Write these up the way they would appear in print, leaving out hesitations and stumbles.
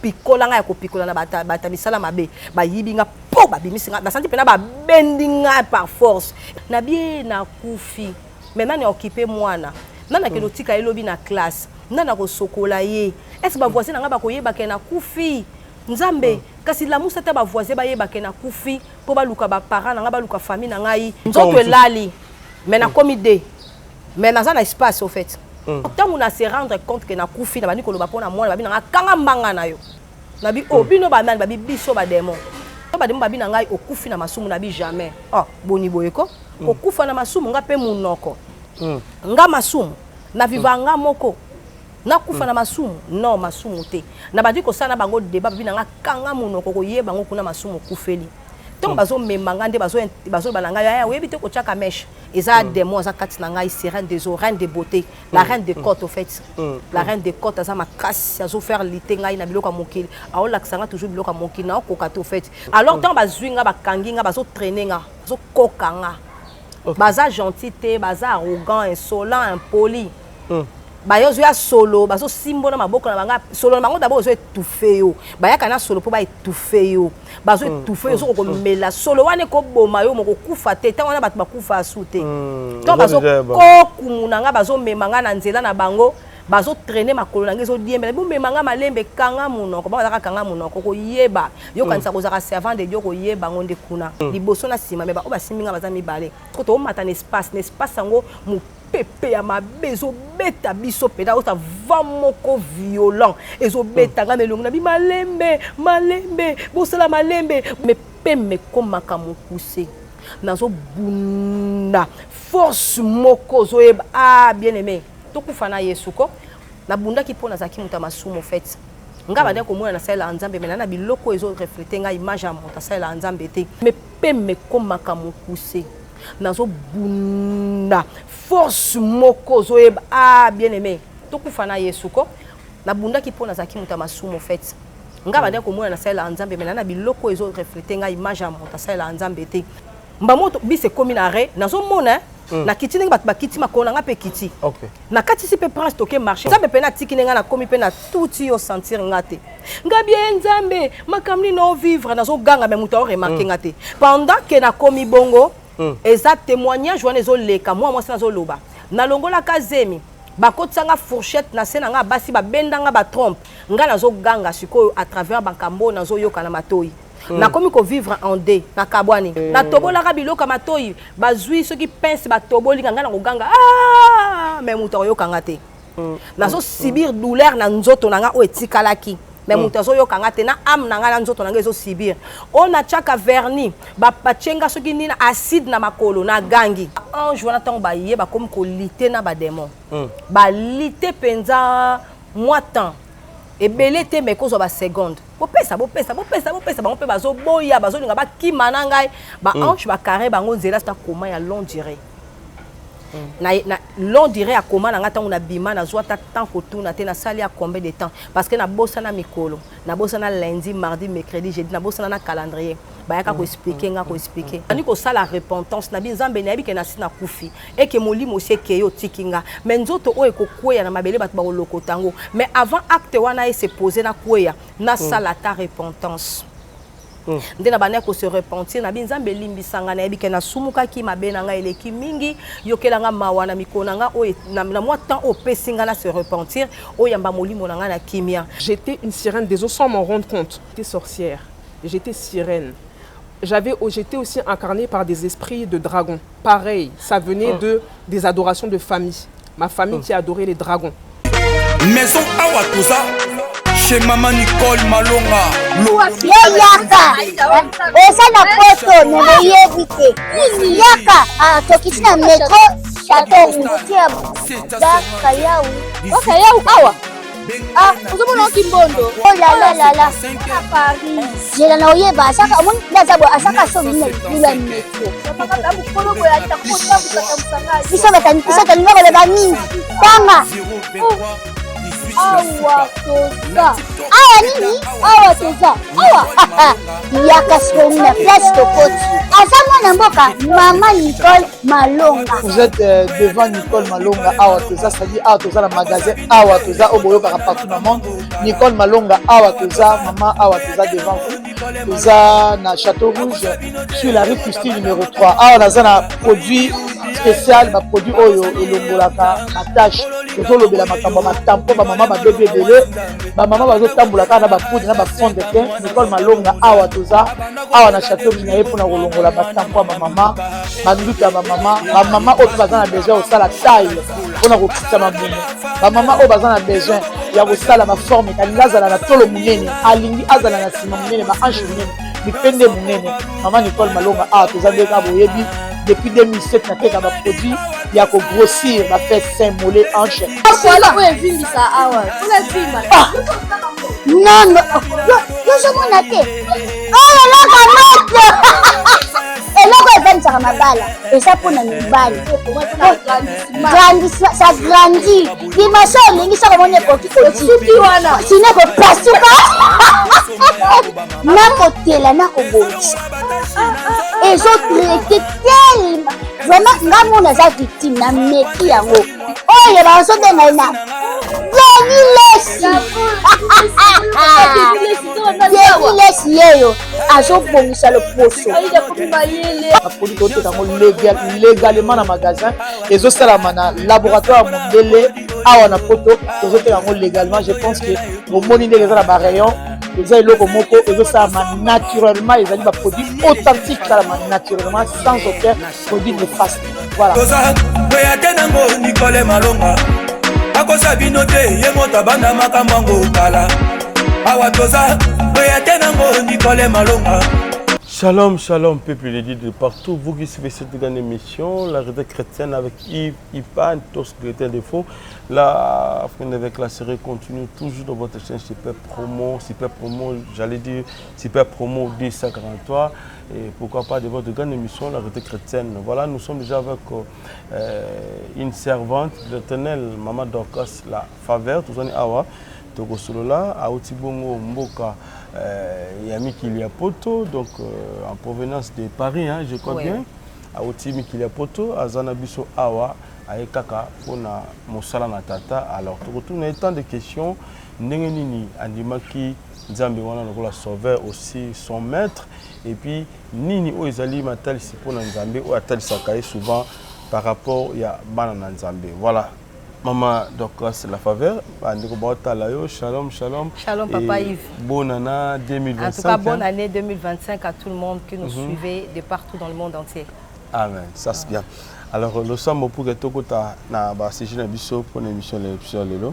pikola nga ya kopikola na bata misala mabe ba yibinga po ba bimisinga na santi pena ba bendinga par force na bien na kufi maintenant ni occuper mwana nana ke lotika elobi na classe nana ko sokola ye est-ce ba voisin nga ba koyeba ke na kufi nzambe kasi la musa ta ba voisin ba yeba ke na kufi po ba luka ba parents nga ba luka famille na ngai nzoto elali mais na comité mais na za na espace au fait tant on a se rendre compte que na kufi na bani ko loba pona mwana babi na kanga mbanga na yo na bi obino ba nani babi biso ba démon to ba démon babi na ngai okufi na masumu na bi jamais boni boyeko okufa na masumu nga pe munoko nga masumu na vivanga moko na kufa na masumu non masumu te na badi ko sana bango débat babi na nga kanga munoko ko yeba ngo kuna masumu kufeli donc bazo memanga nde bazo balanga ya webi te ko chaka mesh eza démon za kati na ngai sirène des reines de beauté la reine de côte au fait la reine de côte za makasi azo faire lité ngai na biloko mokili ao laksanga toujours biloko mokili na ko kato au fait alors tant bazwinga bakangi nga bazo traîner nga bazo kokanga baza gentil te baza arrogant insolent impoli bayozo ya solo bazo simbo na maboko na banga solo na bango d'abord zo étouffé yo bayaka na solo po ba étouffé yo bazo étouffé yo zo ko mela solo wane ko boma yo moko kufa te ta wana batu bakufa asute to bazo ko kumunanga bazo memanga na nzela na bango bazo traîner makolo nange zo diembe bo memanga malembe kanga munoko ba zaka kanga munoko ko yeba yo kanisa ko zaka servant de Dieu ko yeba ngonde kuna liboso na sima me ba o basiminga baza mibale ko to mata na espace ngo mu pepe ya mabezo beta biso peda ota vamoko violent ezo beta nga melongo na bi malembe bosala malembe me pe me komaka mokuse nazo bunda force moko zo bien aimé to kufana Yesu ko na bunda ki pona zaki muta masumo fait nga ba ko mona na sala nzambe mena na biloko ezo refléter nga image ya muta sala nzambe te me pe me komaka mokuse nazo bunda force moko zo bien aimé to kufana Yesu ko na bunda ki pona zaki muta masumo fait nga ba ko mona na sala nzambe mena na biloko ezo refléter nga image ya muta sala nzambe te mba moto bise kominare nazo mona na kiti ninga bat bakiti makona nga pe kiti na kati si pe prince toke marché nzambe pe na tiki ninga na komi pe na tuti yo sentir ngate nga bien nzambe makamni no vivre nazo ganga me muto remarquer ngate pendant que na komi bongo eza témoignage wana ezo leka moi ça nazo loba na longola kazemi bakotsanga fourchette na sena nga basi ba bendanga ba trompe nga nazo ganga siko à travers bankambo nazo yoka na matoi na komi ko vivre en deux na kabwani na tobola ka biloko matoi bazui soki pince ba toboli nga na koganga mais muto yoka ngate nazo subir douleur na nzoto na nga o etikalaki mais muto yoka ngate na am na nga na nzoto na nga ezo subir on a chaka vernis ba pachenga soki nina acide na makolo na gangi ange wana tango ba ye ba komi ko lité na ba démon ba lité penza moi temps et belé te me kozo ba seconde bopesa bango pe bazo boya bazo linga ba kimana ngai ba ange ba carré bango nzela sta koma ya long durée na long durée a koma na ngata na bima na zwata temps ko tuna te na sali a combien de temps parce que na bossa na mikolo na bossa na lundi mardi mercredi jeudi na bossa na calendrier ba yaka ko expliquer nga ko expliquer ani ko sala repentance na binzambe na yebike na sina kufi et que molimo se keyo tikinga mais nzoto o ekokwea na mabele bat ba lokotango mais avant acte wana se poser na kwea na sala ta repentance ndena bana ko se repentir na binzambe limbisanga na yebike na sumuka ki mabena nga eleki mingi yokelanga mawana mikona nga o na moi temps o pesinga na se repentir o yamba molimo na nga na kimia. J'étais une sirène des eaux sans m'en rendre compte. J'étais sorcière, j'étais sirène. J'étais aussi incarnée par des esprits de dragons. Pareil, ça venait des adorations de famille. Ma famille qui adorait les dragons. Maison Awatosa, chez Maman Nicole Malonga. Yaka, esa na poto ne yebite. Yaka, tokisina metro, chateau mutia. Daka yau. Ok, yau awa. Vous avez un kimbondo. Oh là là. Paris. J'ai la noyé ba saka mon ndazabo asaka so mine bila metro. Bisa batani ngaba le bani. Tanga. awa toza awa nini awa toza awa yaka sikomi na place tokoti aza mwana mboka mama Nicole Malonga. Vous êtes devant Nicole Malonga awa toza, c'est-à-dire awa toza na magasin awa toza oboyoka partout dans le monde. Nicole Malonga awa toza, maman awa toza devant vous. Toza na Château Rouge sur la rue Custine numéro 3. Awa naza na produit spécial, ba produit oyo elongolaka attache tozolobela makambo matampo ba mama ba bébé belé ba mama bazotambolaka na ba poudre na ba fond de teint. Nicole Malonga awa toza awa na Château Minaye pour na kolongola matampo ba mama banduka ba mama oyo baza na besoin osala taille mpona kokitisa mabumu ba mama oyo baza na besoin ya kosala ba forme kalingi azala na tolo munene alingi azala na nsima munene ba hanche munene mipende munene. Mama Nicole Malonga awa toza ndeka boyebi depuis 2007 nateka ba produit ya ko grossir ba fait sein mollet hanche. Voilà où est venu ça awa. Tu l'as vu mal. Non yo somona te eloko moto eloko evanisaka mabala eza mpona mibali ça grandit dimension olingi soko moni ekoki kotiki wana sino ekopasuka nakotela nakobongisa ezotraite telema vraiment nga mona aza victime na meki yango oyo bazobenga na Lesi yeyo azobongisa loposo apodi toteka ngo légalement na magasin ezosalama na laboratoire mondele awa na poto tozoteka ngo légalement. Je pense que omoni ndenge eza na barayon eza eloko moko ezosalama naturellement, ezali baproduit authentique salama naturellement sans aucun produit néfaste. Voilà. Nicole Malonga akosa bino te ye moto abanda makambo ngo kala awa toza oya tenango Nicole Malonga. Shalom, shalom, peuple de Dieu de partout. Vous qui suivez cette grande émission, la radio chrétienne avec Yves Ipan, tous chrétiens de faux. La fin avec la série continue toujours dans votre chaîne Super Promo, j'allais dire Super Promo 243. Et pourquoi pas de votre grande émission, la radio chrétienne. Voilà, nous sommes déjà avec une servante de l'Éternel, Maman Dorcas, la faveur, tout ça, awa. Togosolola, à Otibongo, Mboka, Yami Kiliapoto, donc en provenance de Paris, hein, je crois bien, à Otimi Kiliapoto, à Zanabiso Awa, à Ekaka, pour na Mosala Natata. Alors, tout retourne, il y a tant de questions. Nengenini, Andimaki, Nzambe wana la sauveur aussi, son maître, et puis Nini Oizali Matal, c'est pour Nzambe, ou Atal Sakaye souvent par rapport à Banana Nzambe. Voilà. Maman Dorcas la faveur, shalom, shalom. Shalom, papa Yves. Bonne année 2025. En tout cas, bonne année 2025 à tout le monde qui nous suivait de partout dans le monde entier. Amen, ça c'est bien. Alors, le somme pour que tu aies pour l'émission de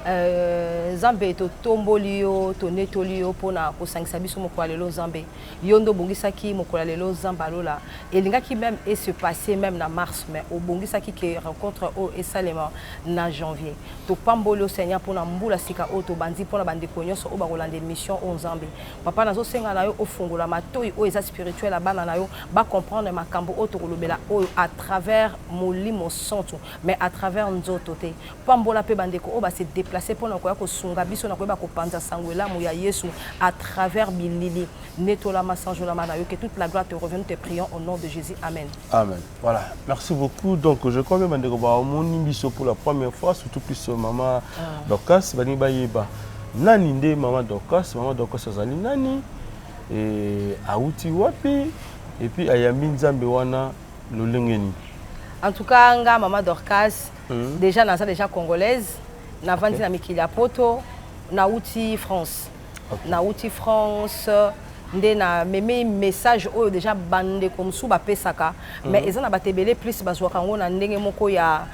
Nzambe to tombolio to netolio pona ko sangisa biso moko lelo Nzambe yondo bongisaki moko lelo Nzamba lola elingaki même et se passer même na mars mais au bongisaki que rencontre au esalema na janvier to pambolio Seigneur pona mbula sika o to bandi pona bande konyoso o ba kolande mission o Nzambe papa nazo senga na yo ofungola matoi o eza spirituel abana na yo ba comprendre makambo o to kolobela o à travers molimo santo mais à travers nzoto te pambola pe bande ko o ba se placé pour nous sunga biso na koyeba ko panza sanguela mu ya Yesu à travers bilili netola masanjola manayo que toute la gloire te revienne, te prions au nom de Jésus. Amen. Amen. Voilà. Merci beaucoup. Donc je crois même que mon biso pour la première fois surtout plus maman Dorcas bani bayeba nani nde maman Dorcas azali nani et auti wapi et puis ayambi Nzambe wana lolengeni. En tout cas nga maman Dorcas déjà na déjà congolaise na vandi na mikili ya poto na outi France. Na outi France nde na meme message oyo déjà bande comme sou ba pesaka mais ezana batebele plus bazwaka ngo na ndenge moko ya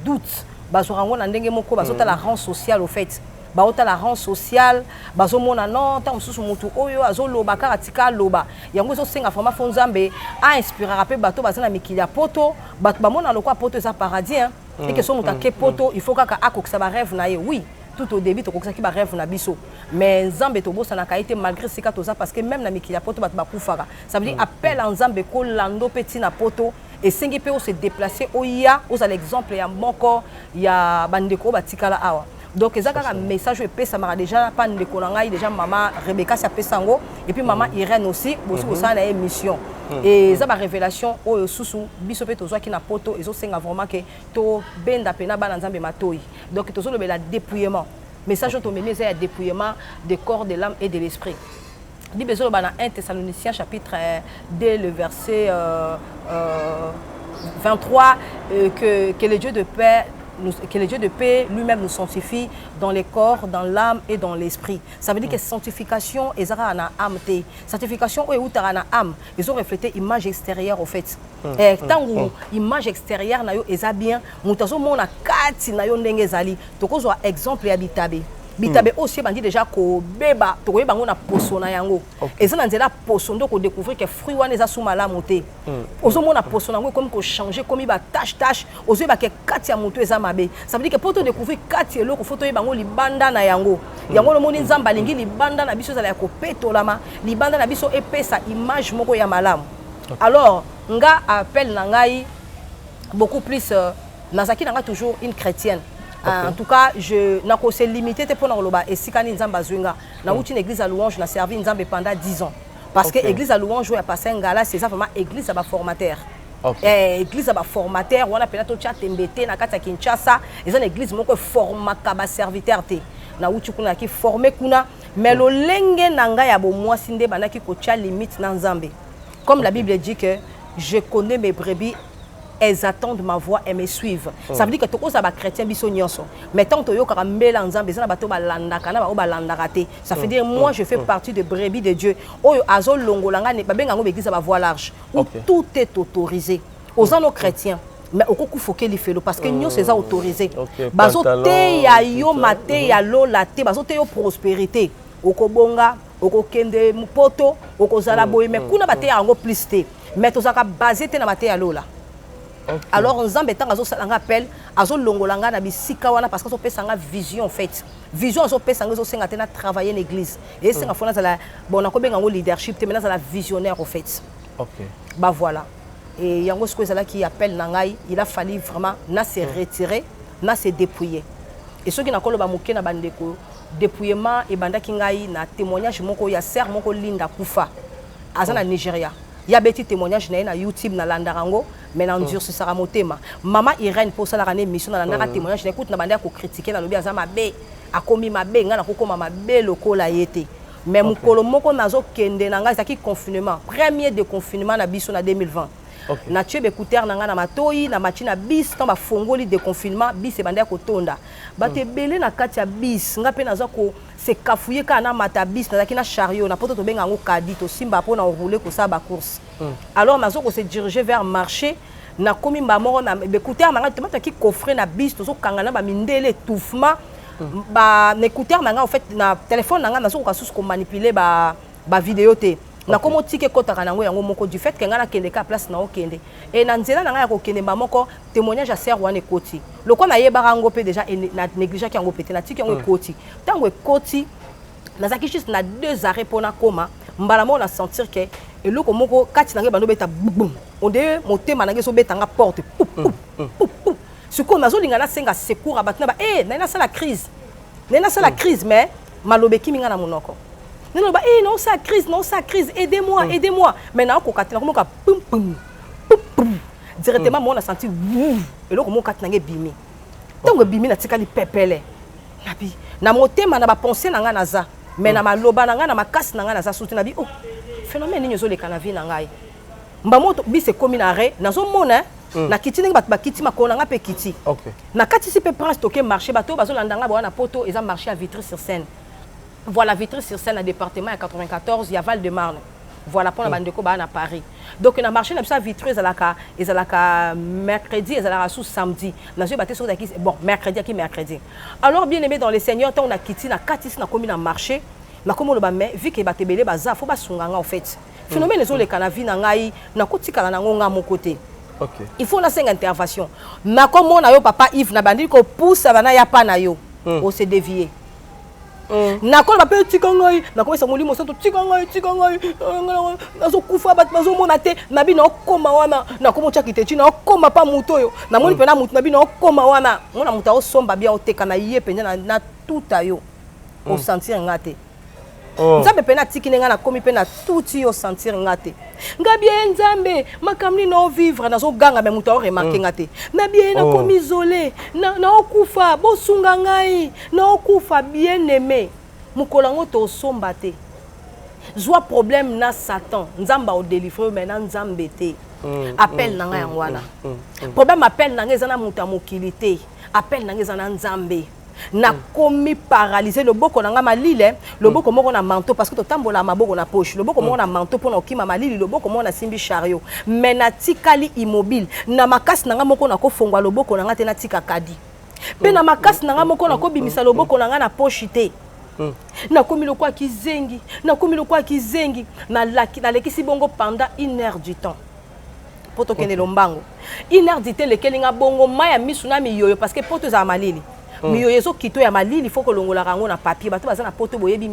doute bazwaka ngo na ndenge moko bazota la rang social au fait baota la rang social bazomona non tant mususu mutu oyo azoloba kaka tika loba yango zo senga vraiment fo Nzambe a inspirer rappeler bato bazana mikili ya poto bato bamona lokwa poto eza paradis hein. Et que son mutake poto il faut kaka akokisa ba rêve na ye oui tout au début tokokisa ki ba rêve na biso mais Nzambe tobosa na kaité malgré ce toza parce que même na mikili ya poto bato bakufaka ça veut dire appel à Nzambe ko lando petit na poto et sengi pe o se déplacer o ya aux l'exemple ya moko ya bandeko batikala awa Donc ils ont un message et ça m'a déjà pas de konangai déjà maman Rebecca ça pesango et puis maman Irène aussi aussi au sein de émission et ça ma révélation au sous biso pe tozo qui na poto ils ont senga vraiment que to benda pena bana nzambe matoi donc tozo le dépouillement message to mémé c'est dépouillement des corps de l'âme et de l'esprit. Dit besoin dans 1 Thessaloniciens chapitre 2 le verset 23 que le Dieu de paix que le Dieu de paix lui-même nous sanctifie dans les corps, dans l'âme et dans l'esprit. Ça veut dire que sanctification est à l'âme. Sanctification est à l'âme. Ils ont reflété l'image extérieure au fait. Tant que l'image extérieure est bien, nous avons un exemple habitable. Bitabe aussi bandi déjà ko beba to ko bango na poso na yango eza na nzela poso ndo ko découvrir que fruit wana eza sous malamu te ozo mona poso nango comme ko changer comme ba tâche ozo ba ke kati ya moto eza mabe ça veut dire que pour te découvrir kati eloko photo bango libanda na yango yango lo moni nzamba lingi libanda na biso za ya ko petolama libanda na biso epesa image moko ya malamu alors nga appelle na ngai beaucoup plus nazaki nanga toujours une chrétienne. En tout cas, je n'ai pas limité pour nous et si quand Nzamba Zwinga, na une église à louange, na servi Nzamba pendant 10 ans. Parce que l'église à louange où a passé un gala, c'est ça vraiment église à formateur. Église à formateur, on a appelé tout chat mbete na kata Kinshasa, et une église moko forma kaba serviteur te. Na uchi kuna ki formé kuna, mais le lenge nanga ya bo moi sinde bana ki ko tia limite na Nzambe. Comme la Bible dit que je connais mes brebis. Elles attendent ma voix et me suivent. Ça veut dire que tout ça va chrétien biso nyonso. Mais tant que yo karambela nzambe za bato ba landaka na ba balanda raté. Ça veut dire moi je fais partie de brebis de Dieu. Oyo azol longolanga ne ba benga ngo église ba voix large. Où tout est autorisé. Aux nos chrétiens. Mais au coup faut qu'il fait parce que nous c'est ça autorisé. Bazo te ya yo maté ya lo la te bazo te yo prospérité. Okobonga, okokende mupoto, okozala boy mais kuna baté ya ngo plus te. Mais to zaka basé te na maté ya lo la. Alors Nzambe tant azo salanga appel azo longolanga na bisika wana parce que so pesanga vision en fait vision azo pesanga zo senga tena travailler l'église et senga fona za bon na ko benga ngo leadership te maintenant za la visionnaire en fait. Bah voilà et yango ce que ça là qui appelle nangai il a fallu vraiment na se retirer na se dépouiller et ceux qui na koloba moké na bandeko dépouillement et banda kingai na témoignage moko ya sœur moko linda kufa azana Nigeria. Il y a des témoignages na YouTube na landarango mais na endure ce sera motema maman Irène pour ça la année mission na la témoignage écoute na banda ko critiquer na lobi azama be akomi mabe nga na kokoma mabe lokola yete mais mukolo moko nazo kende na nga zaki confinement premier de confinement na biso na 2020 na tchebe écouteur na nga na matoi na machina bis tant ba fongoli de confinement bis e banda ko tonda ba te belé na kati ya bis nga pe nazo ko se kafouye kana mata bis na zaki na chariot na poto to benga ngo kadi to simba po na rouler ko sa ba course alors nazo ko se diriger vers marché na komi mbamoro na écouteur na nga te ki coffrer na bis to zo kanga na ba mindele étouffement ba écouteur na nga en fait na téléphone na nga nazo ko kasus ko manipuler ba vidéo te na komo tike kotaka nango yango moko du fait que nga na kende ka place na okende et na nzela na nga ya ko kende ba moko témoignage à sœur wana ekoti loko na yeba rango pe déjà na négliger ki yango pété na tike yango ekoti tango ekoti na zaki juste na 2 arrêts pona koma mbala mo na sentir que eloko moko kati na nge bando beta boum on de motema na nge so beta nga porte suko nazo linga na senga secours abatna ba na ça la crise mais malobeki minga na monoko. Non, non, ça crise, aidez-moi. Maintenant, directement, moi, on a senti, et là, on a bimi. Donc, bimi, na tika li pepele. Na moté, na ba pensée, na naza. Mais na ma loba, na ma casse, na naza, souti, na bi, oh, phénomène, nous, les canavi, na ngai. Mbamoto, bi, c'est comme une arrêt, na zo mona, na kiti, na kiti, ma konanga, pe kiti. Na kati, si pe prendre, stocker, marché, bateau, bazo, landanga, na poto, ils ont marché à Vitry-sur-Seine. Voilà, Vitry-sur-Seine, un département à 94, il y a Val-de-Marne. Voilà, pour la bande de Koba à Paris. Donc, on a marché à Vitry, ils ont mercredi, ils ont sous samedi. Bon, mercredi. Alors, bien aimé dans les seigneurs, on a quitté, on a quitté, on a commis un marché. On a commis le bain, vu qu'il y a des bébés, il faut pas s'engager en fait. Phénomène, les canavis, on a côté à mon côté. Il faut une intervention. On a comme mon papa Yves, on a dit qu'on pousse, on a pas na yo. On s'est dévié. nakola bape tika ngai nakomisa molimo santo tika ngai nazokufa bato bazomona te nabi na okoma wana nakoma otiaki te ti na okoma pa moto oyo namoni mpe na motu nabi na okoma wana mona moto aosomba bia oteka na ye mpenza na tuta yo osentir nga te nzambe mpe natikini nga nakomi mpe na tuti osentir nga te nga bie nzambe makamni na ovivre nazoganga me moto aoremarke nga te na bie nakomi isole na okufa bosunga ngai na okufa bien aimé mokolo yango tosomba te zwa problème na satan nzambe aodelivre me na nzambe te appel na ngai yango wana problème appel na ngai eza na moto ya mokili te appel na ngai eza na nzambe na komi paralysé loboko na nga malile loboko moko na manteau parce que totambola maboko na poche loboko moko na manteau pona okima malili loboko moko na simbi chariot mais na tikali immobile na makasi na nga moko na kofongwa loboko na nga te na tika kadi pe na makasi na nga moko na kobimisa loboko na nga na poche te na komi lokwa kizengi na komi lokwa kizengi na lekisi bongo pendant 1 heure du temps poto kende lombango 1 heure du temps lekeli nga bongo maya misu na miyoyo parce que poto za malili miyoyo ezo kito ya malili faut kolongola rango na papier bato baza na poto boyebi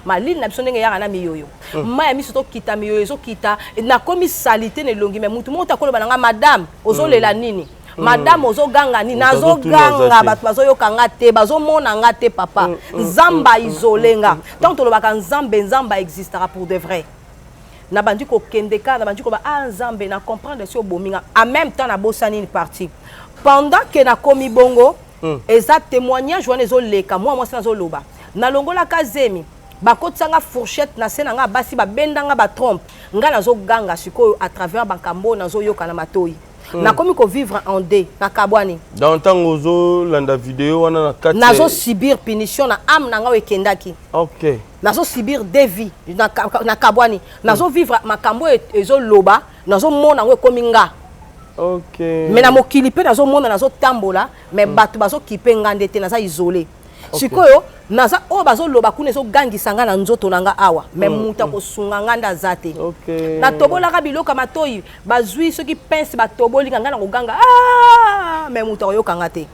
malili na biso ndenge yaka na miyoyo maya misu to kita miyoyo ezo kita na komi salite ne longi me mutu mota koloba nga madame ozolela nini madame ozoganga nini nazoganga bato bazoyoka nga te bazomona nga te papa nzamba isolenga tant tolobaka nzamba existera pour de vrai na bandi ko kendeka na bandi ko ba nzambe na comprendre si obominga en même temps na bosani une partie pendant que na komi bongo eza témoignage wana ezoleka moi sina zoloba na longola kazemi bakotsanga fourchette na sena nga basi babendanga ba trompe nga nazoganga sikoyo à travers bankambo nazoyoka na matoi na komi ko vivre en D na kabwani dans temps ozo landa vidéo wana na kati nazo subir punition na âme na nga ekendaki OK nazo subir des vies na kabwani nazo vivre makambo ezoloba nazo mona ngo ekomi nga OK mais na mokili pe nazo mona nazo tambola mais bato bazo kipe ngande te naza isolé sikoyo naza o bazo loba kuna zo gangisa nga na nzoto nanga awa mais muta ko sunga nganda zate OK na tobola ka biloka matoi bazui soki pince ba toboli nga na koganga mais muta yoka ngate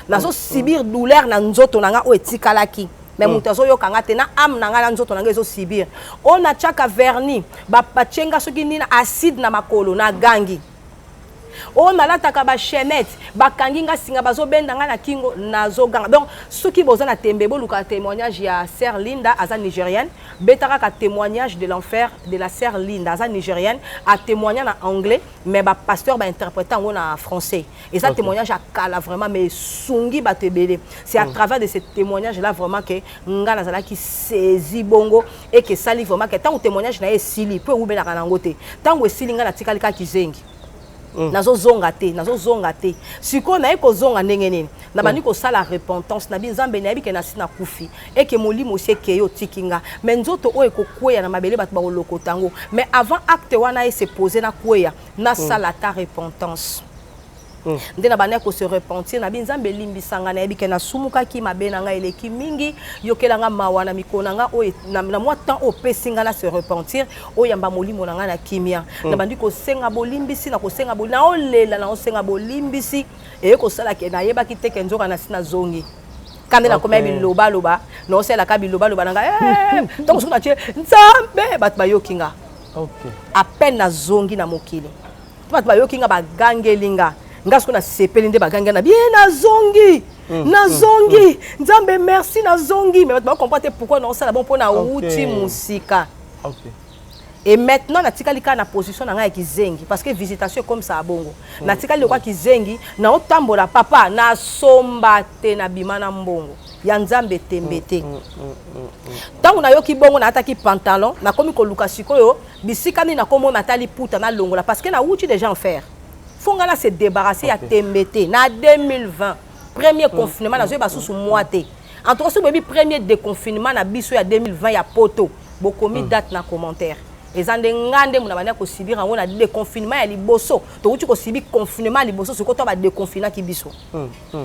nazo subir douleur na nzoto nanga o etikalaki mais muta zo yoka ngate na âme nanga na nzoto nanga zo subir on a chaka verni ba pachenga soki nina acide na makolo na gangi on a lataka ba chaînette bakangi nga singa bazobenda nga na kingo nazoganga donc soki boza na tembe boluka témoignage ya sœur Linda aza nigérienne betaka ka témoignage de l'enfer de la sœur Linda aza nigérienne a témoigner en anglais mais ba pasteur ba interpréter en français et ça témoignage à kala vraiment mais sungi batebele c'est à travers de ce témoignage là vraiment que nga nazala qui saisi bongo et que ça livre vraiment que tant témoignage na esili peu ubela kana ngote tant esili nga na tikali ka kizengi nazo zonga te siko na eko zonga ndenge nini na bandi ko sala repentance na binzambe na yebike na sina kufi eke molimo oseke yo tikinga mais nzoto o eko kweya na mabele bato ba lokotango mais avant acte wana se poser na kweya na sala ta repentance ndena bana ko se repentir na binzambe limbisanga na yebike na sumuka ki mabena nga eleki mingi yokelanga mawana mikona nga o na moi temps o pesinga na se repentir o yamba molimo na nga na kimia na bandi ko senga bolimbisi na ko senga bolina o lela na o senga bolimbisi e ko sala ke na yeba ki teke nzoka na sina zongi kande na komya biloba loba na o sala ka biloba loba nga donc suna tie nzambe bat ba yokinga OK à peine na zongi na mokili bat ba yokinga ba gangelinga ngasko na sepeli nde baganga na bien na zongi nzambe merci na zongi mais ba comprendre pourquoi non ça la bon pona outi musika OK et maintenant na tikali ka na position na nga kizengi parce que visitation comme ça bongo na tikali kwa kizengi na otambola papa na somba te na bimana mbongo ya nzambe tembete tangu na yoki bongo na ataki pantalon na komi ko luka sikoyo bisika ni na komo natali puta na longola parce que na outi déjà en faire Fongala se débarrasser à Tembete na 2020 premier confinement na zo ba sous moité entre ce baby premier déconfinement na biso ya 2020 ya poto bokomi date na commentaire ezande ngande muna bana ko sibira ngona déconfinement ya liboso to uti ko sibi confinement liboso soko to ba déconfinement ki biso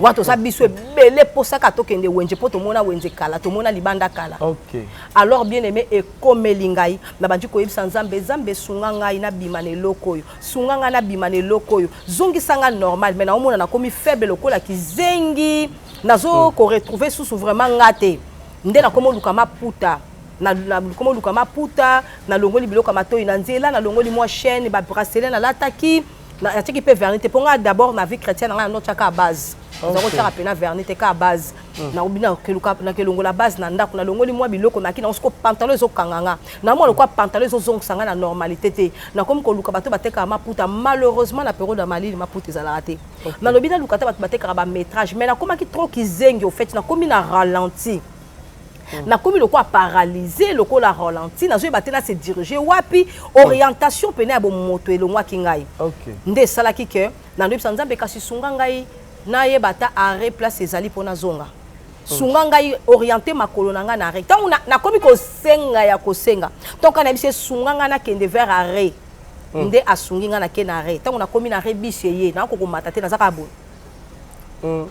wato sa biso belé posaka to kende wenje poto mona wenje kala to mona libanda kala OK alors bien aimé et comme lingai na bandi ko yebisa nzambe sunga ngai na bimane lokoyo sunga nga na bimane lokoyo zongi sanga normal mais na omona na komi faible lokola ki zengi nazo ko retrouver sous vraiment ngate nde na komo luka maputa na komo luka maputa na longoli biloko matoi na nzela na longoli moi chaîne ba bracelet na lataki na tiki pe vernité ponga d'abord na vie chrétienne na notre ka base donc on pena vernité ka base na ubina keluka na kelongola base na ndako na longoli moi biloko na kina on pantalon zo kanganga na moi le quoi pantalon zo sanga na normalité te na comme ko luka bato bateka maputa malheureusement na période de Mali maputa za raté na lobina luka ta bato bateka ba métrage mais na koma ki trop ki zengi au fait na komi na ralenti na komi le quoi paralysé le quoi la ralenti na zo batena se diriger wapi orientation pena bo moto e le moi ki ngai nde sala ki ke na ndo nzambe kasi sunga ngai na ye bata arrêt place ezali pona zonga sunga ngai orienté makolo na nga na arrêt tant na komi ko senga ya ko senga donc na bise sunga nga na kende vers arrêt nde asungi nga na ke na arrêt tant na komi na arrêt bis ye na ko mata te na zaka bon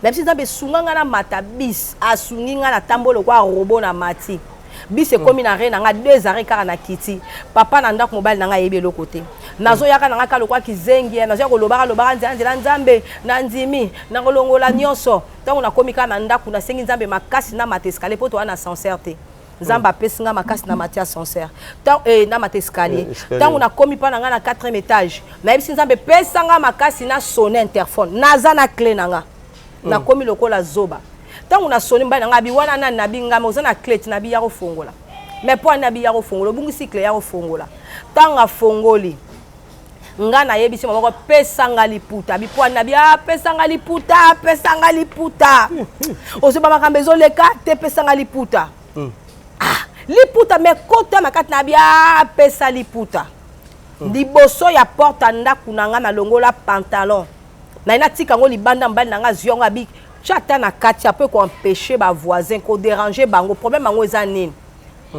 même si nzambe sunga nga na mata bis asungi nga na tambolo kwa robot na mati bis e komi na arrêt na nga 2 arrêts kaka na kiti papa na ndako mobile na nga yebi lo côté nazo yaka na nga kalo kwa kizengi nazo yako lobaka nzela nzambe na ndimi na kolongola nyonso tant na komi kana ndako na sengi nzambe makasi na matescalier poto wana sincère te nzamba pesinga makasi na matia sincère tant na matescalier tant na komi pa na nga na 4e étage na yebisi nzambe pesanga makasi na sonner interphone naza na clé na nga na komi lokola zoba tant na soni mba na nga bi wana na nabi ngama ozana clé na bi ya ko fongola mais po na bi ya ko fongola bungisi clé ya ko fongola tant a fongoli nga na yebisi mama ko pesanga liputa bipo na bia pesanga liputa ozoba makambe zo leka te pesanga liputa liputa me kota makati na bia pesa liputa liboso ya porte ndaku na nga na longola pantalon na ina tika ngo libanda mbali na nga zionga bi chata na kati a peut ko empêcher ba voisin ko déranger bango problème ngo eza nini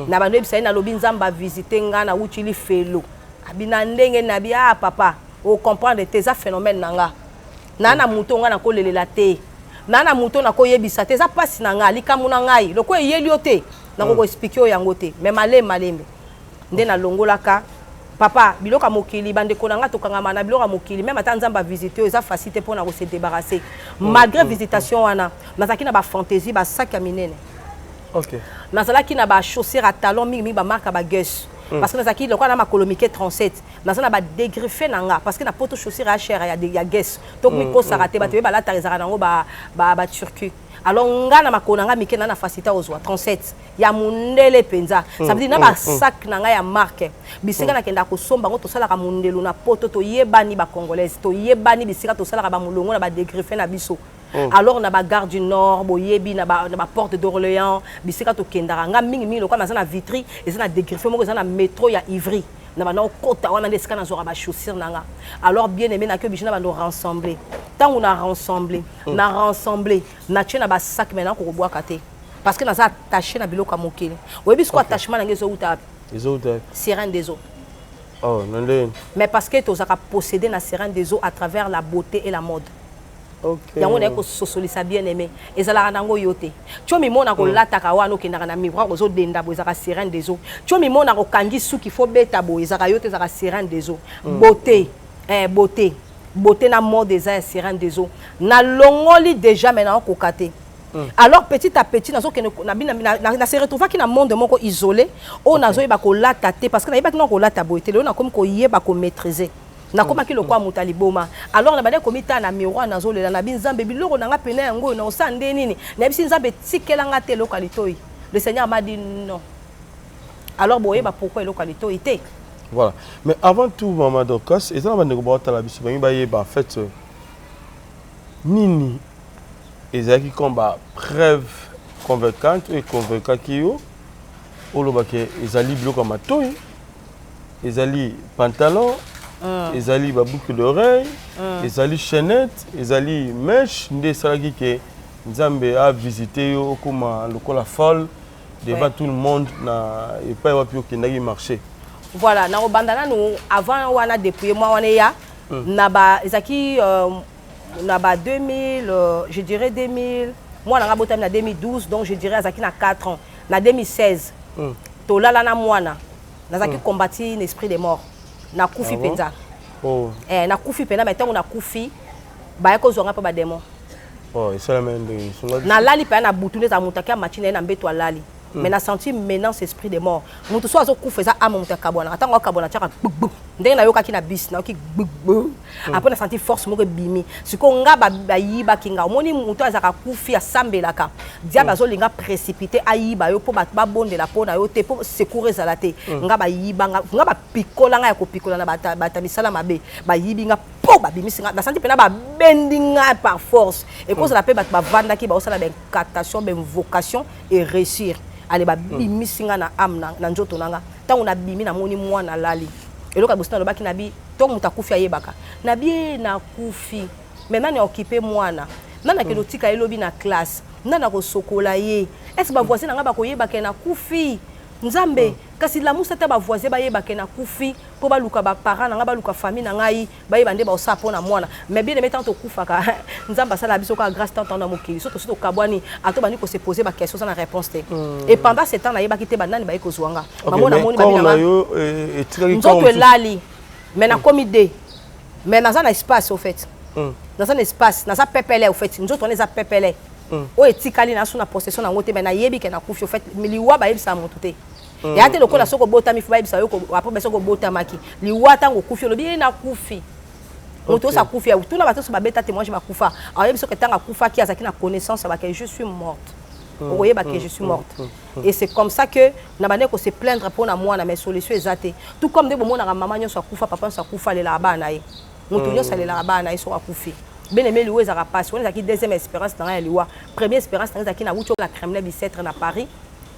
na bando ebisa na lobi nzamba visiter nga na utili felo abina ndenge na bia papa o comprendre tes phénomènes nanga na muto nga na ko lelela te na muto na ko yebisa te za pasi na nga likamu na ngai loko yeli ote na ko expliquer yango te mais malembe nde na longolaka papa biloka mokili bande ko nga to kangama na biloka mokili même ata nzamba visiter eza facilité pour na ko se débarrasser malgré visitation wana nazaki na ba fantaisie ba sac à minene OK nazalaki na ba chaussures à talons mingi ba marque ba Guess parce que nazaki le quoi na makolomique 37 nazana ba dégriffer nanga parce que na poto chaussures à cher ya Guess donc mi ko sarate ba te ba la tarizaka nango ba turcu alors nga na makona nga mike na facilité ozwa 37 ya mundele penza ça veut dire na ba sac nanga ya marque bisika na kenda ko somba ngo to sala ka mundelu na poto to yebani ba congolaise to yebani bisika to sala ka ba mulongo na ba dégriffer na biso alors na ba gare du nord boyebi na ba porte d'Orléans bisika to kendara nga mingi lokwa na na vitri et na dégriffer moko na métro ya Ivry na ba na kota wana ndesika na zora ba chaussures nanga alors bien aimé na que bichina ba no rassembler tant on a rassemblé na tchena ba sac maintenant ko bois katé parce que na za attaché na biloko mokili oyebi quoi attachement na ngezo uta sirène des eaux non mais parce que tu as possédé la sirène des eaux à travers la beauté et la mode. OK. Yango na ko sosolisa bien aimé. Ezala nango yote. Tu mi mona ko lataka wana okendaka na miroir ko zo denda bo ezaka sirène des eaux. Tu mi mona ko kangi suki fo beta bo ezaka yote ezaka sirène des eaux. Beauté, beauté na mode des sirène des eaux. Na longoli déjà maintenant ko katé. Alors petit à petit nazo na se retrouva ki na monde moko isolé o nazo yeba ko lataté parce que na yeba ki na ko lata beauté le na comme ko yeba ko maîtriser na koma ki lokwa mutali boma alors na bade komita na miroir nazo lela na binzambe biloko na nga pena yango na osande nini na bisi nzambe tikela nga te localité le Seigneur m'a dit non alors boye ba pourquoi localité était voilà mais avant tout maman Dorcas et ça va ne ko la biso ba yeba en fait nini ezaki combat preuve convaincante et convaincant kio olobake ezali biloko matoi ezali pantalon ezali ba boucle d'oreille ezali chaînette ezali mèche nde salaki ke nzambe a visité yo comme lokola folle devant tout le monde na et pas wapi okendaki marché voilà na obandana nous avant wana depuis moi wana ya na ba ezaki na ba 2000 je dirais 2000 moi na botam na 2012 donc je dirais azaki na 4 ans na 2016 to lala na mwana nazaki combattre l'esprit des morts na kufi penza na kufi pena mais tant na kufi ba ko zonga pa ba démon et ça même na lali pa na butune za mutaki machine na mbeto lali mais na senti maintenant cet esprit de mort mutu so azo kufa za amo mutu kabona atanga kabona tchaka bug ndenge na yoka ki na bis na ki bug après na senti force moko bimi siko nga ba yiba kinga omoni mutu azaka kufi asambelaka diable azo linga précipiter ayiba yo po ba bonde la pona yo te po secourir za la te nga ba yiba nga ba pikola nga ya ko pikola na bata misala mabe ba yibi nga po ba bimi singa na senti pena ba bendinga par force et cause la paix ba vanda ki ba osala ben captation ben vocation et réussir allez ba bimi singa na amna na njoto nanga tangu na bimi na moni mwana lali eloka bosina lo baki na bi to muta kufi ayebaka na bi na kufi maintenant ni occuper mwana nana ke lotika elobi na classe nana ko sokola ye est-ce ba voisin nga ba koyebaka na kufi nzambe kasi la musa ta ba voisin ba yebaka na kufi po ba luka ba parents nga ba luka famille na ngai ba yeba nde ba osa pona mwana mais bien mettant to kufaka nzamba sala biso ka grâce tant na mokili soto soto kabwani ato bani ko se poser ba question sans la réponse te et pendant ce temps na yeba kite ba nani ba ekozwanga mamona moni ba bina yo et tiraki nzoto elali mais na comité mais na un espace au fait dans un espace na ça pepele au fait nzoto on les a pepele o etikali na suna possession na ngote mais na yebi ke na kufi au fait miliwa ba yebisa moto te et ate lokola soko bota mi fa yebisa yo ko après be soko bota maki liwa tango kufi lobi na kufi moto sa kufi ya tuna bato so ba beta témoignage ba kufa a yebisa ke tanga kufa ki azaki na connaissance ba que je suis morte vous voyez que je suis morte et c'est comme ça que na bane ko se plaindre pour na moi na mes solutions ezate tout comme de bomo na maman nyo so kufa papa so kufa le la ba na ye moto nyo sa le la ba na ye so kufi bien aimé louer za passe on ezaki deuxième espérance dans liwa première espérance dans ezaki na wucho la Kremlin bicetre na Paris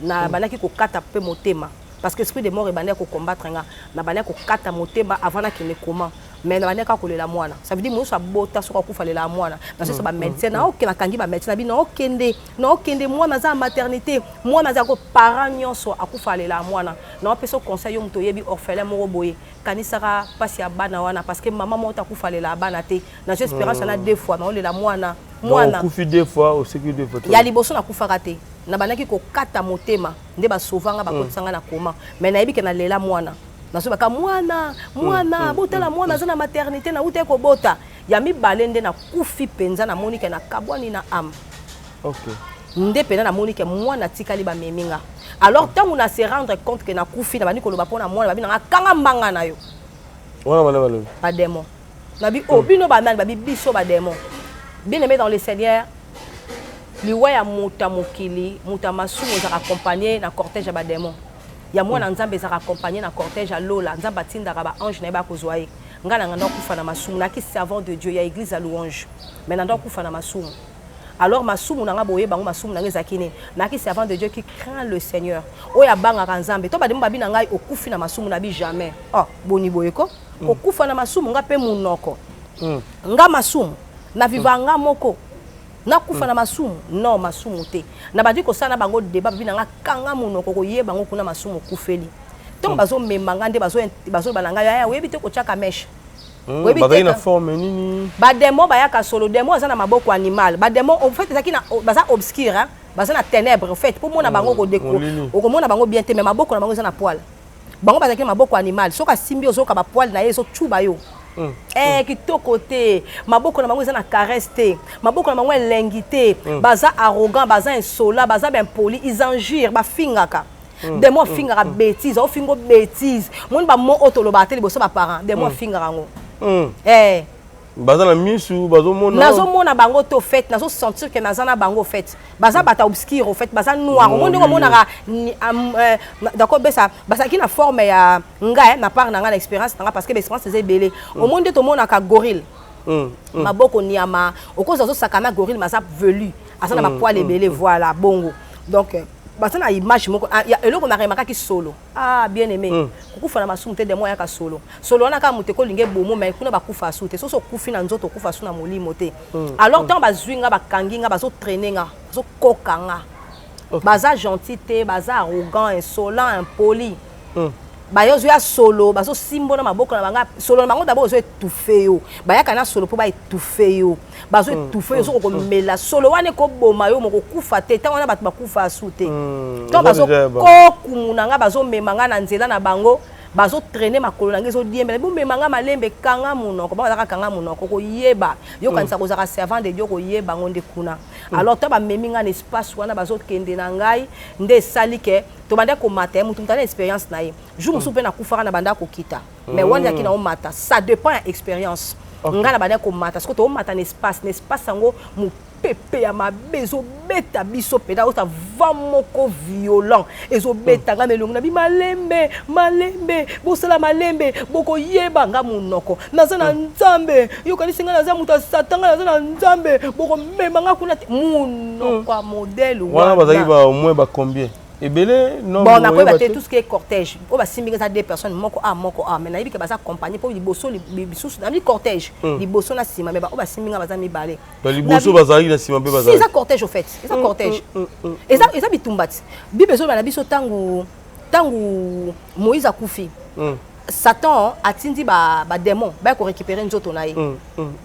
na banaki ko kata pe motema parce que esprit de mort e banaki ko combattre nga na banaki ko kata motema avant na kine comment mais na banaki ko lela mwana ça veut dire mo so bota so ko lela mwana parce que so ba médecin na ok na kangi ba médecin na bi na okende mwana za maternité mwana za ko parent nyonso akufa lela mwana na peso conseil yo mto yebi orphelin mo boye kanisaka pasi ya bana wana parce que maman mo ta kufa lela bana te na espérance na deux fois na lela mwana kufi deux fois au sécurité deux fois ya liboso na kufa raté na banaki ko kata motema nde ba sauvanga ba kotsanga na koma mais na yebi ke na lela mwana na so baka mwana botala mwana za na maternité na ute ko bota ya mi balende na kufi penza na monike na kabwani na am OK nde pena na monike mwana tikali ba meminga alors tant on a se rendre compte que na kufi na bani ko loba pona mwana ba bina kanga mbanga na yo voilà ba démon na bi obino ba nani ba bi biso ba démon bien aimé dans le Seigneur liwa ya muta mokili muta masumu za accompagner na cortège ba démon ya mwana nzambe za accompagner na cortège à lola nzamba tinda ba ange na ba kozwaye ngana ngana kufa na masumu na ki servant de Dieu ya église à louange mais na ndo kufa na masumu alors masumu na nga boye bango masumu na ngezakine na ki servant de Dieu qui craint le Seigneur oya banga nzambe to ba demu babi na ngai okufi na masumu na bi jamais boni boyeko okufa na masumu nga pe munoko nga masumu na vivanga moko na kufa na masumu non masumu te na badi ko sana bango débat bi na kanga munoko ko ye bango kuna masumu kufeli to bazo memanga nde bazo balanga ya webi te ko chaka mesh webi te na forme nini ba demo ba ya ka solo demo za na maboko animal ba demo en fait ezaki na baza obscur hein baza na ténèbres en fait pour mona bango ko déco ko mona bango bien te mais maboko na bango za na poil bango bazaki na maboko animal soka simbi ozoka ba poil na yeso chuba yo kitoko te maboko na bango eza na caresse te maboko na bango elengi te baza arrogant baza insolent baza ben poli ils injurent bafingaka des mots fingaka bêtise au fingo bêtise moni ba mo otoloba te liboso ba parents des mots fingaka ngo baza na misu bazo mona nazo mona bango to fait nazo sentir que nazana bango fait baza bata obscur au fait baza noir au monde ko mona d'accord besa basa ki na forme ya nga na part na nga expérience na parce que l'expérience c'est belé au monde to mona ka gorille maboko niama au cause zo sakana gorille masa velu asa na ba poil belé voilà bongo donc basa na image moko ya eloko na remaka ki solo bien aimé kufa na masumu te de moya ka solo na ka muteko linge bomo mais kuna ba kufa sute so kufi na nzoto kufa su na molimo te alors tant bazwinga bakanginga bazo traîner nga zo kokanga baza gentil te baza arrogant insolent impoli bayozo ya solo bazo simbo na maboko na banga solo na bango d'abord zo étouffé yo bayaka na solo po ba étouffé yo bazo étouffé yo so ko mela solo wane ko boma yo moko kufa te tango na batu bakufa asute to bazo ko kumunanga bazo memanga na nzela na bango bazo traîner makolo na ngezo diembe bo memanga malembe kanga munoko ba kanga munoko ko yeba yo kanisa ko zaka servant de Dieu ko yeba ngonde kuna alors to ba memi nga na espace wana bazokende na ngai nde sali ke to banda ko mata mutu mutana expérience na ye jour musu pe na kufara na banda ko kita mais wanda kina o mata ça dépend ya expérience nga na banda ko mata parce que to mata na espace yango mu pepe ya mabezo beta biso peda ota vamoko violent ezo beta nga melongo na bi malembe bosala malembe boko yeba nga munoko naza na nzambe yo kanisi nga naza muta satanga naza na nzambe boko mema nga kuna munoko a modèle wana bazaki ba au moins ba combien ebele non bon on a tout ce qui est cortège on va simbinger ça deux personnes moko a mais na yibi ke baza accompagner pour liboso bisusu na mi cortège liboso na sima mais ba on va simbinger baza mi balé liboso bazali na sima be bazali c'est ça cortège au fait c'est ça cortège et ça bitumbati bibezo na biso tangu Moïse akufi Satan atindi ba démon ba ko récupérer nzoto na ye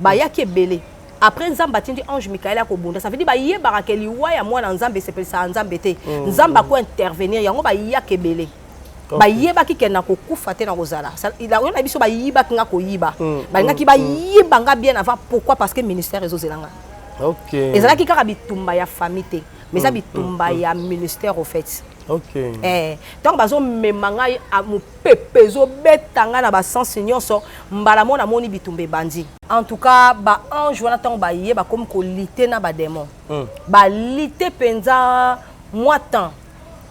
ba yaki ebele. Après Nzamba atindi ange Michael akobunda ça veut dire ba yebaka ke liwa ya mwana Nzambe sepeli sa Nzambe te Nzamba ko intervenir yango ba yakebele ba yebaki ke na kokufa te na kozala il a biso ba yibaki nga koyiba ba ngaki ba yiba nga bien avant pourquoi parce que ministère ezozelanga OK ezalaki kaka bitumba ya famille te mais ça bitumba ya ministère au fait. OK. Donc bazo memanga a mu pepezo betanga na ba sens nyonso mbala mona moni bitumbe bandi. En tout cas ba ange wana tango ba yé ba comme ko lité na ba démon. Ba lité penza moi temps.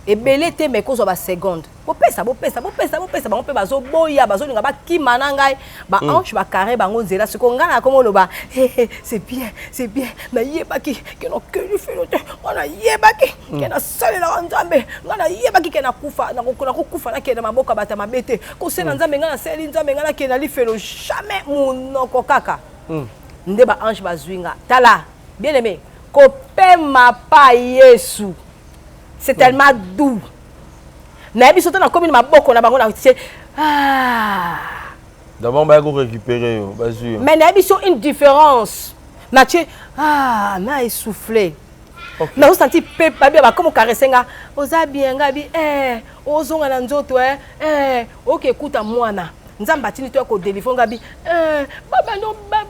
Et belé te mais kozo ba seconde. Bo pesa ba on peut bazo boya bazo linga ba kimana ngai ba ange ba carré bango nzela siko ngana komo loba c'est bien na yebaki ke no ke fait le on a yebaki ke na sale la nzambe ngana yebaki ke na kufa na kufa na ke na maboka bata mabete ko se na nzambe ngana sale nzambe ngana ke na li fait le jamais munoko kaka nde ba ange bazwinga tala bien aimé ko pema pa Yesu c'est tellement doux. Na biso tana commune maboko na bango na tise d'abord ba ko récupérer yo bazui mais na biso une différence na tche na essoufflé na senti pepa ba comme caressenga oza bien ngabi ozonga na nzoto OK kuta mwana nzamba tini to ko délivrer ngabi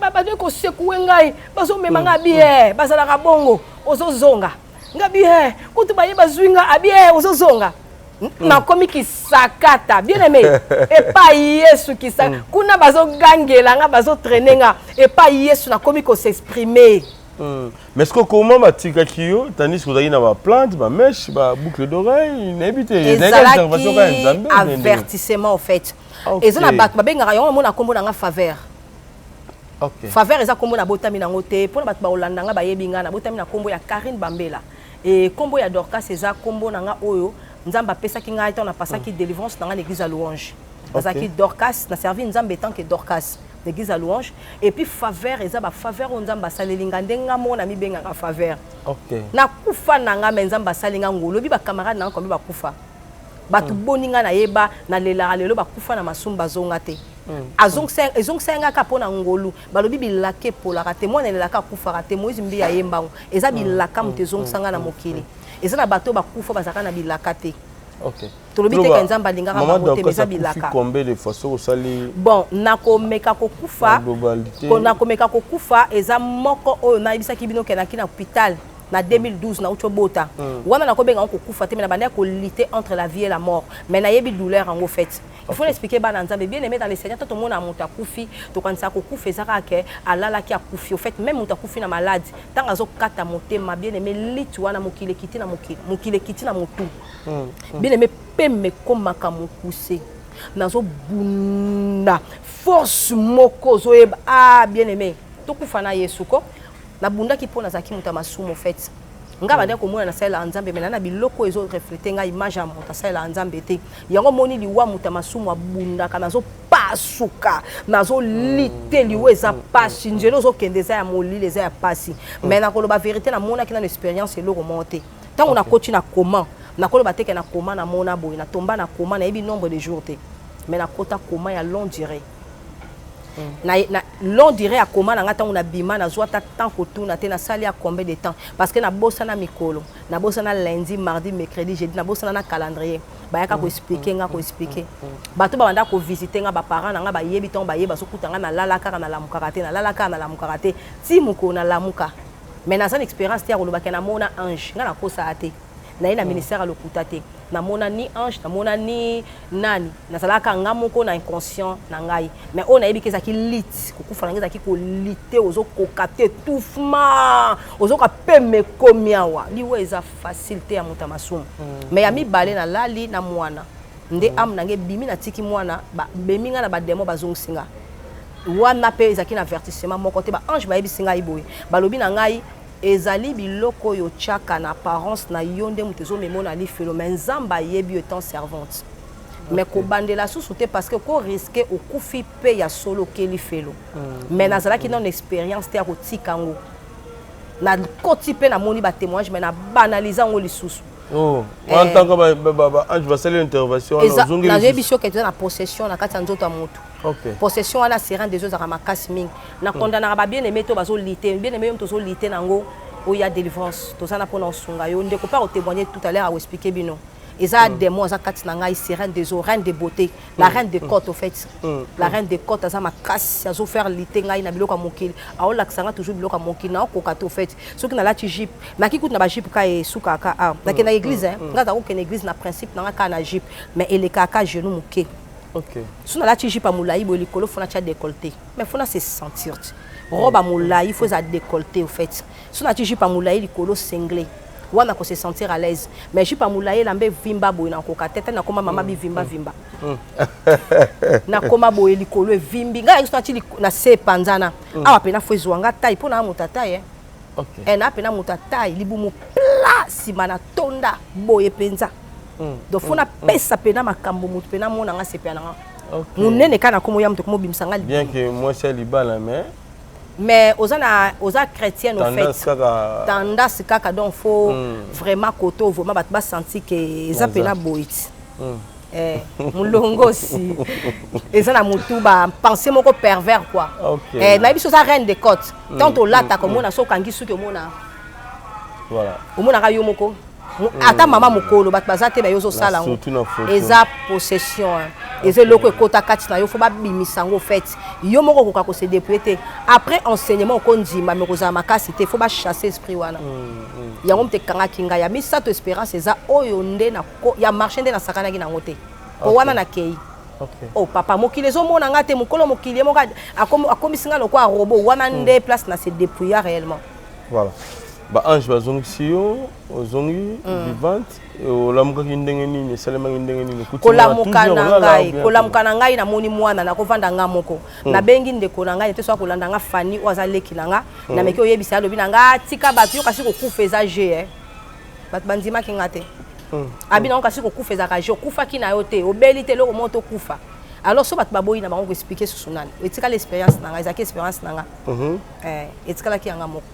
baba no ko sekoué ngai bazo mema ngabi bazala ka bongo ozozonga ngabi kutu ba yeba zwinga abi ozozonga na komi kisakata bien aimé et pas Yesu kisaka kuna bazo gangela nga bazo traîner nga et pas Yesu na komi ko s'exprimer mais est-ce que comment batika kiyo tandis que vous na ba plante ba mèche ba boucle d'oreille n'habite intervention ka nzambe avertissement en fait et ça na ba benga yo mona kombo na nga faveur. OK faveur eza kombo na botami na ngote pour na bat ba olanda nga ba yebinga na botami na kombo ya Karine Bambela et kombo ya Dorcas eza kombo na nga oyo Nzamba pesa ki ngai on a passé qui délivrance dans l'église à louange. Parce que Dorcas na servi Nzamba tant que Dorcas l'église à louange et puis faveur eza ba faveur Nzamba salelinga ndenga mona mi benga ka faveur. OK. Na kufa na nga Nzamba salinga ngolo bi ba camarade na ko bi ba kufa. Batu boninga na yeba na lela lelo ba kufa na masumba zonga te. Ezong senga ka pona ngolu balobi bilake pola ka te mona lela ka kufa ka te Moïse mbi ya yemba eza bilaka mutezong sanga na mokili. Eza na bato ba kufa bazaka na bilaka te. OK. Tolobi te ka Nzamba lingaka mamote meza bilaka. Combien de fois so sali bon nakomeka kokufa nakomeka kokufa eza moko oyo na ibisa kibino kenaki na hôpital na 2012 na uchobota wana nakobenga kokufa te mais na banda ko lutter entre la vie et la mort mais na yebi douleur en fait il faut l'expliquer ba na Nzambe bien aimé dans les Seigneur tout le monde a monta kufi to kanisa kokufa ezaka ke alala ki akufi au fait même monta kufi na maladie tant azo kata motema bien aimé litu wana mokile kiti na motu bien aimé peme komaka mokuse nazo bunda force moko zo bien aimé to kufa na Yesu ko na bunda ki pona zaki muta masumo fait nga bande ko mona na sala Nzambe mais na biloko ezo refléter nga image ya muta sala Nzambe te yango moni liwa muta masumo bunda kana zo pasuka nazo lité liwa eza pasi njelo zo kendeza ya molile eza ya pasi mais na ko ba vérité na mona ki na expérience elo remonter tant on a coach na comment na ko ba teke na comment na mona boy na tomba na comment na ebi nombre de jours te mais na kota comment ya long durée na l'on dirait à comment na ngata on a bima na zwata tant ko tuna te na sali à combien de temps parce que na bossa na mikolo na bossa na lundi mardi mercredi jeudi na bossa na calendrier ba yaka ko expliquer nga ko expliquer bato ba banda ko visiter nga ba parents nga ba yebi ton ba yeba so kutanga na lala kaka na lamuka te na lala kaka na lamuka te ti muko na lamuka mais dans une expérience te kolobaka na mona ange nga na kosa ate na ina ministère lokuta te na mona ni ange na mona ni nani na salaka nga moko na inconscient na ngai mais on a yebi za ki lit kokufa na ngeza ki ko lité ozo kokate touffement ozo ka peme komiawa liwe eza facilité ya muta masumu mais ya mibale na lali na mwana nde am nange bimi na tiki mwana ba beminga na ba demo bazongsinga wana pe ezaki na avertissement moko te ba ange ba yebisinga iboye balobi na ngai ezali biloko yo tchaka na apparence na yonde mutezo memona li felo mais nzamba yebi étant servante mais ko bandela susu te parce que ko risquer au kufi pe ya solo keli felo mais nazalaki non expérience te ko tikango na koti pe na moni ba témoignage mais na banaliser ngo lisusu. Oh, en tant que ange va saluer l'intervention na yebiso que tu na possession na kati nzoto ya mutu. OK. Possession ana serin des autres à makasi ming. Na condamna ba bien aimé to bazo lité, bien aimé to zo lité nango o ya délivrance. To sana pona sunga yo ndeko pas témoigner tout à l'heure à expliquer bino. Eza démon za kati na ngai serin des autres, reine de beauté, la reine de côte au fait. La reine de côte za makasi azo faire lité ngai na biloko mokili. A o laksanga toujours biloko mokili na ko kato au fait. Ce qui na la jip, na ki kout na ba jip ka e suka ka a. Na ke na église hein, ngata ko ken église na principe na ka na jip, mais ele ka ka genou moké. OK. Si on a la tige pas moulaï, il faut la décolleté. Mais il faut se sentir. Robe à moulaï, il faut la décolleter au fait. Si on a tige pas moulaï, il faut cinglé. On a se sentir à l'aise. Mais je pas moulaï, l'ambé vimba boy na koka tête na koma mama bi vimba vimba. Na koma boy likolo vimbi. Nga extra ti na se panzana. Awa pena fo zwanga tai pona mutata ye. OK. Et na pena mutata libu mu place mana tonda boy penza. Donc faut na pesa pena makambo mutu pena mona nga sepe na nga. Munene kana komo ya mutu komo bimsanga li. Bien que moi c'est libala mais oza chrétienne au fait. Tendance kaka donc faut vraiment koto vraiment ba sentir que eza pena boit. Mulongo si eza na mutu ba penser moko pervers quoi. Na biso za reine de côte. Tant au lata comme on a so kangi suki mona. Voilà. Au mona ka yo moko. Ata mama mukolo bat bazate ba yozo sala ngo eza possession eza loko ekota kati na yo fo ba bimisango fait yo moko koka ko se dépouiller après enseignement ko ndima me koza makasi te fo ba chasser esprit wana yango mte kanga kinga ya misa to espérance eza oyo nde na ya marché nde na sakana ki na ngote ko wana na kei. Oh papa mokili zo mona ngate mukolo mokili mo akomisinga lokwa robot wana nde place na se dépouiller réellement. Voilà. Ba ange bazongi siyo ozongi vivante olamuka kindenge nini salema kindenge nini kolamuka na ngai na moni mwana na kovanda nga moko na bengi ndeko na ngai te so kolanda nga fani oza leki na nga na meki oyebisa alobi na nga tika bato yo kasi kokufa eza je bato bandima ki nga te abi na kasi kokufa eza ka je okufa ki na yo te obeli te loko moto kufa alors so bato baboyi na bango ko expliquer susunani etika l'expérience na nga ezaki expérience na nga etika la ki nga moko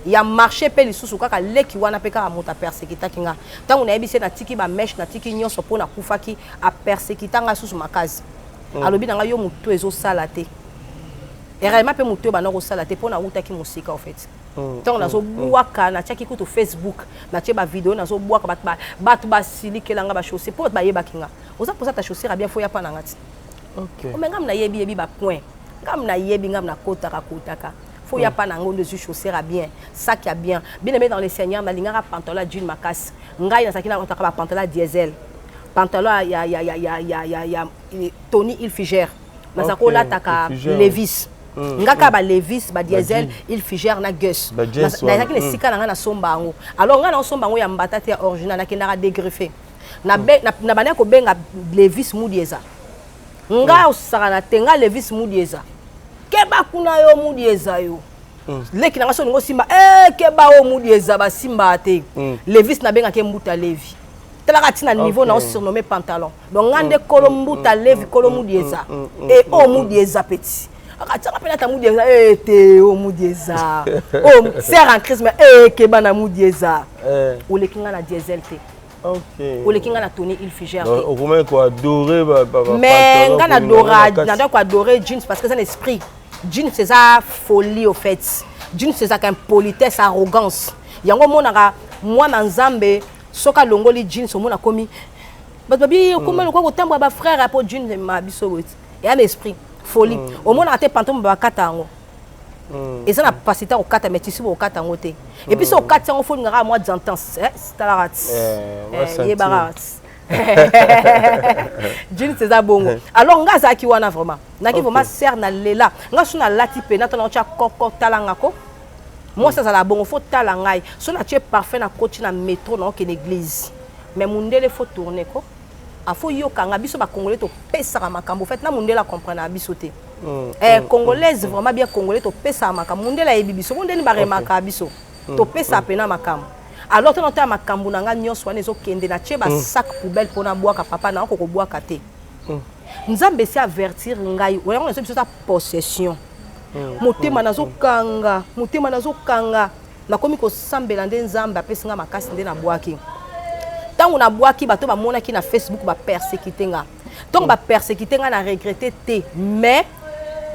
ya marché pe lisusu kaka leki wana pe kaka moto persécuta kinga tango na yebise na tiki ba mèche na tiki nyonso pona kufaki a persécuta nga susu makazi alobi na nga yo mutu ezo sala te réellement pe mutu ba na ko sala te pona utaki musika en fait tango nazo buaka na tchaki kutu Facebook na tche ba vidéo nazo buaka batu ba silikela nga ba chaussée pour ba yeba kinga oza posa ta chaussée bien fo ya pa na ngati OK ngam na yebi ba point ngam na yebi ngam na kotaka faut y a pas nango de chaussures à bien sac à bien aimé dans les seigneurs na lingara pantalon d'une makas ngai na sakina otaka ba pantalon diesel pantalon ya Tony Hilfiger na sakola taka Levis ngaka ba Levis ba diesel Hilfiger na Guess na sakina sika na somba ngo alors nga na somba ngo ya mbata te original na kinara dégreffé na bana ko benga Levis mudieza nga osaka na tenga Levis mudieza keba kuna yo mudieza yo leki na ngaso ngo simba keba o mudieza ba simba te Levis na benga ke mbuta levi telaka tina niveau na surnommé pantalon donc ngande kolo mbuta levi kolo mudieza et o mudieza petit akataka pena ta mudieza te o mudieza o ser en crise mais keba na mudieza o leki nga na diesel te. OK. Ou les kinga na Tony Hilfiger. Au comment quoi adorer mais nga na adora na quoi adorer jeans parce que c'est un esprit. Jeans c'est ça folie au fait. Jeans c'est ça qu'un politesse, arrogance. Yango monaka moi na Nzambe soka longoli jeans mona komi. Babi comment le quoi otamba ba frère pour jeans ma biso et un esprit folie. Au mona te pantalon ba katango. Et ça n'a pas cité au 4 mais tu sais au 4 en côté. Et puis au 4 on faut une moi d'entendre c'est la rat. Barat. June c'est ça bon. Alors ngaza ki wana vraiment. Na ki vraiment sert na lela. Nga suna lati pe na tona cha koko talanga ko. Moi ça la bon faut talangai. So na tu es parfait na coach na métro na que l'église. Mais mundele faut tourner ko. A faut yo kanga biso ba congolais to pesa makambo fait na mundela comprendre biso te. Congolaise vraiment bien congolais to pesa makambo mundela yebi biso mundeni ba remaka biso. To pesa pena makambo. Alors tu as makambo nanga nyonso wana ezokende na tie ba sac poubelle pona boaka papa na ko boaka te. Nzambe si avertir ngai wala on biso ta possession. Motema nazokanga na komi ko sambela nde nzambe apesinga makasi nde na boaki. Tango na boaki bato ba mona ki na Facebook ba persécuter nga. Donc ba persécuter nga na regretter te mais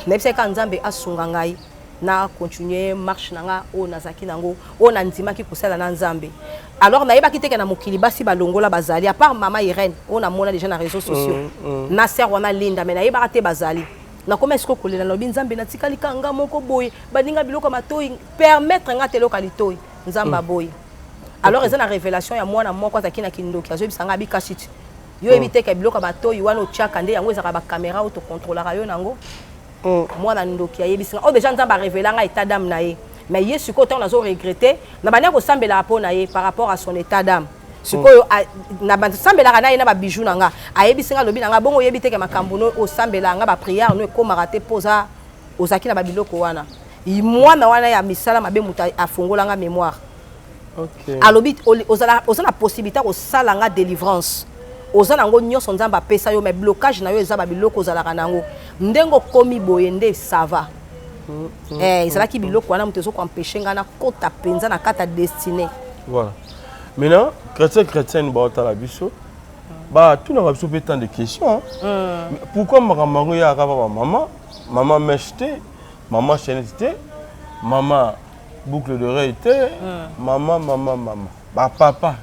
même si quand nzambe asunga ngai na continuer marche nanga o nazaki nango o na ndima ki kusala na nzambe. Alors na yeba kiteke na mokili basi balongola bazali à part maman Irène on a mona déjà na réseaux sociaux. Na sœur wana Linda mais na yeba te bazali. Na comment est-ce que kolela lobi nzambe na tikali kanga moko boy baninga biloko matoi permettre nga te lokali toy nzamba boy. Alors ils ont la révélation ya mwana moko azaki na kindoki azo bisanga bi kashiti. Yo ebite ka biloko matoi wana ochaka nde yango ezaka ba caméra auto contrôlera yo nango. Mwana ndoki ayebisanga o déjà nzamba révéler nga état d'âme na ye. Mais hier ce côté on a regretté na bania ko sambela po na ye par rapport à son état d'âme. Sikoyo na sambela kana ye na ba bijou nanga ayebisanga lobi nanga bongo yebite ke makambo no o sambela nga ba prière no ko marate poza ozaki na ba biloko wana. Mwana wana ya misala mabe muta afongola nga mémoire. OK. Alobi ozala la possibilité ko sala nga délivrance. Ozana ngo nyonso nzamba pesa yo mais blocage na yo ezaba biloko ozala kanango. Ndengo komi boyende ça va. Ezala ki biloko wana mutezo ko empêcher nga na kota penza na kata destinée. Voilà. Maintenant, chrétien ba ta la biso. Ba tout na biso tant de questions. Pourquoi makambo ya ka maman mèche, maman chaînette, maman boucle d'oreille, maman. Ba papa.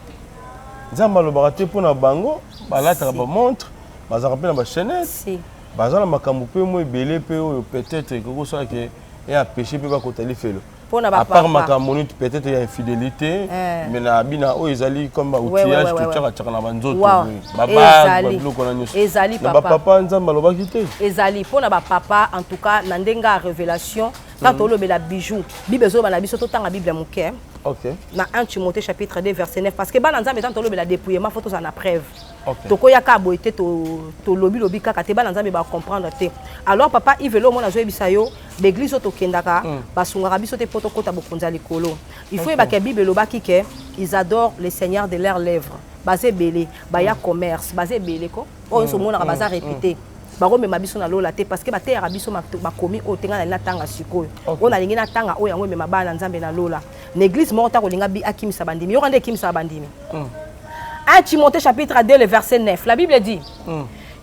Nzamba lo barate pona bango, ba la ta ba montre, ba za rappela ba chaînette. Si. Ba za la makambo pe mo ebele pe peut-être que ça que et a péché pe ba kotali felo. À part makambo peut-être il y a infidélité, mais na bina o ezali comme ba outillage tout ça na banzoto. Baba biloko na nyoso. Ezali papa. Ba papa nzamba lo ba kité. Ezali pona ba papa en tout cas na ndenga révélation quand on le la bijou. Bible zo ba na biso to tanga Bible moké. OK. Dans 1 Timothée chapitre 2 verset 9 parce que ba nzambe tant to le la dépouillement photo ça na preuve. OK. To koya ka boité to lobi kaka te ba nzambe ba comprendre te. Alors papa il veut lo mona zo ebisa yo l'église to kendaka ba sungara biso te poto kota bokonza likolo. Il faut ba ke Bible lo ba kike ils adorent le Seigneur de leurs lèvres. Basé belé, ba ya commerce, basé belé ko. On se mona ba za répéter. Barome mabiso na lola te parce que ba te arabiso ma komi o tenga na tanga sikoyo. On a lingi na tanga o yango me mabana nzambe na lola. L'église monta ko linga bi akimisa bandimi. Yo rende kimisa bandimi. 1 Timothée chapitre 2 le verset 9. La Bible dit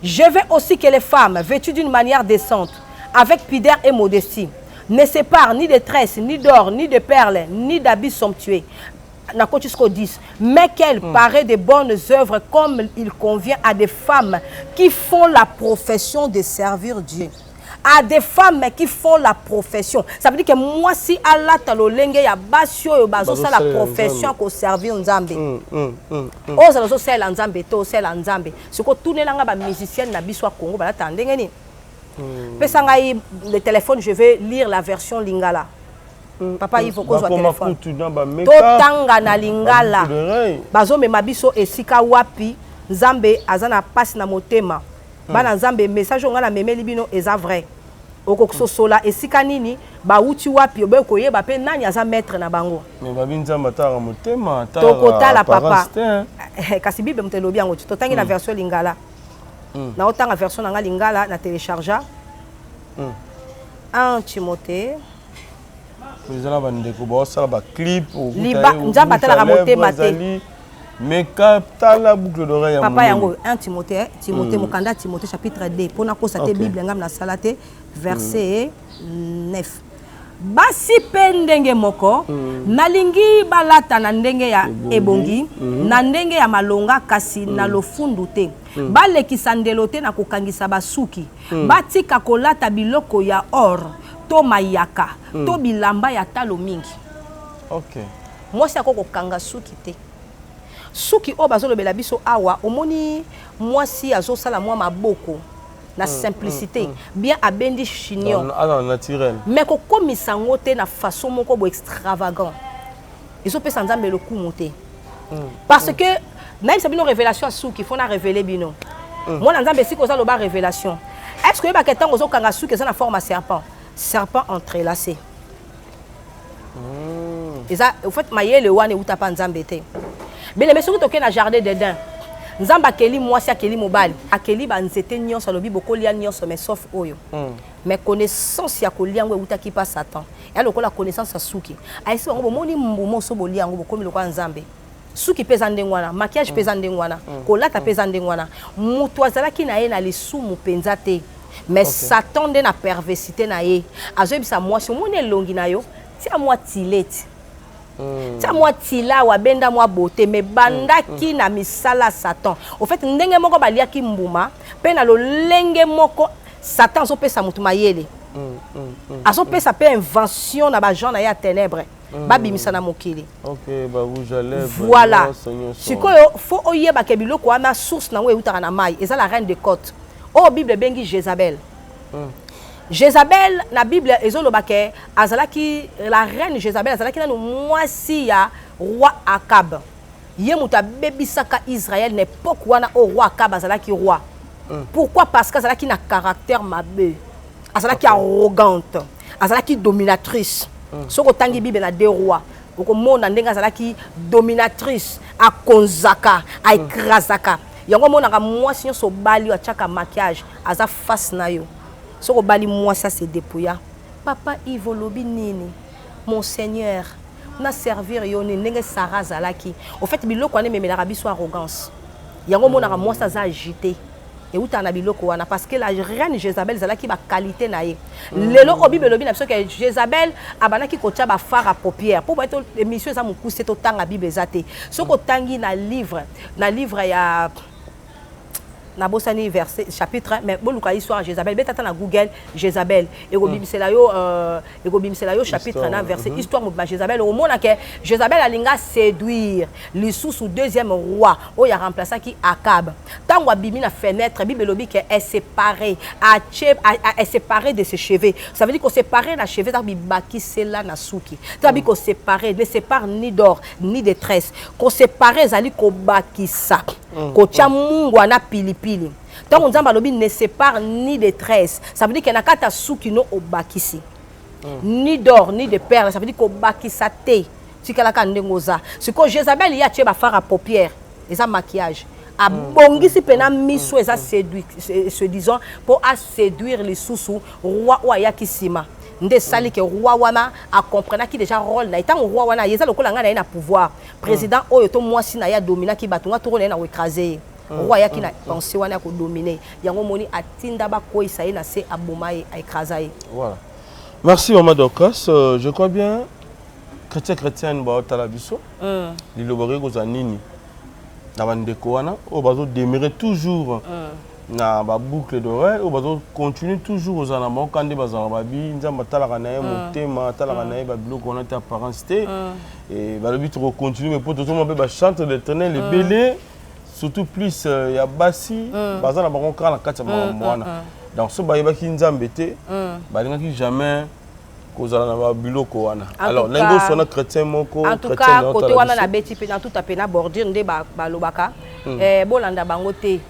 je veux aussi que les femmes vêtues d'une manière décente, avec pudeur et modestie, ne séparent ni de tresses, ni d'or, ni de perles, ni d'habits somptueux. Mais qu'elles paraissent de bonnes œuvres comme il convient à des femmes qui font la profession de servir Dieu. À des femmes qui font la profession. Ça veut dire que moi, si Allah t'a l'olenge ya basio bazo ça la profession ko servir Nzambe. Oh ça c'est la Nzambe to c'est la Nzambe. Ce que tout nelanga ba musicienne na biso Congo ba ta ndenge ni. Pesa ngai le téléphone je vais lire la version lingala. Papa il faut qu'on soit téléphone. To tanga na lingala. Bazo me mabiso esika wapi Nzambe azana passe na motema. Bana Nzambe message on na memeli bino eza vrai. Okokso sola esika nini ba uti wapi obe koyeba pe nani aza maître na bango. Mais ba binzamba ta motema ta. To kotala papa. Kasi Bible mtelobi yango to tangi na version lingala. Na otanga version nga lingala na télécharger. 1 Timothée Vous allez bandeko ba sala ba clip ou Nzamba tala motema te. Mais quand la boucle d'oreille papa yango 1 Timothée mokanda Timothée chapitre 2 pona ko sa te Bible ngam na salate verset 9 basi pendenge moko nalingi balata na ndenge ya ebongi na ndenge ya malonga kasi na lofundu te balekisa ndelo te na kokangisa basuki batika kolata biloko ya or to mayaka to bilamba ya talo mingi. OK. Moi c'est ko kanga suki te. Suki o bazolobela biso awa omoni moi si azosala moi maboko na simplicité bien abendi chignon. Alors naturel. Mais ko komisa ngote na façon moko bo extravagant. Ils ont pensé nzambe le coup monter. Parce que même si bino révélation à suki faut na révéler bino. Moi nzambe si ko za loba révélation. Est-ce que ba ketango zo kanga suki ça na forme à serpent? Serpent entrelacé. Et ça au fait mayele wane uta pa nzambe te. Mais les messieurs qui na jardin d'Éden. Nzamba keli mwasi akeli mobali. Akeli ba nzete nyonso lobi bokolia nyonso mais sauf oyo. Mais connaissance ya kolia ngwe uta ki pa Satan. Ya lokola connaissance ya suki. Aisi ngo moni mbumo so bolia ngo bokomi lokwa nzambe. Suki pesa ndengwana, maquillage pesa ndengwana, kolata pesa ndengwana. Mutu azalaki na ye na lisumu penza te. Mais Satan de na perversité na ye. Azobisa mwasi moni elongi na yo. Tia moi tilete. Tia moi tila wa benda moi beauté mais bandaki na misala Satan. Au fait ndenge moko baliaki mbuma pe na lo lenge moko Satan zo pesa mutu mayele. Azo pesa pe invention na ba gens na ya ténèbres. Babimisa na mokili. OK, ba rouge à lèvres. Voilà. Sikoyo faut oyeba ke biloko wana source na we utaka na mai. Eza la reine de côte. Oh Bible bengi Jézabel. Jézabel na Bible ezolobake azalaki la reine Jézabel azalaki na mwasi ya roi Akab. Ye muta bebisaka Israël n'époque wana au roi Akab azalaki roi. Pourquoi? Parce qu'azalaki na caractère mabe. Azalaki arrogante, azalaki dominatrice. Soko tangi Bible na deux rois. Oko mona ndenga azalaki dominatrice, akonzaka, aikrasaka. Yango mona ka mwasi nyonso bali achaka maquillage, aza face na yo. Soko bali moi ça c'est dépouilla. Papa Ivo lobi nini. Mon Seigneur, na servir yo ni ndenge Sarah zalaki. Au fait biloko ane memela biso arrogance. Yango mona ka moi ça za agité. Et où t'en as biloko wana parce que la reine Jézabel zalaki ba qualité na ye. Lelo obi belobi na biso que Jézabel abanaki kotia ba phare à paupières. Pour être émission ça muku c'est autant à Bible zate. Soko tangi na livre ya na bosani verset chapitre 1 mais boluka histoire Jézabel betata na Google Jézabel et gobimsela yo chapitre 1 verset histoire de Jézabel au mona que Jézabel alinga séduire les sous deuxième roi o ya remplaçant qui Akab tango abimi na fenêtre Bible lobi que est séparé est séparé de ses cheveux ça veut dire qu'on séparé la cheveux ça bibaki cela na suki ça veut dire qu'on séparé ne sépare ni d'or ni de tresse qu'on séparé zali ko bakisa ko tia mungu na pilipili. Donc on dit ne sépare ni de tresse. Ça veut dire qu'il y a kata suki no obakisi. Ni d'or ni de perles. Ça veut dire qu'au bakisa te. Si kala kandengoza. Ce que Jézabel y a tué ba faire à paupières. Et ça maquillage. A bongisi pena miso et ça séduit se disant pour à séduire les sous roi oya kisima. Nde sali que roi wana a comprendre qui déjà rôle na étant roi wana yeza lokola nga na pouvoir. Président oyo to mwasi na ya domina ki batunga to na écraser. Roi yaki na pensé wana ko dominer. Yango moni atinda ba ko isaye na se abomaye a écraser. Voilà. Merci Maman Dorcas. Je crois bien chrétienne ba otala biso. Lilobore ko zanini. Na bandeko wana o bazo demeurer toujours. Na ba boucle d'oreille o bazo continue toujours aux anamon quand des bazara babi nzamba talaka na ye motema talaka na ye ba biloko na ta apparence te et ba le but de continuer mais pour tout le monde ba chante l'Éternel les belé surtout plus ya basi bazana bango kala kati ya mwana donc so ba yeba ki nzambe te ba linga ki jamais kozala na ba biloko wana alors nengo sona chrétien moko en tout cas côté wana na beti pe na tout à pena bordure nde ba lobaka bolanda bango te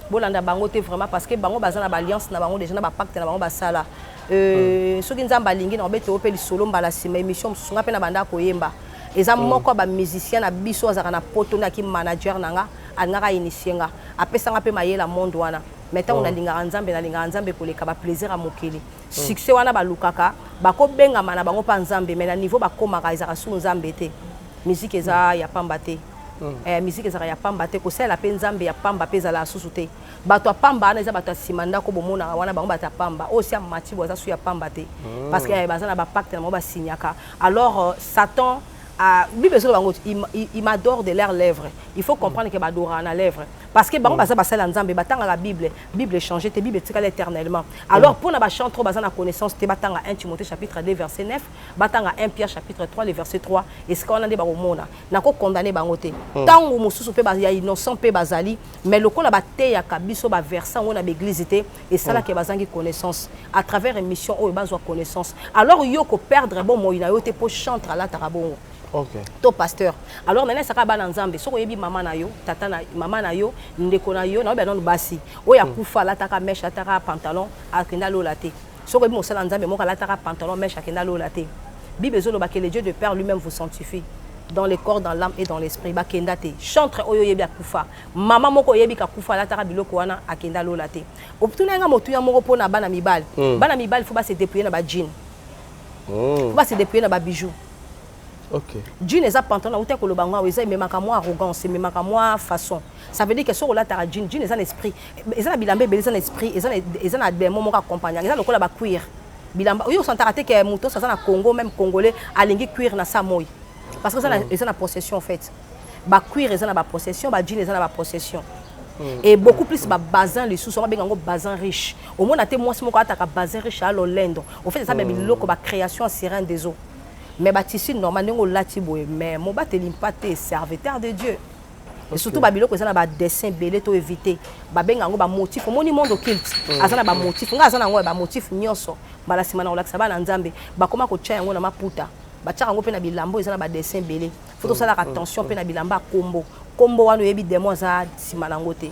bolanda bango te vraiment parce que bango bazana ba alliance na bango déjà na ba pacte na bango ba sala soki nzamba lingi na beti opeli solo mbala sima émission sunga pe na banda koyemba eza moko ba musicien na biso azaka na poto na ki manager nanga angaka initienga apesanga pe mayela monde wana maintenant on a linga nzambe koleka ba plaisir à mokili succès wana ba lukaka bako benga mana bango pa nzambe mais na niveau ba komaka ezaka su nzambe te musique eza ya pamba te musique eza ya pamba te ko sala pe nzambe ya pamba pe zala susu te bato pamba na eza bato simanda ko bomona wana bango bata pamba aussi ya matibo eza su ya pamba te parce que bazana ba pacte na mo ba signaka alors Satan il m'adore de leurs lèvres. Il faut comprendre que badora na lèvres parce que bango baza basala nzambe batanga la Bible est changée te Bible tika éternellement. Alors pour na ba chant trop baza na connaissance te batanga 1 Timothée chapitre 2 verset 9, batanga 1 Pierre chapitre 3 le verset 3 et ce qu'on a dit ba omona na ko condamner bango te. Tango mosusu pe ba ya innocent pe bazali mais le ko la bate ya kabiso ba verset on a l'église te et ça là que bazangi connaissance à travers une mission o bazwa connaissance. Alors yo ko perdre bon mo ina yo te pour chanter la tarabongo. OK. To pasteur. Alors nana saka ba na nzambe soko yebi mama na yo, tata na mama na yo, ndeko na yo, na ba non basi. O ya kufa la taka meche ataka pantalon akenda lo laté. Soko yebi mosala nzambe moka la taka pantalon meche akenda lo laté. Bible zo lo ba que le Dieu de Père lui-même vous sanctifie dans le corps, dans l'âme et dans l'esprit. Ba kenda te. Chantre oyo yebi akufa. Mama moko yebi ka kufa la taka biloko wana akenda lo laté. Optuna nga motu ya moko pona bana mibal. Bana mibal faut ba se dépouiller na ba jean. Faut ba se dépouiller na ba bijoux. OK. Jean eza pantalon ou te ko lobanga eza même ka moi arrogance, même ka moi façon. Ça veut dire que sur la ta jean eza un esprit, eza na bilambe eza un esprit, eza na des moments accompagnant, eza lokola ba cuir. Bilamba yo sentara te que muto ça na Congo même congolais alingi cuir na sa moy. Parce que ça eza na possession en fait. Ba cuir eza na ba possession, ba jean eza na ba possession. Et beaucoup plus ba bazin les sous on ba bengo bazin riche. Au moins na te moi moko ataka bazin riche à l'olendo. En fait ça même loko ba création en sirène des eaux. Mais bâtisseur normalement lati boye mais mon bat l'impaté serviteur de Dieu. Et surtout babilo ko za na ba dessin belé to éviter ba benga ngo ba motif moni monde kilt azana ba motif nga azana ngo ba motif nyonso bala simana olakisa ba na nzambe ba koma ko tcha ngo na maputa ba tcha ngo pe na bilambo ezana ba dessin belé faut ça la attention pe na bilamba kombo wana yebi démon za simana ngote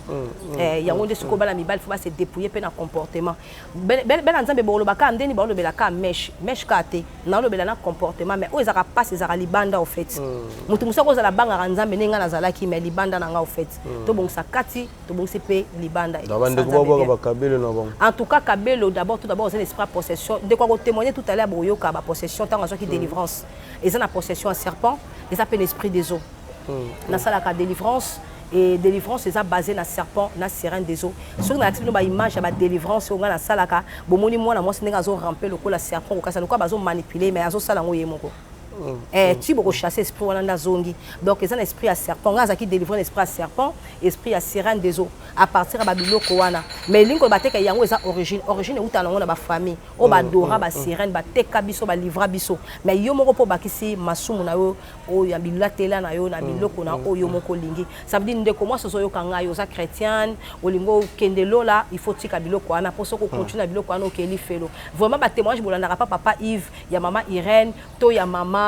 yango nde suko bala mibal faut ba se dépouiller pe na comportement ben nzambe bolo baka ndeni bolo belaka mesh ka te na lo belana comportement mais o ezaka passe ezaka libanda au fait mutu musako za la banga nzambe nenga na zalaki mais libanda na nga au fait to bongsa kati to bongse pe libanda en tout cas kabelo d'abord c'est l'esprit possession de quoi témoigner tout à l'heure boyoka ba possession tant qui délivrance et ça na possession à serpent et ça peut l'esprit des eaux. Na sala ka délivrance et délivrance c'est basé na serpent na sirène des eaux sur na activité ba image ba délivrance on na sala ka bomoni mwana mwasi ndenge azo ramper le ko la serpent ko kasa ko bazo manipuler mais azo sala ngo yemoko tu peux chasser esprit wana na zongi donc c'est un esprit à serpent ngaza qui délivrer l'esprit à serpent esprit à sirène des eaux à partir ba biloko wana mais lingo bateka yango eza origine uta na ngona ba famille o ba dora ba sirène ba teka biso ba livra biso mais yo moko po bakisi masumu na yo o ya bilatela na yo na biloko na o yo moko lingi ça veut dire ndeko moi soso yo kanga yo za chrétienne o lingo kendelo là il faut tika biloko wana pour so ko continuer biloko wana o keli felo vraiment ba témoignage bolanda papa Yves ya maman Irène to ya maman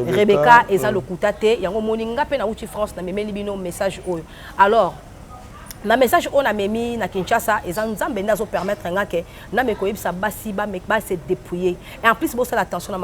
Rebecca eza lokuta te yango moninga pe na uti France na memeli bino message oyo alors na message on a memi na Kinshasa eza nzambe ndazo permettre ngake na me koyebisa basi ba se dépouiller et en plus bo ça attention na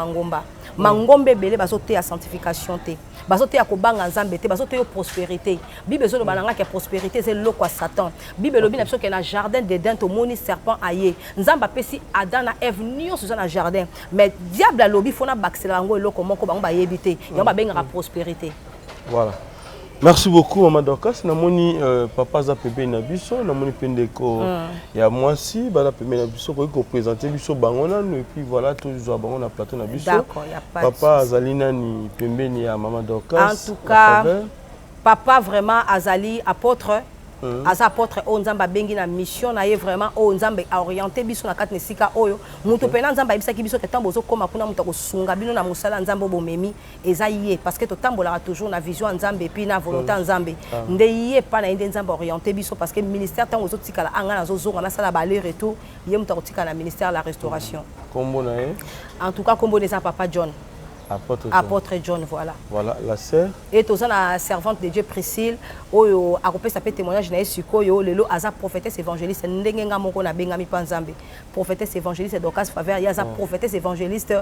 mangombe belé bazote ya sanctification te bazote ya kobanga nzambe te bazote yo prospérité bible zo balanga ke prospérité c'est loko à Satan bible lobi na biso ke na jardin d'Éden to moni serpent aye nzamba pesi Adam na Ève nyonso za na jardin mais diable lobi fona baxela ngo loko moko bango ba yebite yo ba benga prospérité. Voilà. Merci beaucoup Maman Dorcas. Namoni papa za pebe na biso, namoni pendeko ya mwasi, bala pebe na biso ko présenter biso bangona et puis voilà toujours bango na plateau na biso. D'accord, y a pas papa Azalina ni pembeni ya Maman Dorcas. En tout cas, papa vraiment Azali apôtre asa apôtre o nzamba bengi na mission na ye vraiment o nzamba a orienté biso na kat nesika oyo mutu pena nzamba ibisaki biso ketambo zo koma kuna mutu ko sunga bino na musala nzamba bomemi eza yé parce que to tambola toujours na vision nzamba puis na volonté nzamba nde yé pa na inde nzamba orienté biso parce que ministère tango zo tikala anga na zo zonga na sala ba aller retour ye mutu ko tikala na ministère la restauration kombo na ye en tout cas kombo des papa John. Apôtre John, voilà. Voilà, la sœur. Et tous la servante de Dieu Priscille, oyo akopé ça peut témoignage na esiko yo lelo aza prophétesse évangéliste ndengenga moko na bengami panzambe. Prophétesse évangéliste Dorcas Favert, ya za prophétesse évangéliste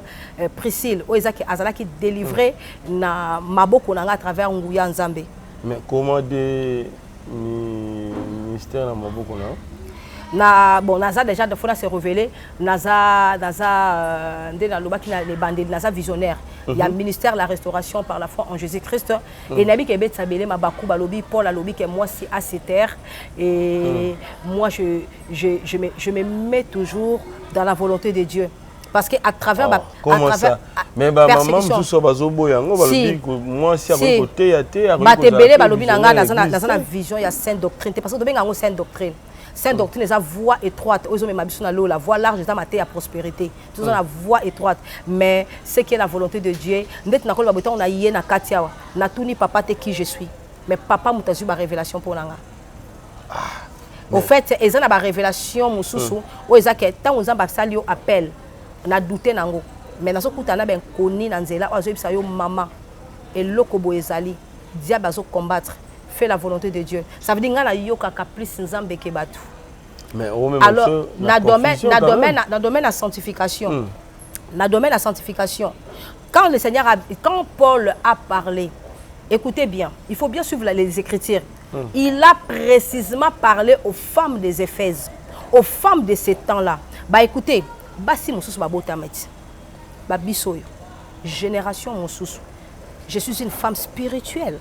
Priscille, o ezaki azala qui délivrer na maboko na nga à travers nguya nzambe. Mais comment des ministère na maboko na na bon naza déjà de fois se révéler naza ndena loba qui les bandits naza visionnaire il y a ministère la restauration par la foi en Jésus-Christ et nabi ke bet sabele mabaku balobi Paul alobi que moi si à cette terre et moi je me mets toujours dans la volonté de Dieu Parce que à travers comment ça? Mais maman tout bazobo yango balobi moi si à côté ya te batebele balobi nanga dans une vision ya sainte doctrine parce que dobenga ngo sainte doctrine. Sainte doctrine les voie étroite aux hommes mabiso na lo la voie large est maté à prospérité. Tout ça la voie étroite mais ce qui est la volonté de Dieu ndet na kolo baboto on a yé na katiawa na tuni papa te qui je suis mais papa mutazu ba révélation pour nanga. Au fait ils ont la révélation mususu o ezake tant aux ambassadeurs appel na douter nango mais na so kutana ben koni na nzela ozo bisa yo maman et lokobo ezali diable azo combattre fait la volonté de Dieu ça veut dire ngana yoka ka plus nzambe ke batu mais au même alors na domaine la sanctification na domaine la sanctification quand le Seigneur quand Paul a parlé écoutez bien il faut bien suivre les Écritures il a précisément parlé aux femmes des Éphèses aux femmes de ces temps-là bah écoutez basi mosusu babotameti babisoyo génération mosusu je suis une femme spirituelle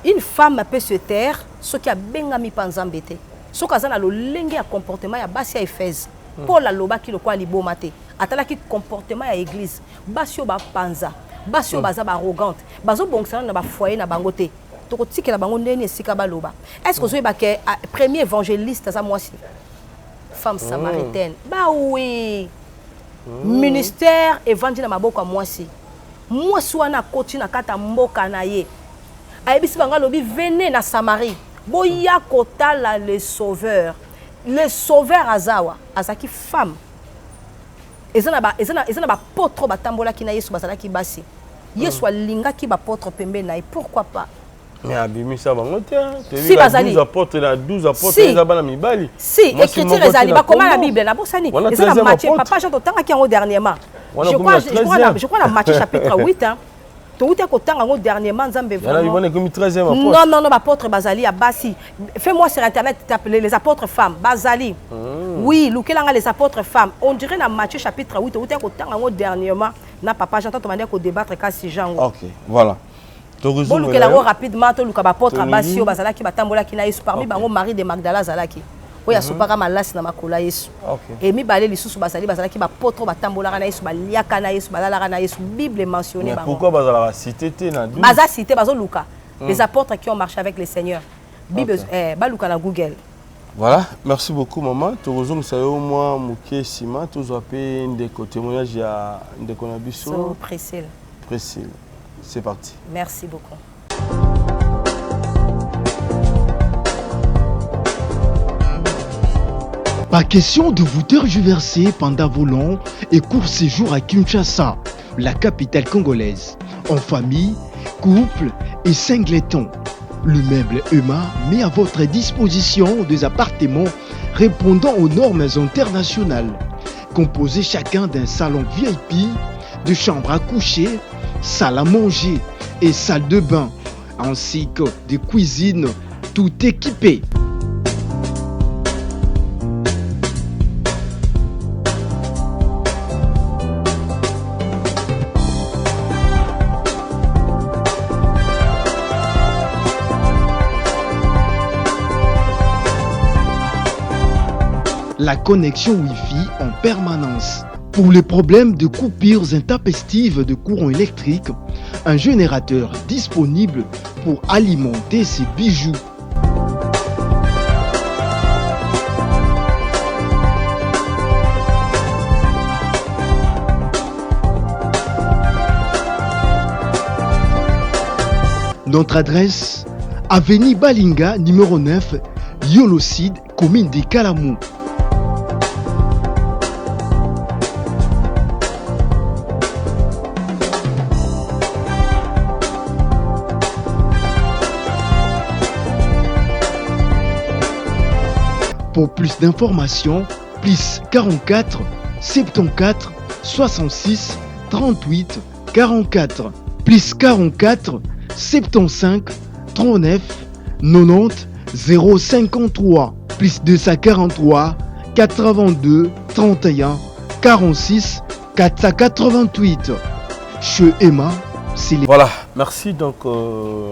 une femme peut se taire ce qui a bengami panzambete ce qui a na lolenge ya comportement ya basi ya Éphèse Paul aloba ki lokwa libomate atala ki comportement ya église basi yo ba panza basi yo baza ba arrogante bazo bongsana na ba foyer na bangote to tikela bango ndeni esika baloba est-ce que zoyeba ke premier évangéliste za moi femme samaritaine bah oui ministère évangile maboko à moi wana koti na kata mboka na ye ayebisi banga lobi venez na Samarie boya kotala le sauveur azawa azaki femme ezana ba potro batambola ki na Yesu bazala ki basi Yesu alinga ki ba potro pembe na pourquoi pas. Mais abimi ça bango te si bazali 12 apôtres na 12 apôtres eza bana mibali si écriture ezali ba comment la Bible na bosani ezala Matthieu papa Jean totanga ki yango dernièrement je crois la Matthieu chapitre 8 hein tout est kotanga ngo dernièrement nzambe vraiment non apôtre bazali ya basi fais-moi sur internet t'appeler les apôtres femmes bazali oui lukelanga les apôtres femmes on dirait na Matthieu chapitre 8 tout est kotanga ngo dernièrement na papa Jean tomandé ko débattre kasi Jean. OK voilà. Bon, nous allons rapidement tout le apôtre Basio bazalaki batambola ki na Yesu parmi bango Marie de Magdala zalaki. Oya sopaka malasi na makola Yesu. Et mi balé lisusu bazalaki ba apôtre batambola na Yesu baliaka na Yesu balala na Yesu Bible mentionné bango. Pourquoi bazala cité na 12? Baza cité bazo Luka. Les apôtres qui ont marché avec le Seigneur. Bible ba Luka na Google. Voilà, merci beaucoup maman. Tozo musayo moi muke sima tozo apé ndeko témoignage ya ndeko na biso. Priscille. C'est parti. Merci beaucoup. Pas question de vous tergiverser pendant vos longs et courts séjours à Kinshasa, la capitale congolaise. En famille, couple et singleton. Le meuble EMA met à votre disposition des appartements répondant aux normes internationales. Composés chacun d'un salon VIP, de chambres à coucher, salle à manger et salle de bain, ainsi que des cuisines tout équipées. La connexion Wi-Fi en permanence. Pour les problèmes de coupures intempestives de courant électrique, un générateur disponible pour alimenter ces bijoux. Notre adresse, avenue Balinga, numéro 9, Yolocide, commune de Kalamou. Pour plus d'informations, plus 44 74 66 38 44, plus 44 75 39 90 053, plus 243 82 31 46 488. Chez Emma, c'est les... Voilà, merci. Donc,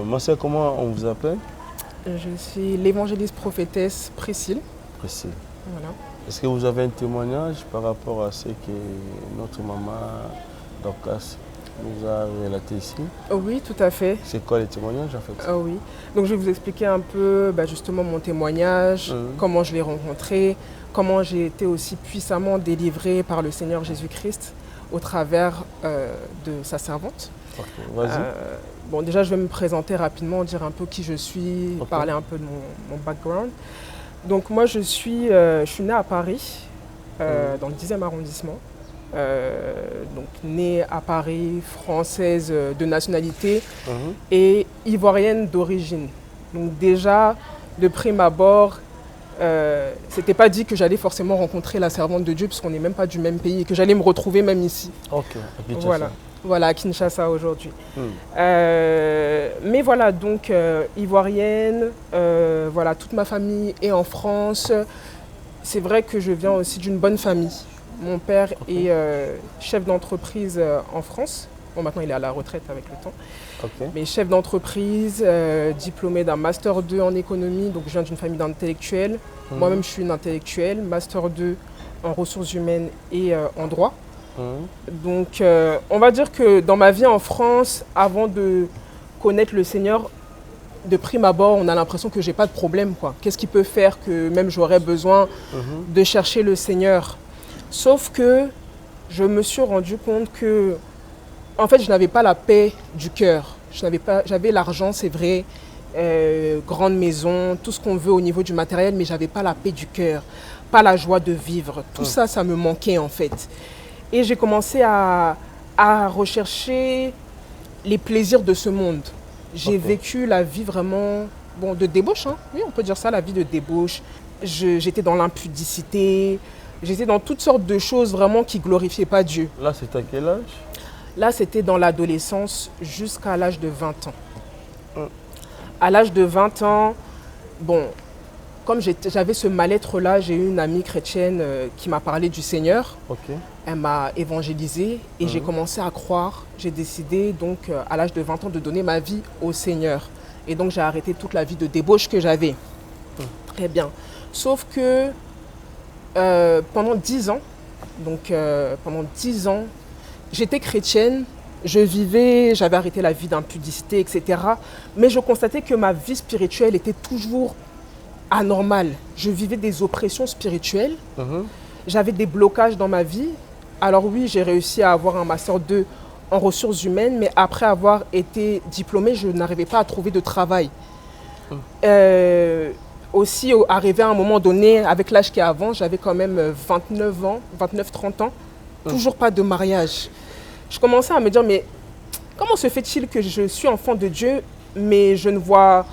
Marcel, comment on vous appelle? Je suis l'évangéliste prophétesse Priscille. Priscille. Voilà. Est-ce que vous avez un témoignage par rapport à ce que notre maman Dorcas nous a relaté ici? Oui, tout à fait. C'est quoi les témoignages en fait? Ah oui. Donc je vais vous expliquer un peu justement mon témoignage, comment je l'ai rencontré, comment j'ai été aussi puissamment délivrée par le Seigneur Jésus-Christ au travers de sa servante. Ok, vas-y. Bon, déjà, je vais me présenter rapidement, dire un peu qui je suis, parler un peu de mon background. Donc moi, je suis née à Paris, dans le 10e arrondissement. Donc née à Paris, française de nationalité et ivoirienne d'origine. Donc déjà, de prime abord, c'était pas dit que j'allais forcément rencontrer la servante de Dieu puisqu'on n'est même pas du même pays et que j'allais me retrouver même ici. Ok, à Kinshasa. Voilà, à Kinshasa aujourd'hui. Mais voilà, donc ivoirienne, voilà, toute ma famille est en France. C'est vrai que je viens aussi d'une bonne famille. Mon père est chef d'entreprise en France. Bon, maintenant, il est à la retraite avec le temps. Mais chef d'entreprise, diplômé d'un Master 2 en économie. Donc, je viens d'une famille d'intellectuels. Moi-même, je suis une intellectuelle. Master 2 en ressources humaines et en droit. Donc, on va dire que dans ma vie en France, avant de connaître le Seigneur, de prime abord, on a l'impression que j'ai pas de problème, quoi. Qu'est-ce qui peut faire que même j'aurais besoin de chercher le Seigneur? Sauf que je me suis rendu compte que, en fait, je n'avais pas la paix du cœur. J'avais l'argent, c'est vrai, grande maison, tout ce qu'on veut au niveau du matériel, mais j'avais pas la paix du cœur, pas la joie de vivre. Tout ça, ça me manquait en fait. Et j'ai commencé à rechercher les plaisirs de ce monde. J'ai vécu la vie vraiment, bon, de débauche, hein. Oui, on peut dire ça, la vie de débauche. J'étais dans l'impudicité. J'étais dans toutes sortes de choses vraiment qui ne glorifiaient pas Dieu. Là, c'était à quel âge? Là, c'était dans l'adolescence jusqu'à l'âge de 20 ans. À l'âge de 20 ans, bon, comme j'avais ce mal-être-là, j'ai eu une amie chrétienne qui m'a parlé du Seigneur. Elle m'a évangélisé et j'ai commencé à croire. J'ai décidé donc à l'âge de 20 ans de donner ma vie au Seigneur. Et donc j'ai arrêté toute la vie de débauche que j'avais. Très bien. Sauf que pendant 10 ans, j'étais chrétienne, j'avais arrêté la vie d'impudicité, etc. Mais je constatais que ma vie spirituelle était toujours anormale. Je vivais des oppressions spirituelles, j'avais des blocages dans ma vie. Alors oui, j'ai réussi à avoir un Master 2 en ressources humaines, mais après avoir été diplômée, je n'arrivais pas à trouver de travail. Aussi, arrivé à un moment donné, avec l'âge qui est avant, j'avais quand même 29 ans, 29-30 ans, toujours pas de mariage. Je commençais à me dire, mais comment se fait-il que je suis enfant de Dieu, mais je ne vois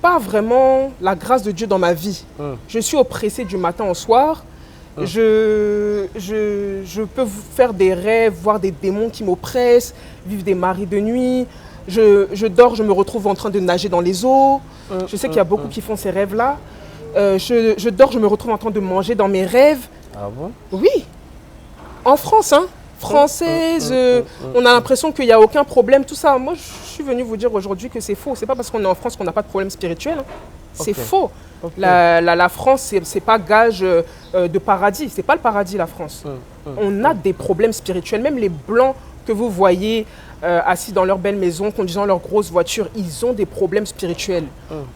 pas vraiment la grâce de Dieu dans ma vie? Je suis oppressée du matin au soir. Je peux faire des rêves, voir des démons qui m'oppressent, vivre des maris de nuit. Je dors, je me retrouve en train de nager dans les eaux. Je sais qu'il y a beaucoup qui font ces rêves-là. Je dors, je me retrouve en train de manger dans mes rêves. Ah bon? Oui. En France, hein. Française, on a l'impression qu'il n'y a aucun problème, tout ça. Moi, je suis venue vous dire aujourd'hui que c'est faux. C'est pas parce qu'on est en France qu'on n'a pas de problème spirituel. Hein. C'est faux. La France, c'est pas gage de paradis. C'est pas le paradis, la France. On a des problèmes spirituels. Même les Blancs que vous voyez assis dans leur belle maison, conduisant leur grosse voiture, ils ont des problèmes spirituels.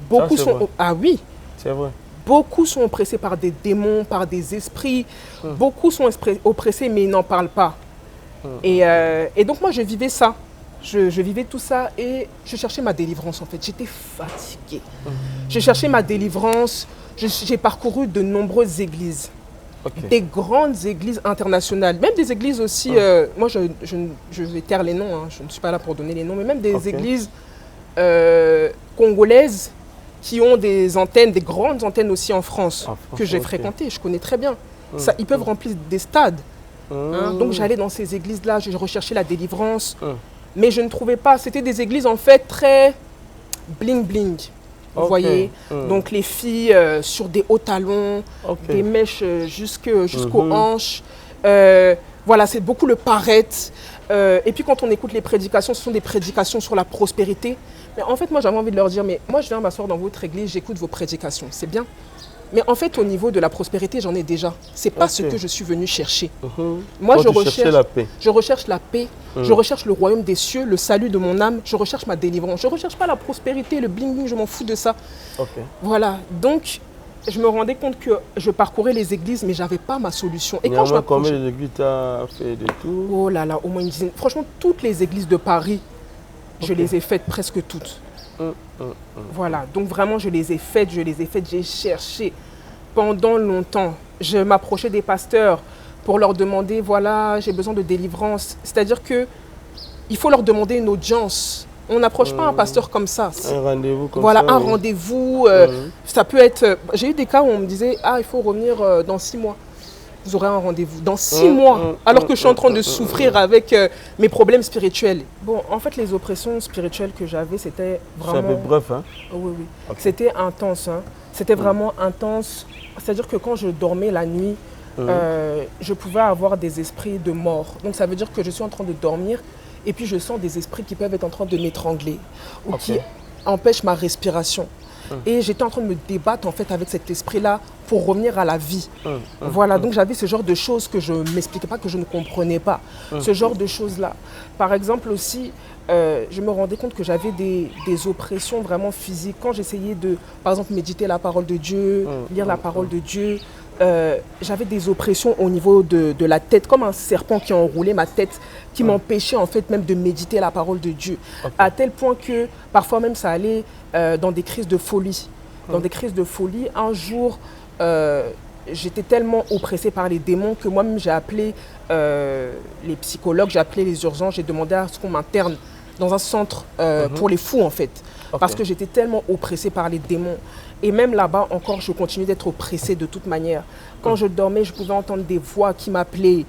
Beaucoup sont... Vrai. Ah oui. C'est vrai. Beaucoup sont oppressés par des démons, par des esprits. Beaucoup sont oppressés, mais ils n'en parlent pas. Et donc moi, je vivais ça. Je vivais tout ça et je cherchais ma délivrance en fait. J'étais fatiguée. Je cherchais ma délivrance. J'ai parcouru de nombreuses églises. Des grandes églises internationales. Même des églises aussi, moi je vais taire les noms, hein, je ne suis pas là pour donner les noms, mais même des églises congolaises qui ont des antennes, des grandes antennes aussi en France, que j'ai fréquentées, je connais très bien. Ça, ils peuvent remplir des stades. Hein, donc j'allais dans ces églises-là, je recherchais la délivrance, mais je ne trouvais pas. C'était des églises en fait très bling-bling. Vous voyez, donc les filles sur des hauts talons, des mèches jusqu'aux hanches. Voilà, c'est beaucoup le paraître. Et puis quand on écoute les prédications, ce sont des prédications sur la prospérité. Mais en fait, moi, j'avais envie de leur dire, mais moi, je viens m'asseoir dans votre église, j'écoute vos prédications. C'est bien. Mais en fait, au niveau de la prospérité, j'en ai déjà. C'est pas ce Ok. que je suis venue chercher. Moi, Moi, tu cherchais la paix. je recherche la paix, je recherche le royaume des cieux, le salut de mon âme, je recherche ma délivrance. Je ne recherche pas la prospérité, le bling-bling, je m'en fous de ça. Ok. Voilà, donc je me rendais compte que je parcourais les églises, mais je n'avais pas ma solution. Et quand je Néanmoins, combien m'approchais... d'églises tu as fait des tours? Oh là là, au moins une dizaine. Franchement, toutes les églises de Paris, je Ok. les ai faites presque toutes. Voilà, donc vraiment, je les ai faites, j'ai cherché pendant longtemps. Je m'approchais des pasteurs pour leur demander, voilà, j'ai besoin de délivrance. C'est-à-dire que il faut leur demander une audience. On n'approche pas un pasteur comme ça. Un rendez-vous comme Voilà, ça. un oui. rendez-vous. Ça peut être... J'ai eu des cas où on me disait, ah, il faut revenir dans 6 mois. Vous aurez un rendez-vous dans 6 mois, alors que je suis en train de souffrir avec mes problèmes spirituels. Bon, en fait, les oppressions spirituelles que j'avais, c'était C'est un vraiment... peu bref, hein? Oui, oui. Ok. C'était intense. Hein. C'était vraiment intense. C'est-à-dire que quand je dormais la nuit, je pouvais avoir des esprits de mort. Donc ça veut dire que je suis en train de dormir et puis je sens des esprits qui peuvent être en train de m'étrangler ou Ok. qui empêchent ma respiration. Et j'étais en train de me débattre en fait avec cet esprit-là pour revenir à la vie. Voilà, donc j'avais ce genre de choses que je ne m'expliquais pas, que je ne comprenais pas. Ce genre de choses-là. Par exemple aussi, je me rendais compte que j'avais des oppressions vraiment physiques. Quand j'essayais de, par exemple, méditer la parole de Dieu, lire la parole de Dieu, j'avais des oppressions au niveau de la tête, comme un serpent qui enroulait ma tête, qui m'empêchait en fait même de méditer la parole de Dieu. À tel point que parfois même ça allait dans des crises de folie. Dans des crises de folie, un jour, j'étais tellement oppressée par les démons que moi-même j'ai appelé les psychologues, j'ai appelé les urgences, j'ai demandé à ce qu'on m'interne dans un centre pour les fous en fait. Parce que j'étais tellement oppressée par les démons. Et même là-bas encore, je continue d'être oppressée de toute manière. Quand je dormais, je pouvais entendre des voix qui m'appelaient,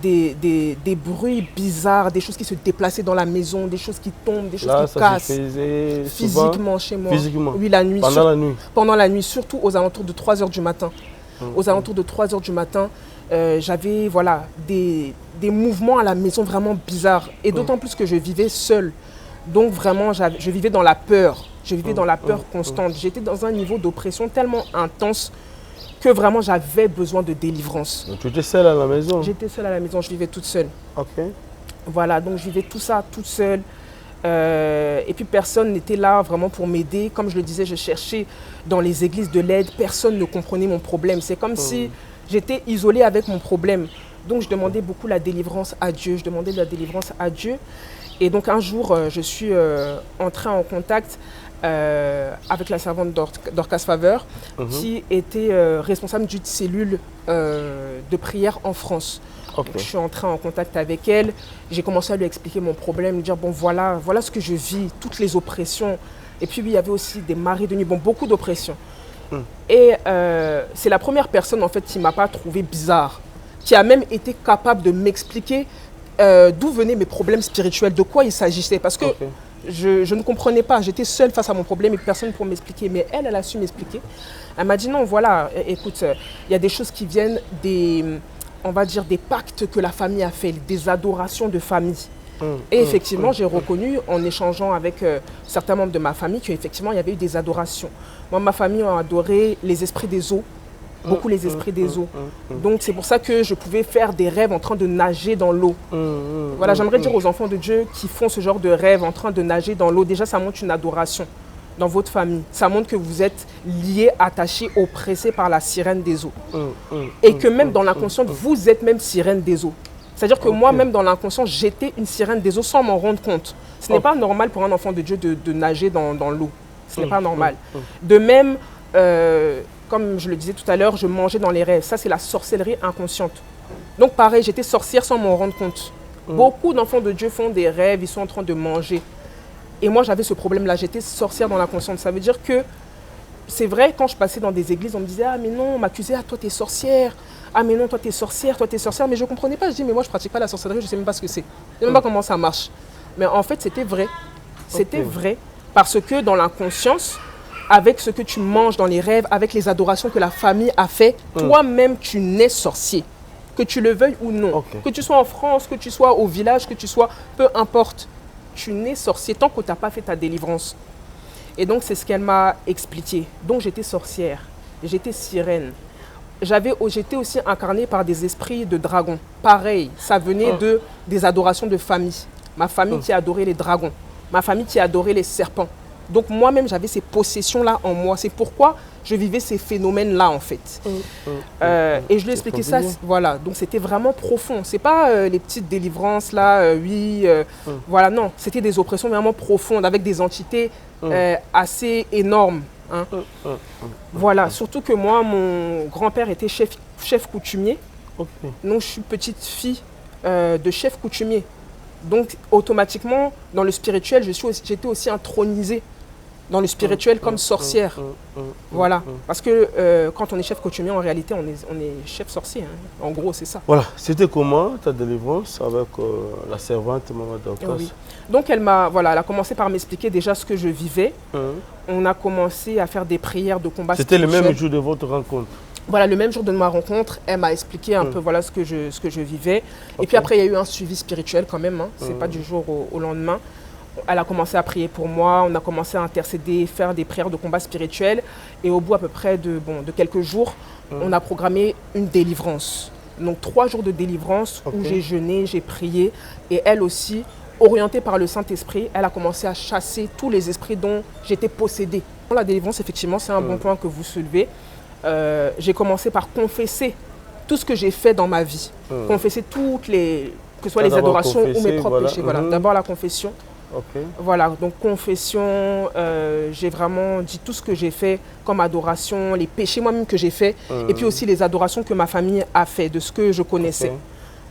des bruits bizarres, des choses qui se déplaçaient dans la maison, des choses qui tombent, des choses Là, qui ça cassent. se faisait souvent Physiquement chez moi. Physiquement. Oui, la nuit. Pendant la nuit. Pendant la nuit, surtout aux alentours de 3 h du matin. Aux alentours de 3 h du matin, j'avais voilà, des mouvements à la maison vraiment bizarres. Et d'autant plus que je vivais seule. Donc vraiment, je vivais dans la peur. Je vivais dans la peur constante. J'étais dans un niveau d'oppression tellement intense que vraiment j'avais besoin de délivrance. Donc, tu étais seule à la maison? J'étais seule à la maison, je vivais toute seule. Ok. Voilà, donc je vivais tout ça toute seule. Et puis personne n'était là vraiment pour m'aider. Comme je le disais, je cherchais dans les églises de l'aide. Personne ne comprenait mon problème. C'est comme si j'étais isolée avec mon problème. Donc je demandais beaucoup la délivrance à Dieu. Je demandais de la délivrance à Dieu. Et donc un jour, je suis entrée en contact avec la servante Dorcas Faveur, qui était responsable d'une cellule de prière en France. Ok. Donc, je suis entrée en contact avec elle, j'ai commencé à lui expliquer mon problème, lui dire bon voilà ce que je vis, toutes les oppressions. Et puis oui, il y avait aussi des marées de nuit, bon, beaucoup d'oppressions. Et c'est la première personne en fait qui ne m'a pas trouvé bizarre, qui a même été capable de m'expliquer d'où venaient mes problèmes spirituels, de quoi il s'agissait. Parce que je ne comprenais pas, j'étais seule face à mon problème et personne pour m'expliquer. Mais elle a su m'expliquer. Elle m'a dit non, voilà, écoute, il y a des choses qui viennent on va dire, des pactes que la famille a fait, des adorations de famille. Et effectivement, j'ai reconnu, en échangeant avec certains membres de ma famille, qu'effectivement, il y avait eu des adorations. Moi, ma famille a adoré les esprits des eaux, beaucoup les esprits des eaux. Donc, c'est pour ça que je pouvais faire des rêves en train de nager dans l'eau. Voilà, j'aimerais dire aux enfants de Dieu qui font ce genre de rêve en train de nager dans l'eau, déjà, ça montre une adoration dans votre famille. Ça montre que vous êtes liés, attachés, oppressés par la sirène des eaux. Et que même dans l'inconscient, vous êtes même sirène des eaux. C'est-à-dire que moi, même dans l'inconscient, j'étais une sirène des eaux sans m'en rendre compte. Ce n'est pas normal pour un enfant de Dieu de nager dans l'eau. Ce n'est pas normal. De même, comme je le disais tout à l'heure, je mangeais dans les rêves. Ça, c'est la sorcellerie inconsciente. Donc pareil, j'étais sorcière sans m'en rendre compte. Beaucoup d'enfants de Dieu font des rêves, ils sont en train de manger. Et moi, j'avais ce problème-là, j'étais sorcière dans l'inconscient. Ça veut dire que, c'est vrai, quand je passais dans des églises, on me disait « Ah mais non, on m'accusait, ah toi t'es sorcière, ah mais non, toi t'es sorcière, mais je ne comprenais pas. Je dis « Mais moi, je ne pratique pas la sorcellerie, je ne sais même pas ce que c'est. Je ne sais même pas comment ça marche. » Mais en fait, c'était vrai. C'était vrai, parce que dans l'inconscience, avec ce que tu manges dans les rêves, avec les adorations que la famille a fait, toi-même, tu nais sorcier. Que tu le veuilles ou non. Que tu sois en France, que tu sois au village, que tu sois, peu importe. Tu nais sorcier tant que tu n'as pas fait ta délivrance. Et donc, c'est ce qu'elle m'a expliqué. Donc, j'étais sorcière. j'étais sirène. J'étais aussi incarnée par des esprits de dragons. Pareil, ça venait des adorations de famille. Ma famille qui adorait les dragons, ma famille qui adorait les serpents. Donc moi-même, j'avais ces possessions-là en moi. C'est pourquoi je vivais ces phénomènes-là, en fait. Et je lui ai expliqué ça, voilà. Donc c'était vraiment profond. C'est pas les petites délivrances, là, voilà, non. C'était des oppressions vraiment profondes, avec des entités assez énormes. Hein. Voilà, surtout que moi, mon grand-père était chef coutumier. Donc je suis petite fille de chef coutumier. Donc automatiquement, dans le spirituel, j'étais aussi intronisée dans le spirituel comme sorcière. Voilà, parce que quand on est chef coutumier, en réalité, on est chef sorcier. Hein. En gros, c'est ça. Voilà, c'était comment ta délivrance avec la servante Maman Dorcas? Oui. Donc elle a commencé par m'expliquer déjà ce que je vivais. On a commencé à faire des prières de combat spirituel. C'était le même jour de votre rencontre? Voilà, le même jour de ma rencontre, elle m'a expliqué un peu voilà, ce que je vivais. Et puis après, il y a eu un suivi spirituel quand même. Hein. C'est pas du jour au lendemain. Elle a commencé à prier pour moi, on a commencé à intercéder, faire des prières de combat spirituel. Et au bout à peu près de quelques jours, on a programmé une délivrance. Donc 3 jours de délivrance où j'ai jeûné, j'ai prié. Et elle aussi, orientée par le Saint-Esprit, elle a commencé à chasser tous les esprits dont j'étais possédée. La délivrance, effectivement, c'est un bon point que vous soulevez. J'ai commencé par confesser tout ce que j'ai fait dans ma vie. Confesser toutes les, que ce soit les adorations ou mes propres péchés. Voilà. D'abord la confession. Voilà, donc confession, j'ai vraiment dit tout ce que j'ai fait comme adoration, les péchés moi-même que j'ai fait, et puis aussi les adorations que ma famille a fait, de ce que je connaissais.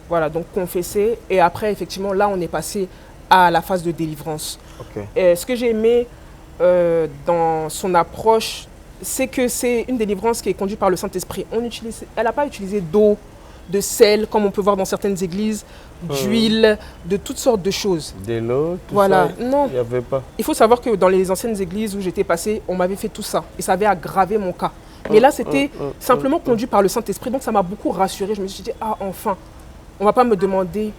Voilà, donc confesser, et après effectivement là on est passé à la phase de délivrance. Et ce que j'ai aimé dans son approche, c'est que c'est une délivrance qui est conduite par le Saint-Esprit. Elle n'a pas utilisé d'eau, de sel, comme on peut voir dans certaines églises, d'huile, de toutes sortes de choses. De l'eau, tout voilà. ça, non. Il n'y avait pas. Il faut savoir que dans les anciennes églises où j'étais passée, on m'avait fait tout ça. Et ça avait aggravé mon cas. Mais là, c'était simplement conduit par le Saint-Esprit. Donc ça m'a beaucoup rassurée. Je me suis dit, ah, enfin, on ne va pas me demander...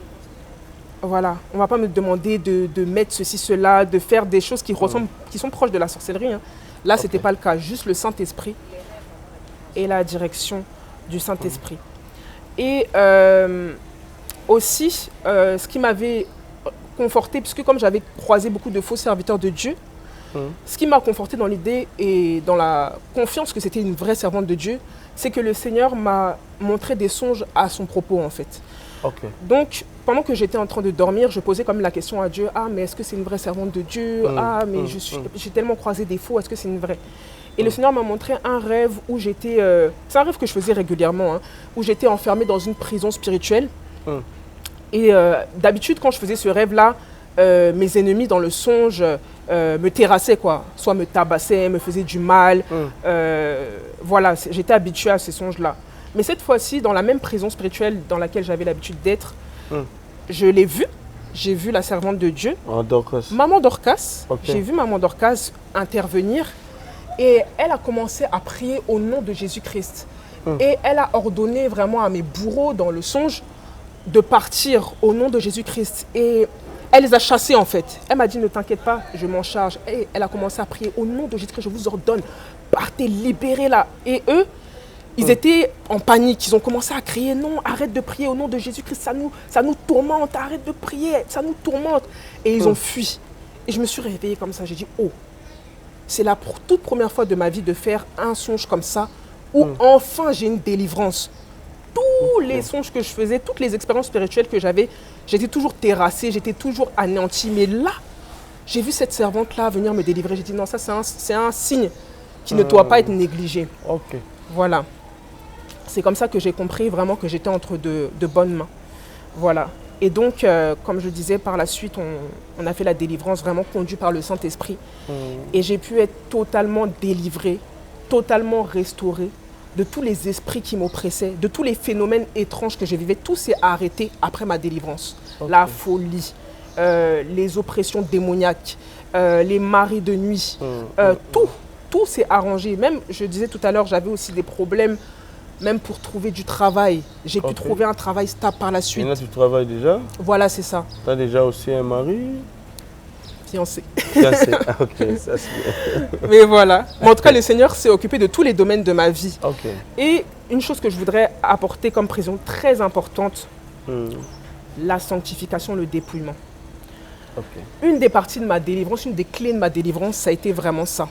Voilà, on ne va pas me demander de mettre ceci, cela, de faire des choses qui ressemblent, qui sont proches de la sorcellerie. Hein. Là, ce n'était pas le cas. Juste le Saint-Esprit et la direction du Saint-Esprit. Et aussi, ce qui m'avait conforté, puisque comme j'avais croisé beaucoup de faux serviteurs de Dieu, ce qui m'a conforté dans l'idée et dans la confiance que c'était une vraie servante de Dieu, c'est que le Seigneur m'a montré des songes à son propos, en fait. Donc, pendant que j'étais en train de dormir, je posais comme la question à Dieu, ah, mais est-ce que c'est une vraie servante de Dieu? Ah, mais j'ai tellement croisé des faux, est-ce que c'est une vraie? Et le Seigneur m'a montré un rêve où j'étais... c'est un rêve que je faisais régulièrement, hein, où j'étais enfermée dans une prison spirituelle. Et d'habitude, quand je faisais ce rêve-là, mes ennemis dans le songe me terrassaient, quoi. Soit me tabassaient, me faisaient du mal. Voilà, j'étais habituée à ces songes-là. Mais cette fois-ci, dans la même prison spirituelle dans laquelle j'avais l'habitude d'être, je l'ai vue. J'ai vu la servante de Dieu, Maman Dorcas. J'ai vu Maman Dorcas intervenir. Et elle a commencé à prier au nom de Jésus-Christ. Et elle a ordonné vraiment à mes bourreaux dans le songe de partir au nom de Jésus-Christ. Et elle les a chassés en fait. Elle m'a dit, ne t'inquiète pas, je m'en charge. Et elle a commencé à prier au nom de Jésus-Christ, je vous ordonne, partez, libérez-la. Et eux, ils étaient en panique. Ils ont commencé à crier, non, arrête de prier au nom de Jésus-Christ, ça nous tourmente, arrête de prier, ça nous tourmente. Et ils ont fui. Et je me suis réveillée comme ça, j'ai dit, oh. C'est la toute première fois de ma vie de faire un songe comme ça, où enfin j'ai une délivrance. Tous les songes que je faisais, toutes les expériences spirituelles que j'avais, j'étais toujours terrassée, j'étais toujours anéantie. Mais là, j'ai vu cette servante-là venir me délivrer. J'ai dit non, ça c'est un signe qui ne doit pas être négligé. Voilà. C'est comme ça que j'ai compris vraiment que j'étais entre de bonnes mains. Voilà. Et donc, comme je disais, par la suite, on a fait la délivrance vraiment conduite par le Saint-Esprit. Et j'ai pu être totalement délivrée, totalement restaurée de tous les esprits qui m'oppressaient, de tous les phénomènes étranges que je vivais. Tout s'est arrêté après ma délivrance. La folie, les oppressions démoniaques, les maris de nuit, tout s'est arrangé. Même, je disais tout à l'heure, j'avais aussi des problèmes même pour trouver du travail. J'ai pu trouver un travail stable par la suite. Et là, tu travailles déjà? Voilà, c'est ça. Tu as déjà aussi un mari? Fiancé. Fiancé, ok, ça c'est... Mais voilà. Mais en tout cas, le Seigneur s'est occupé de tous les domaines de ma vie. Ok. Et une chose que je voudrais apporter comme précision très importante, la sanctification, le dépouillement. Ok. Une des parties de ma délivrance, une des clés de ma délivrance, ça a été vraiment ça.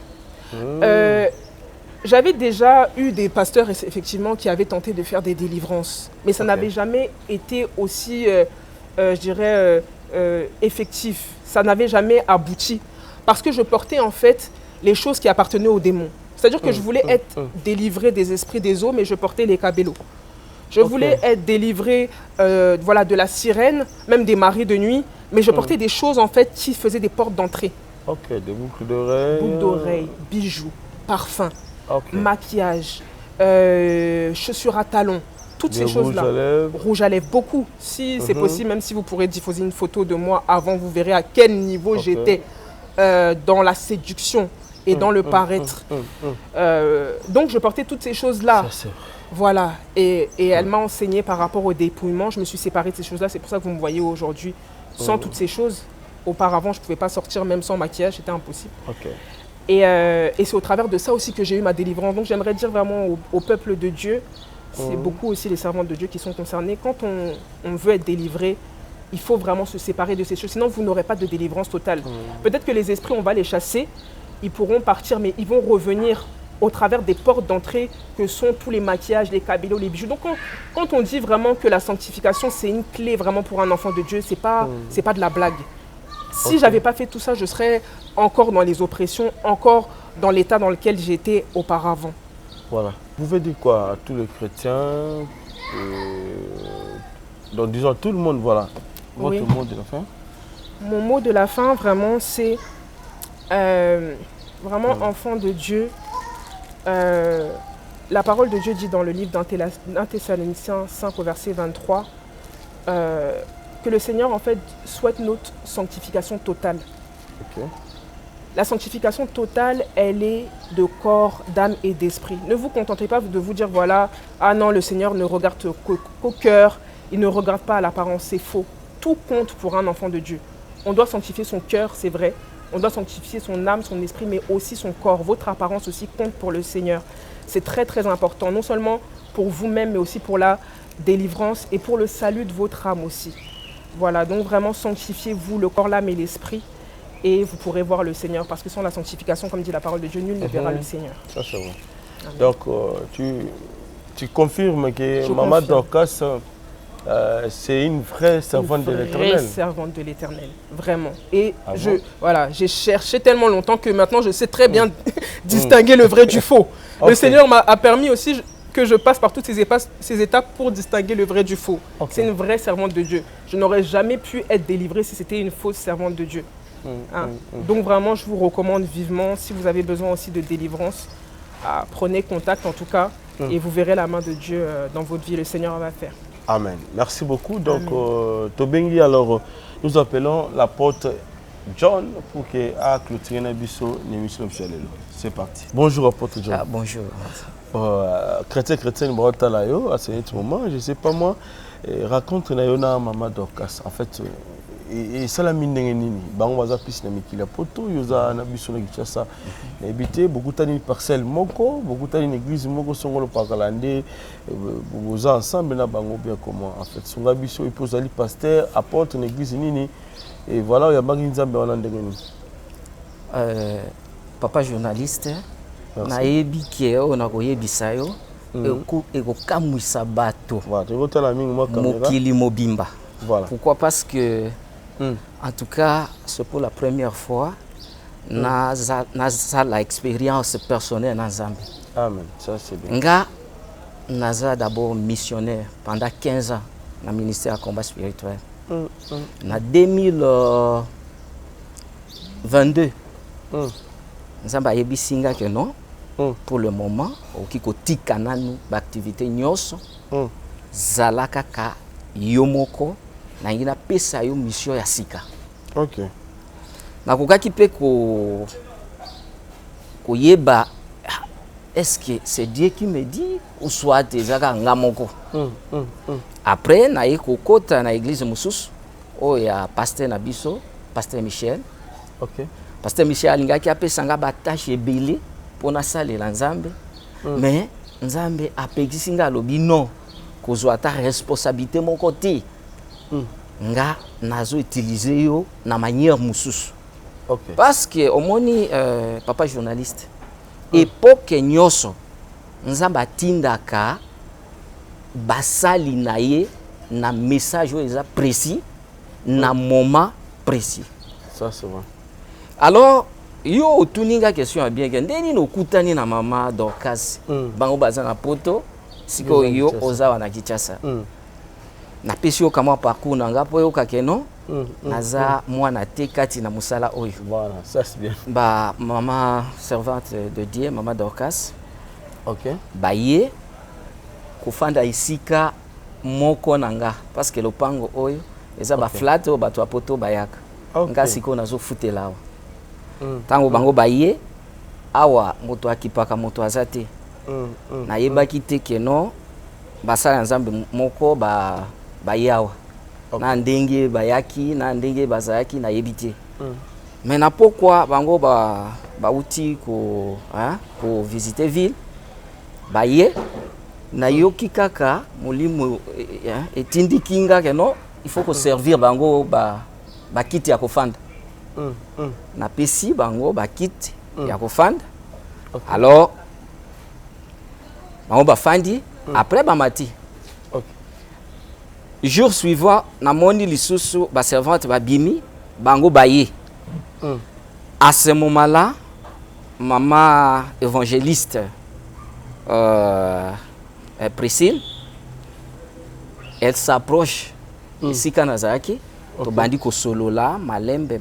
J'avais déjà eu des pasteurs, effectivement, qui avaient tenté de faire des délivrances. Mais ça n'avait jamais été aussi, je dirais, effectif. Ça n'avait jamais abouti. Parce que je portais, en fait, les choses qui appartenaient aux démons. C'est-à-dire que je voulais être délivré des esprits des eaux, mais je portais les cabellos. Je voulais être délivré voilà, de la sirène, même des maris de nuit, mais je portais des choses, en fait, qui faisaient des portes d'entrée. Ok, des boucles d'oreilles. Boucles d'oreilles, bijoux, parfums. Maquillage, chaussures à talons, toutes ces choses-là. Rouge à lèvres, beaucoup. Si c'est possible, même si vous pourrez diffuser une photo de moi avant, vous verrez à quel niveau j'étais dans la séduction et dans le paraître. Donc je portais toutes ces choses-là. Voilà. Et elle m'a enseigné par rapport au dépouillement. Je me suis séparée de ces choses-là. C'est pour ça que vous me voyez aujourd'hui sans toutes ces choses. Auparavant, je ne pouvais pas sortir même sans maquillage, c'était impossible. Et c'est au travers de ça aussi que j'ai eu ma délivrance. Donc j'aimerais dire vraiment au peuple de Dieu, c'est beaucoup aussi les servants de Dieu qui sont concernés. Quand on veut être délivré, il faut vraiment se séparer de ces choses. Sinon, vous n'aurez pas de délivrance totale. Peut-être que les esprits, on va les chasser, ils pourront partir, mais ils vont revenir au travers des portes d'entrée que sont tous les maquillages, les cabellos, les bijoux. Donc quand on dit vraiment que la sanctification, c'est une clé vraiment pour un enfant de Dieu, c'est pas de la blague. Si je n'avais pas fait tout ça, je serais encore dans les oppressions, encore dans l'état dans lequel j'étais auparavant. Voilà. Vous pouvez dire quoi à tous les chrétiens, donc disons tout le monde, voilà. Votre mot de la fin? Mon mot de la fin, vraiment, c'est vraiment enfant de Dieu. La parole de Dieu dit dans le livre d'Un Thessaloniciens 5 au verset 23, que le Seigneur, en fait, souhaite notre sanctification totale. La sanctification totale, elle est de corps, d'âme et d'esprit. Ne vous contentez pas de vous dire, voilà, ah non, le Seigneur ne regarde qu'au cœur, il ne regarde pas à l'apparence, c'est faux. Tout compte pour un enfant de Dieu. On doit sanctifier son cœur, c'est vrai. On doit sanctifier son âme, son esprit, mais aussi son corps. Votre apparence aussi compte pour le Seigneur. C'est très, très important, non seulement pour vous-même, mais aussi pour la délivrance et pour le salut de votre âme aussi. Voilà, donc vraiment sanctifiez-vous le corps, l'âme et l'esprit et vous pourrez voir le Seigneur parce que sans la sanctification, comme dit la parole de Dieu, nul ne verra le Seigneur. Ça c'est vrai. Donc tu confirmes que Maman Dorcas, c'est une vraie servante de l'Éternel. Une vraie servante de l'Éternel, vraiment. Et j'ai cherché tellement longtemps que maintenant je sais très bien distinguer le vrai du faux. Le Seigneur a permis aussi que je passe par toutes ces étapes pour distinguer le vrai du faux. C'est une vraie servante de Dieu. Je n'aurais jamais pu être délivré si c'était une fausse servante de Dieu. Donc vraiment, je vous recommande vivement, si vous avez besoin aussi de délivrance, prenez contact en tout cas et vous verrez la main de Dieu dans votre vie. Le Seigneur va faire. Amen. Merci beaucoup. Donc, Tobengi, alors, nous appelons l'apôtre John pour qu'il a clôturé l'émission. C'est parti. Bonjour, apôtre John. Bonjour. Chrétien, à ce moment, je ne sais pas moi, raconte Maman Dorcas. En fait, et ça la mine nini bango baza piste na mikila poto yoza na biso na Kinshasa na habité beaucoup tani parcelle moko beaucoup tani église moko songolo pakalande boza ensemble na bango bien comment en fait songa biso et pose ali pasteur apporte une église nini et voilà ya bangi nzambe wana ndenge ni papa journaliste na yebi ke ona koyebisa yo ekokamwisa bato mokili mobimba. Voilà. Pourquoi? Parce que en tout cas, c'est pour la première fois naza la expérience personnelle dans Zambie. Amen. Ça c'est bien. Nga naza d'abord missionnaire pendant 15 ans dans le ministère du combat spirituel. En 2022, Nzamba yebi singa que non. Pour le moment, okiko tikana nu activité nyonso. Zalaka ka yomoko na ngina pesa yo mission ya sika. OK. Na kokaki pe ko yeba est-ce que c'est Dieu qui me dit ou soit ezaka ngamoko. Après na yeko kota na église mususu o ya pasteur na biso, pasteur Michel OK. Pasteur Michel alingaki apesanga batache ebele pona salela Nzambe. Mais Nzambe apekisi nga alobi non kozwa ta responsabilité mon côté. Nga nazo utiliser yo na manière mususu. OK. Parce que omoni papa journaliste époque nyoso Nzambe atindaka basali na ye na message oyo précis na moment précis. Ça c'est vrai. Alors yo tuninga question ya bien que ndeni no kutani na mama Dorcas bango baza na poto siko yo oza wana Kinshasa. Na pesi yo kama parcours na ngapo yo kakeno naza mwana te kati na musala oyo. Voilà, ça c'est bien. Ba maman servante de Dieu, maman Dorcas. OK. Ba ye kufanda isika moko nanga parce que lopango oyo eza ba flat o bato apoto bayaka. Nga siko nazo futela awa. Tango bango baye awa moto akipaka moto azate. Na yebaki te keno basala Nzambe moko baye awa. Na ndenge bayaki na ndenge bazayaki na yebite. Mais na pourquoi bango uti ko visiter ville baye na yoki kaka molimo etindi kinga keno il faut ko servir bango ba kiti ya kofanda. Na pesi bango ba kiti ya kofanda. Alors bango bafandi après bamati. Jour suivant na moni lisusu ba servante ba bimi bango baye. À ce moment-là, maman évangéliste Priscille, elle s'approche ici Kanazaki, to bandi ko solo là, malembe.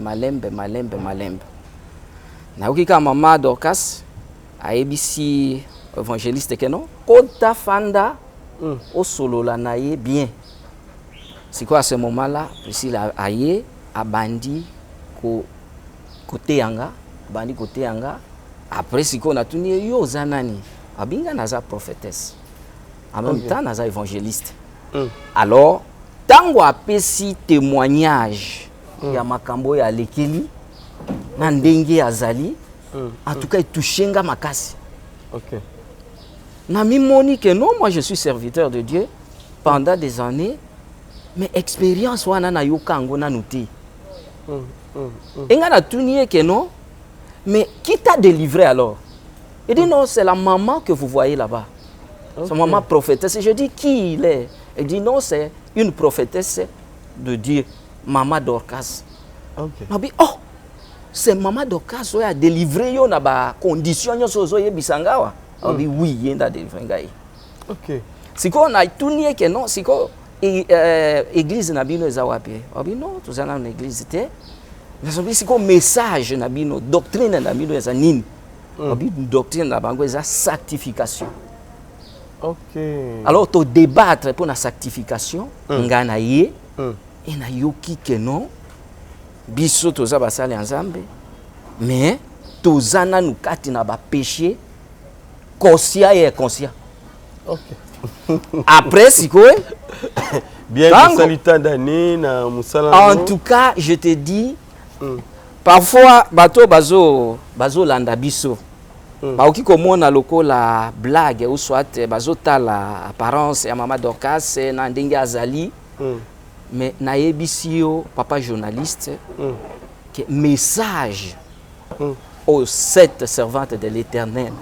Na ukika maman Dorcas, a ebisi évangéliste keno, kota fanda o solo là naye bien. C'est quoi à ce moment-là, Priscille aye a bandi ko côté yanga, bandi côté yanga. Après si qu'on a tuni yo zanani, abinga naza prophétesse. En même temps naza évangéliste. Alors tango apesi témoignage ya makambo ya lekeli na ndenge azali, en tout cas touchenga makasi. OK. Na mimoni que non, moi je suis serviteur de Dieu pendant des années, mais expérience wana na yokango na nuti. Enga na tuniye que non, mais qui t'a délivré alors? Il dit non, c'est la maman que vous voyez là-bas. C'est maman prophétesse. Je dis qui il est? Il dit non, c'est une prophétesse de Dieu, maman Dorcas. Je dis oh, c'est maman Dorcas qui a délivré yo na ba condition yo sozo ye bisangawa. Je dis oui, il a délivré ngai. OK. Si qu'on a tuniye que non, si qu'on église na bino ezawapi. Je dis non, tout ça dans l'église était. Mais c'est comme message na bino, doctrine na bino eza nini? Doctrine na bango eza sanctification. OK. Alors to débattre pour la sanctification, ngana ye et na yoki que non. Biso toza basali Nzambe, mais tozana nous kati na ba péché conscient et inconscient. OK. Après si quoi? Bien salita d'année na musala. En tout cas, je te dis parfois bato bazo landa biso. Baoki komona lokola blague ou soit bazo tala apparence ya maman Dorcas na ndenge azali. Mais na yebisio papa journaliste que message aux 7 servantes de l'Éternel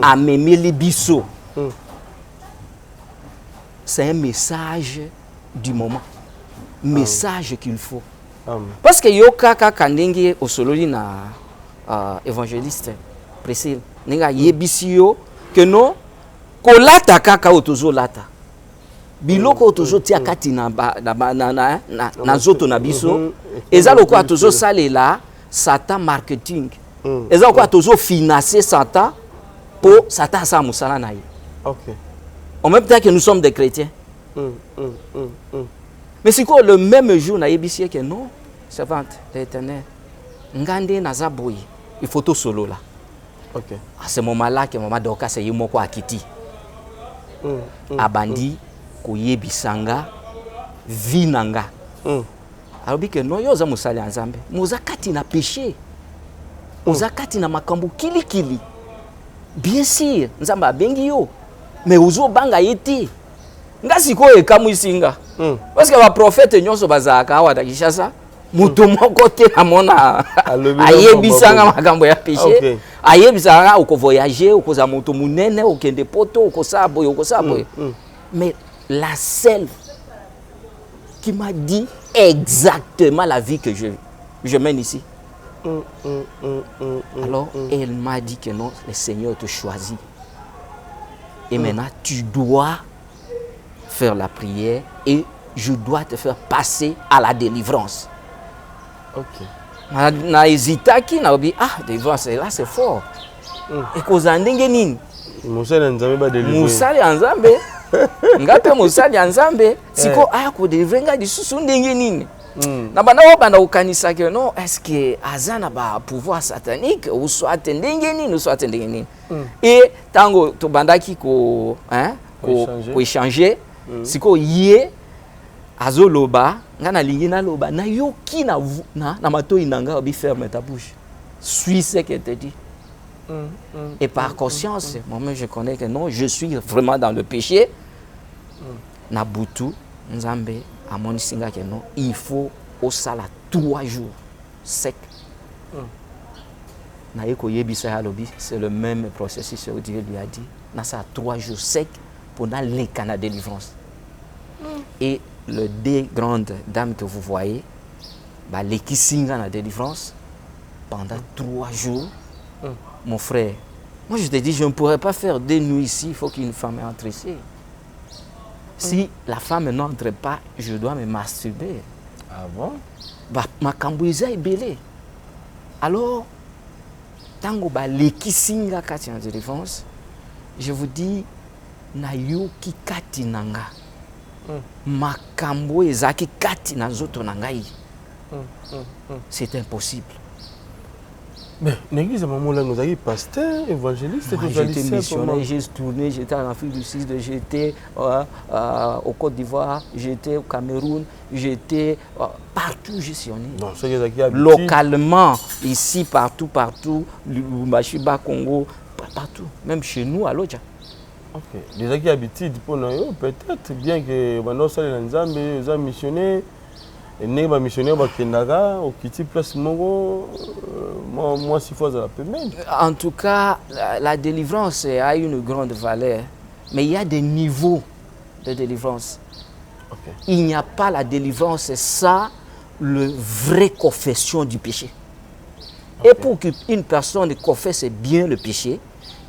a mémé les biso. C'est un message du moment. Message qu'il faut. Parce que yo kaka kandenge osololi na évangéliste Priscille ninga yebisi yo que non kolata kaka otozo lata biloko otozo tia kati na zoto na biso eza loko atozo salela Satan marketing eza loko atozo financer Satan pour Satan sa musala na ye. OK. En même temps que nous sommes des chrétiens. Mais c'est quoi le même jour na yebisi que non servante de l'Éternel ngande nazaboyi il faut tout solo là. OK. À ce moment-là que maman Dorcas est moko akiti. Abandi koyebisanga vinanga. Alors que non yo za musali Nzambe. Moza kati na péché. oza kati na makambo kilikili bien sûr nzambe abengi yo mais ozobanga ye te nga sikoyo ekamwisi nga parce que baprofete nyonso bazalaka awa na Kinshasa moto moko te namona ayebisanga makambo ya péché ayebisanga okovoyager okoza moto munene okende poto okosala boye mais la seule qui m'a dit exactement la vie que je mène ici. Alors, elle m'a dit que non, le Seigneur te choisit. Et maintenant, tu dois faire la prière et je dois te faire passer à la délivrance. Ok. Na hésitaki, na obi, délivrance, là c'est fort. Et kozandenge nini? Musali Nzambe ba délivrer. Musali Nzambe. Ngape musali Nzambe. Siko aya ko délivrer nga lisusu ndenge nini? Na bana bana ukanisa que non, est-ce que azana ba pouvoir satanique ou soit ndenge nini ou soit ndenge nini? Et tango to bandaki ko échanger, siko yé azoloba ngana lingi na loba na yoki na matoi nanga obi ferme ta bouche. Suis ce que te dit. Et par conscience, moi-même je connais que non, je suis vraiment dans le péché. Nabutu, Nzambe, Amoni Singa que non, il faut au sala 3 jours sec. Naeko Yebisa Yalobi, c'est le même processus que Dieu lui a dit. Nasa 3 jours sec pour les canaux de délivrance. Et les 2 grandes dames que vous voyez, bah, les qui signent la délivrance pendant 3 jours. Mon frère, moi je te dis, je ne pourrais pas faire 2 nuits ici, il faut qu'une femme entre ici. Si la femme n'entre pas, je dois me masturber. Ah bon? Bah, ma cambouisa est belée. Alors, tango ba leki singa kati en délivrance, je vous dis, na yoki kati nanga. Ma kambo ezaki kati na zoto nangai. C'est impossible. Mais l'église à Maman nous a dit pasteur, évangéliste, j'étais missionnaire, j'ai tourné, j'étais en Afrique du Sud, j'étais au Côte d'Ivoire, j'étais au Cameroun, j'étais partout, j'ai sillonné. Localement, ici, partout, Lumbashi-Ba, Congo, partout, même chez nous à Lodja. Ok. Les qui habitent pour nous, peut-être bien que maintenant ça les Nzambe, les missionnaires. Et les missionnaires Kendaga, au Kiti Place Mongo, moi si faut la permettre. En tout cas, la délivrance a une grande valeur, mais il y a des niveaux de délivrance. Okay. Il n'y a pas la délivrance sans la vraie confession du péché. Okay. Et pour qu'une personne confesse bien le péché,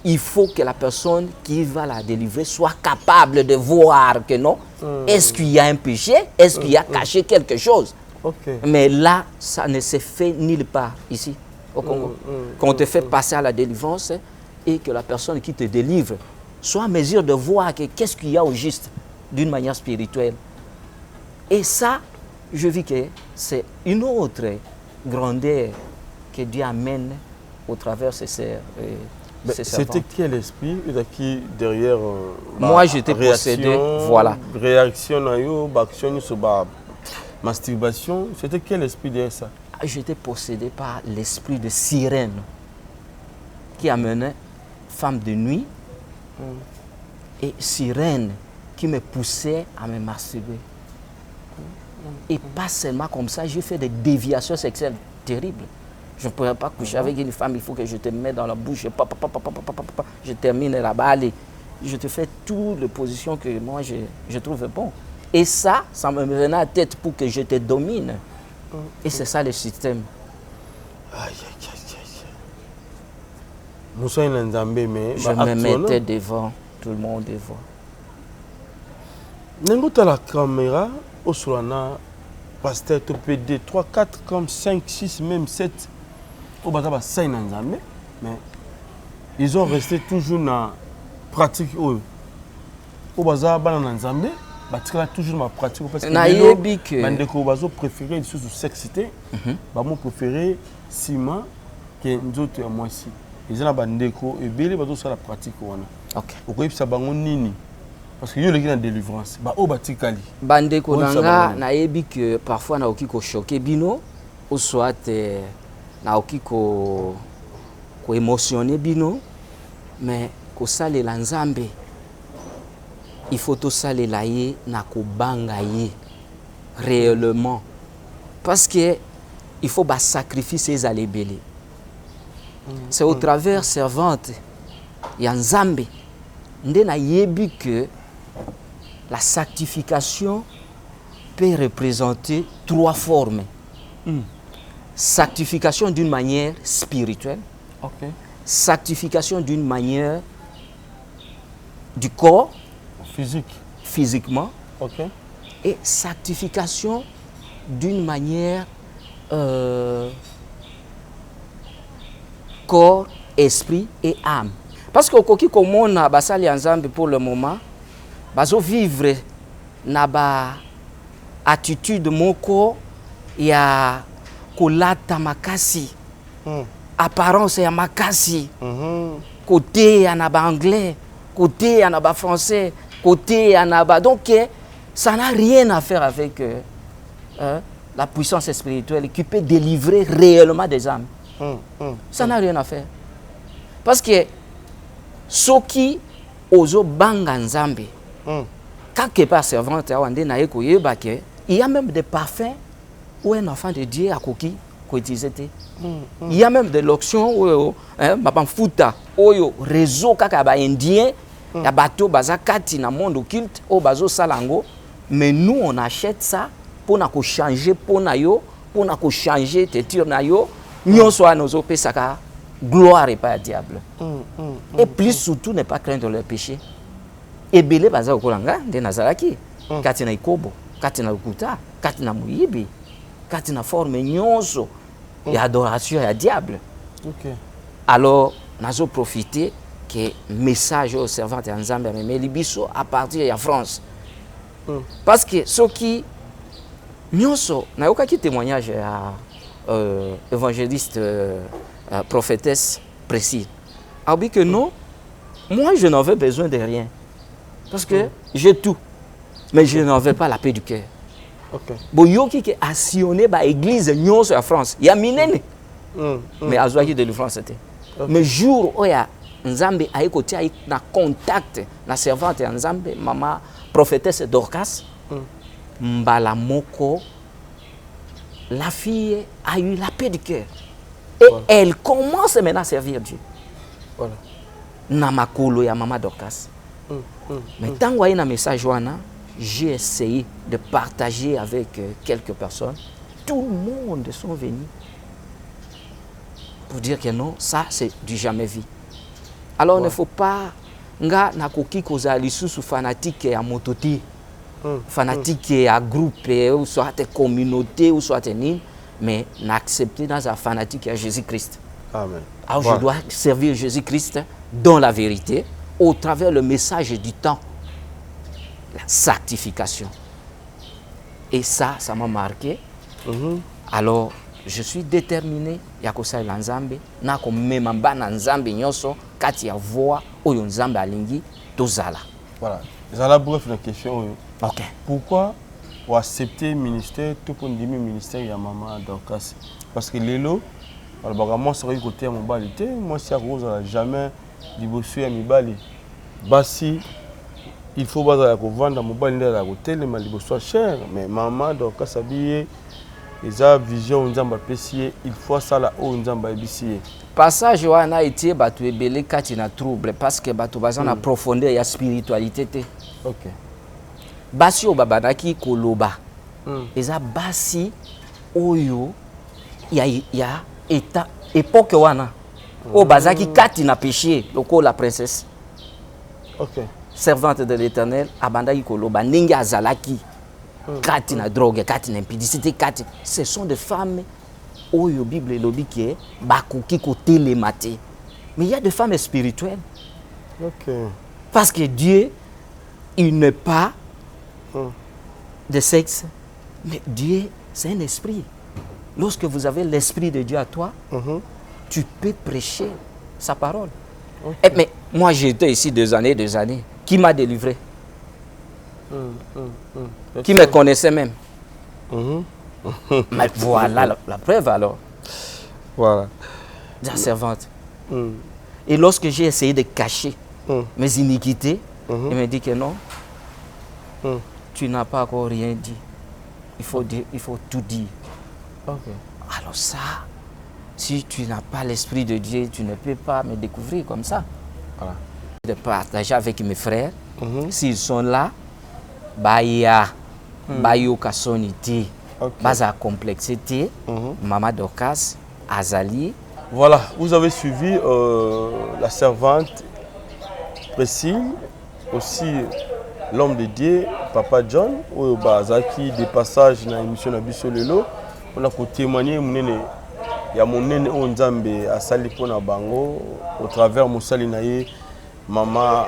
il faut que la personne qui va la délivrer soit capable de voir que non, est-ce qu'il y a un péché, est-ce qu'il y a caché quelque chose. Okay. Mais là, ça ne se fait nulle part ici, au Congo. Quand on te fait passer à la délivrance et que la personne qui te délivre soit en mesure de voir qu'est-ce qu'il y a au juste d'une manière spirituelle. Et ça, je vis que c'est une autre grandeur que Dieu amène au travers de ses sœurs. C'était quel esprit qui derrière moi j'étais possédé, voilà. Réaction action sur masturbation, c'était quel esprit derrière ça? J'étais possédé par l'esprit de sirène qui amenait femme de nuit et sirène qui me poussait à me masturber. Et pas seulement comme ça, j'ai fait des déviations sexuelles terribles. Je ne pourrais pas coucher avec une femme, il faut que je te mette dans la bouche, je termine là-bas, allez. Je te fais toutes les positions que moi je trouve bon. Et ça me venait à la tête pour que je te domine. Et c'est ça le système. Je me mettais devant, tout le monde devant. N'importe la caméra, au solana, pasteur, PD, 3, 4, comme 5, 6, même 7. Mais ils ont resté toujours dans la pratique. Au bazar, toujours ma pratique. Parce que les préféré sous sexité, ils préféré ciment que nous autres à moi ici. Ils ont bandeko et belé bazo la pratique. Ok. Ça nini. Parce que yo le qui na délivrance. Ba o batikali. Bandeko nanga na yebi que parfois na okiko choquer bino ou soit na okiko ko émotionner bino mais ko salela nzambe il faut to salela ye na ko banga ye réellement parce que il faut ba sacrifice ezala belé. C'est au travers servante ya nzambe nde na yebi que la sanctification peut représenter 3 formes. Sanctification d'une manière spirituelle, sanctification d'une manière du corps, physiquement, et sanctification d'une manière corps, esprit et âme. Parce que koki komona basali nzambe pour le moment, bazo vivre na ba attitude moko ya kolata makasi, apparence ya makasi, côté ya na ba anglais, côté ya na ba français, côté ya na ba, donc ça n'a rien à faire avec la puissance spirituelle qui peut délivrer réellement des âmes. Ça n'a rien à faire. Parce que soki ozo banga nzambe, quelque part servante awande na eko yeba ke il y a même des parfums où un enfant de Dieu a koki ko utiliser te. Il y a même des lotions où mabam futa oyo réseau kaka ba indien ya bato bazakati na monde occulte o bazo salango, mais nous on achète ça pour na ko changer pour na yo, pour na ko changer téture na yo, nyonso anozo pesaka gloire et pas à diable. Et plus surtout ne pas craindre leur péché. Et belé baza okolanga de nazaraki katina ikobo katina ukuta katina muyibi katina forme nyonso et adoration à diable. Alors nazo profiter que message au servant de Nzambe mais libiso à partir de France. Parce que ceux qui nyonso na yokaki témoignage à évangéliste prophétesse précise. A dit que non, moi je n'en veux besoin de rien. Parce que j'ai tout. Mais je n'en veux pas la paix du cœur. Boyoki qui a sillonné l'église nyonso en France. Il y a minene. Mais à Zouaki de la France c'était. Mais jour où il y a Nzambe a écouté na contact na servante Nzambe maman prophétesse Dorcas mbala moko la fille a eu la paix du cœur. Et elle commence maintenant à servir Dieu. Voilà. Namakolo ya maman Dorcas. Mais tant qu'il y a un message, j'ai essayé de partager avec quelques personnes. Tout le monde sont venus pour dire que non, ça c'est du jamais vu. Alors il ne faut pas nga nakoki kozali sous fanatique à mototi, fanatique à groupe ou soit communauté ou soit nini, mais n'accepter dans un fanatique à Jésus-Christ. Amen. Alors je dois servir Jésus-Christ dans la vérité, au travers le message du temps, la sanctification. Et ça m'a marqué. Alors, je suis déterminé, yakosa Nzambe, na ko memamba na Nzambe nyonso, kati ya voix oyo Nzambe alingi tozala. Voilà. Zala bref la question. OK. Pourquoi vous acceptez le ministère tout pour dire ministère ya maman Dorcas? Parce que lelo, alors moi ça côté mon balité, moi si à Rose jamais divorcé à mi bali. Basi il faut baza ko vendre mon bali à côté les malibo soit cher, mais maman Dorcas habillé eza vision Nzamba pesier, il faut ça là au Nzamba ebisier. Passage wana été batu ebele kati na trouble parce que batu baza na profondeur ya spiritualité te. OK. Basi o babanaki koloba. Eza basi oyo ya état époque wana. O bazaki kati na péché loko la princesse. OK. Servante de l'Éternel abandaki koloba ndenge azalaki. Kati na drogue, kati na impudicité, kati. Ce sont des femmes oyo Bible lobi ki bakoki ko télématé. Mais il y a des femmes spirituelles. OK. Parce que Dieu il n'est pas de sexe, mais Dieu c'est un esprit. Lorsque vous avez l'esprit de Dieu à toi, tu peux prêcher sa parole. Et, mais moi j'étais ici 2 années. Qui m'a délivré? Qui me connaissait même? Mais voilà la preuve alors. Voilà. La servante. Et lorsque j'ai essayé de cacher mes iniquités, il me dit que non, tu n'as pas encore rien dit. Il faut tout dire. Alors ça, si tu n'as pas l'Esprit de Dieu, tu ne peux pas me découvrir comme ça. Voilà. De partager avec mes frères, s'ils sont là, Baya, Bayo Kasonité, Baza Complexité, Mama Dorcas, Azali. Voilà, vous avez suivi la servante Priscille, aussi l'homme de Dieu, Papa John, ou Bazaki, des passages dans l'émission Nabiso Lelo. On a témoigné, il y a mon nene Onzambe à Salipona Bango, au travers Moussali Naye, Maman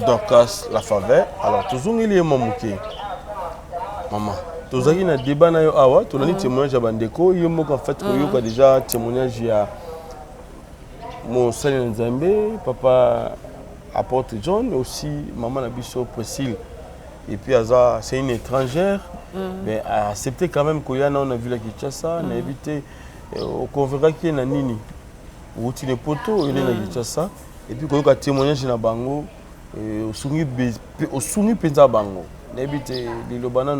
Dorcas La Faveur. Alors, toujours il y a Mamouké. Maman, toujours il y a un débat na yo awa, tout le monde témoignage à Bandeko, il y a en fait déjà témoignage à Moussali Nzambe, Papa apporte John, mais aussi Maman Nabiso Priscille. Et puis c'est une étrangère, mais accepter quand même qu'il y a on a vu la Kinshasa, on a évité qu'on verra qu'il y a nini, ou tu n'es poteau, il y a Kinshasa, et puis qu'on a témoignage na bango, au souni penza bango, on a évité les lobanan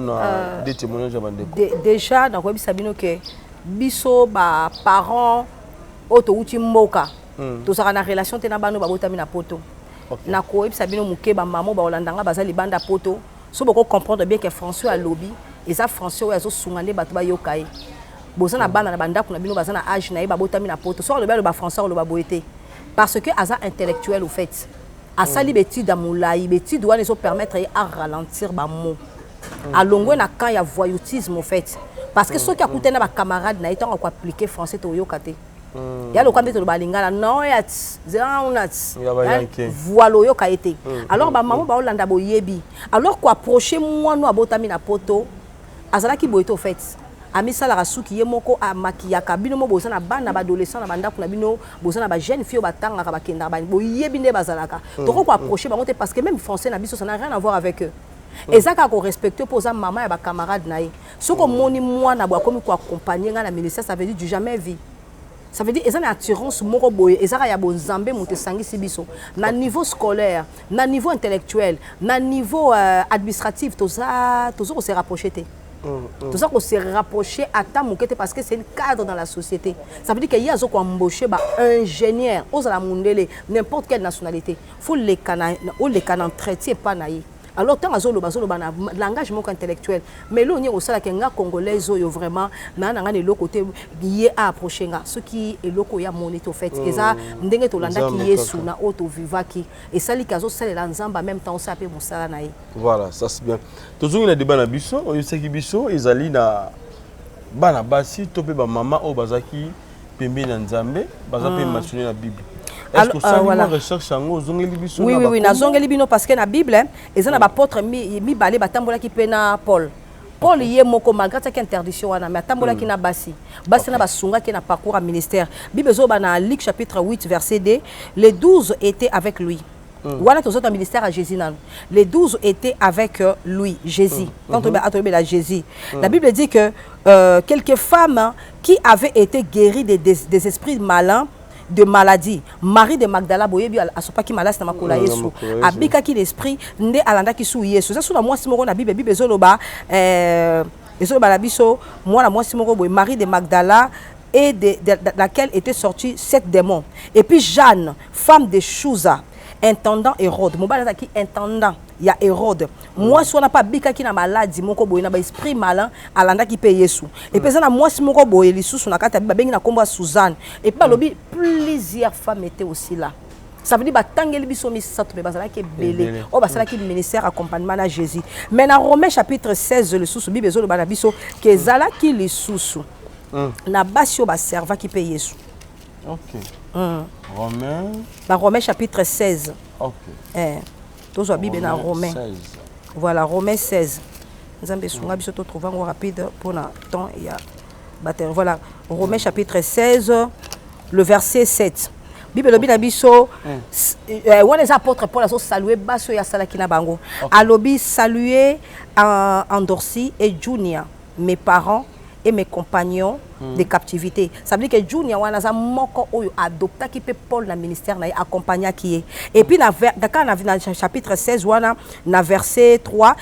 des témoignages à Bandeko. Déjà dans quoi sabino que biso ba parents auto uti mboka, tout ça na relation tena bano ba botami na poto. Na ko sabino muke ba maman ba olandanga bazali banda poto. Si vous comprenez bien que François a lobby, et ça François a soungandé batba yokai. Boza na bana na banda kuna bino baza na âge na ba botami na poto. So le ba François le ba boité. Parce que asa intellectuel au fait. Asa libeti da moulai, beti doit nous permettre à ralentir ba mot. A longo na quand il y a voyoutisme au fait. Parce que ceux qui a coûté na ba camarade na étant quoi appliquer français to yokate. Ya lo kwambe to ba lingala non ya voilà yo kaité. Alors ba maman ba olanda boyebi. Alors ko approcher moi no abotami na poto azala ki boyeto au fait. Ami sala rasuki ye moko a maquilla kabino mo boza na bana ba adolescent na banda kuna bino boza na ba jeune fille ba tanga ka ba kenda ba boyebi nde bazalaka. To ko approcher ba monter parce que même français na biso ça n'a rien à voir avec eux. Et ça qu'on respecte pour ça maman et ba camarade naï. Ce que moni moi na ba comme ko accompagner na ministère ça veut dire du jamais vu. Ça veut dire qu'ils ont une attirance moro boye, ils ont un bon zambé monté sangi sibiso. Na niveau scolaire, na niveau intellectuel, na niveau administratif, tout ça on s'est rapproché. Tout ça qu'on s'est rapproché à ta moukete parce que c'est un cadre dans la société. Ça veut dire qu'il y a des gens qui ont embauché un ingénieur, n'importe quelle nationalité. Il faut les canons traiter pas naïs. Alors, tant que le langage intellectuel, mais là, on est au sein de la Congolais, vraiment, le côté lié à approcher. Ce qui est le côté monité, au fait. Et ça, on est au landa qui est sous la haute vivaki. Et ça, les cas, c'est l'ensemble en même temps, on s'appelle Moussala Naï. Voilà, ça c'est bien. Toujours, il y a des bancs à Bisso, on sait que Bisso, ils allaient dans Banabasi, topé maman au Bazaki, Pembe Nzambe, Bazaki mentionné la Bible. Est-ce que ça voilà. Recherche en oui, oui, na zongeli bino parce que na Bible, ils ont apôtre mi balé batambola qui pena Paul. Paul y est moko malgré cette interdiction wana mais tambola qui na basi. Basi na basunga qui na parcours à ministère. Bible zo na Luc chapitre 8 verset 2, les 12 étaient avec lui. Voilà tous autres ministère à Jésus nan. Les 12 étaient avec lui, Jésus. Quand on a la Jésus. La Bible dit que quelques femmes qui avaient été guéries des esprits malins de maladie. Marie de Magdala boyebi asopa ki malasi na makola Yesu. Abika ki l'esprit nde alanda ki sou Yesu. Ça sous la moi simoko na Bible ezoloba ezoloba la biso moi la moi simoko boy Marie de Magdala et de laquelle étaient sortis 7 démons. Et puis Jeanne, femme de Chouza, intendant Hérode. Mon bala qui intendant il y a Hérode. Moi si on n'a pas bika qui na maladie moko boy na ba esprit malin alanda ki pe Yesu. Et puis ça na moi si moko boy lisusu na kata bengi na komba Suzanne. Et puis lobi plusieurs femmes étaient aussi là. Ça veut dire que tangeli biso misato be bazala ki belé. O basala ki ministère accompagnement à Jésus. Mais dans Romains chapitre 16 le sous Bible zo le bana biso ke zala ki lisusu. Na basio ba serva ki pe Yesu. OK. Romains chapitre 16. OK. Tous les Bible dans Romains. Voilà, Romains 16. Nous allons trouver rapide pour le temps. Voilà, Romains chapitre 16, le verset 7. Bible le biso les apôtres Paul a salué baso ya salakina bango. Alobi saluer Endorsi et Junia, mes parents et mes compagnons de captivité. Ça veut dire que Junior Wanaza moko oyo adopta qui peut Paul na ministère na accompagner qui est. Et puis dans le chapitre 16 wana na verset 3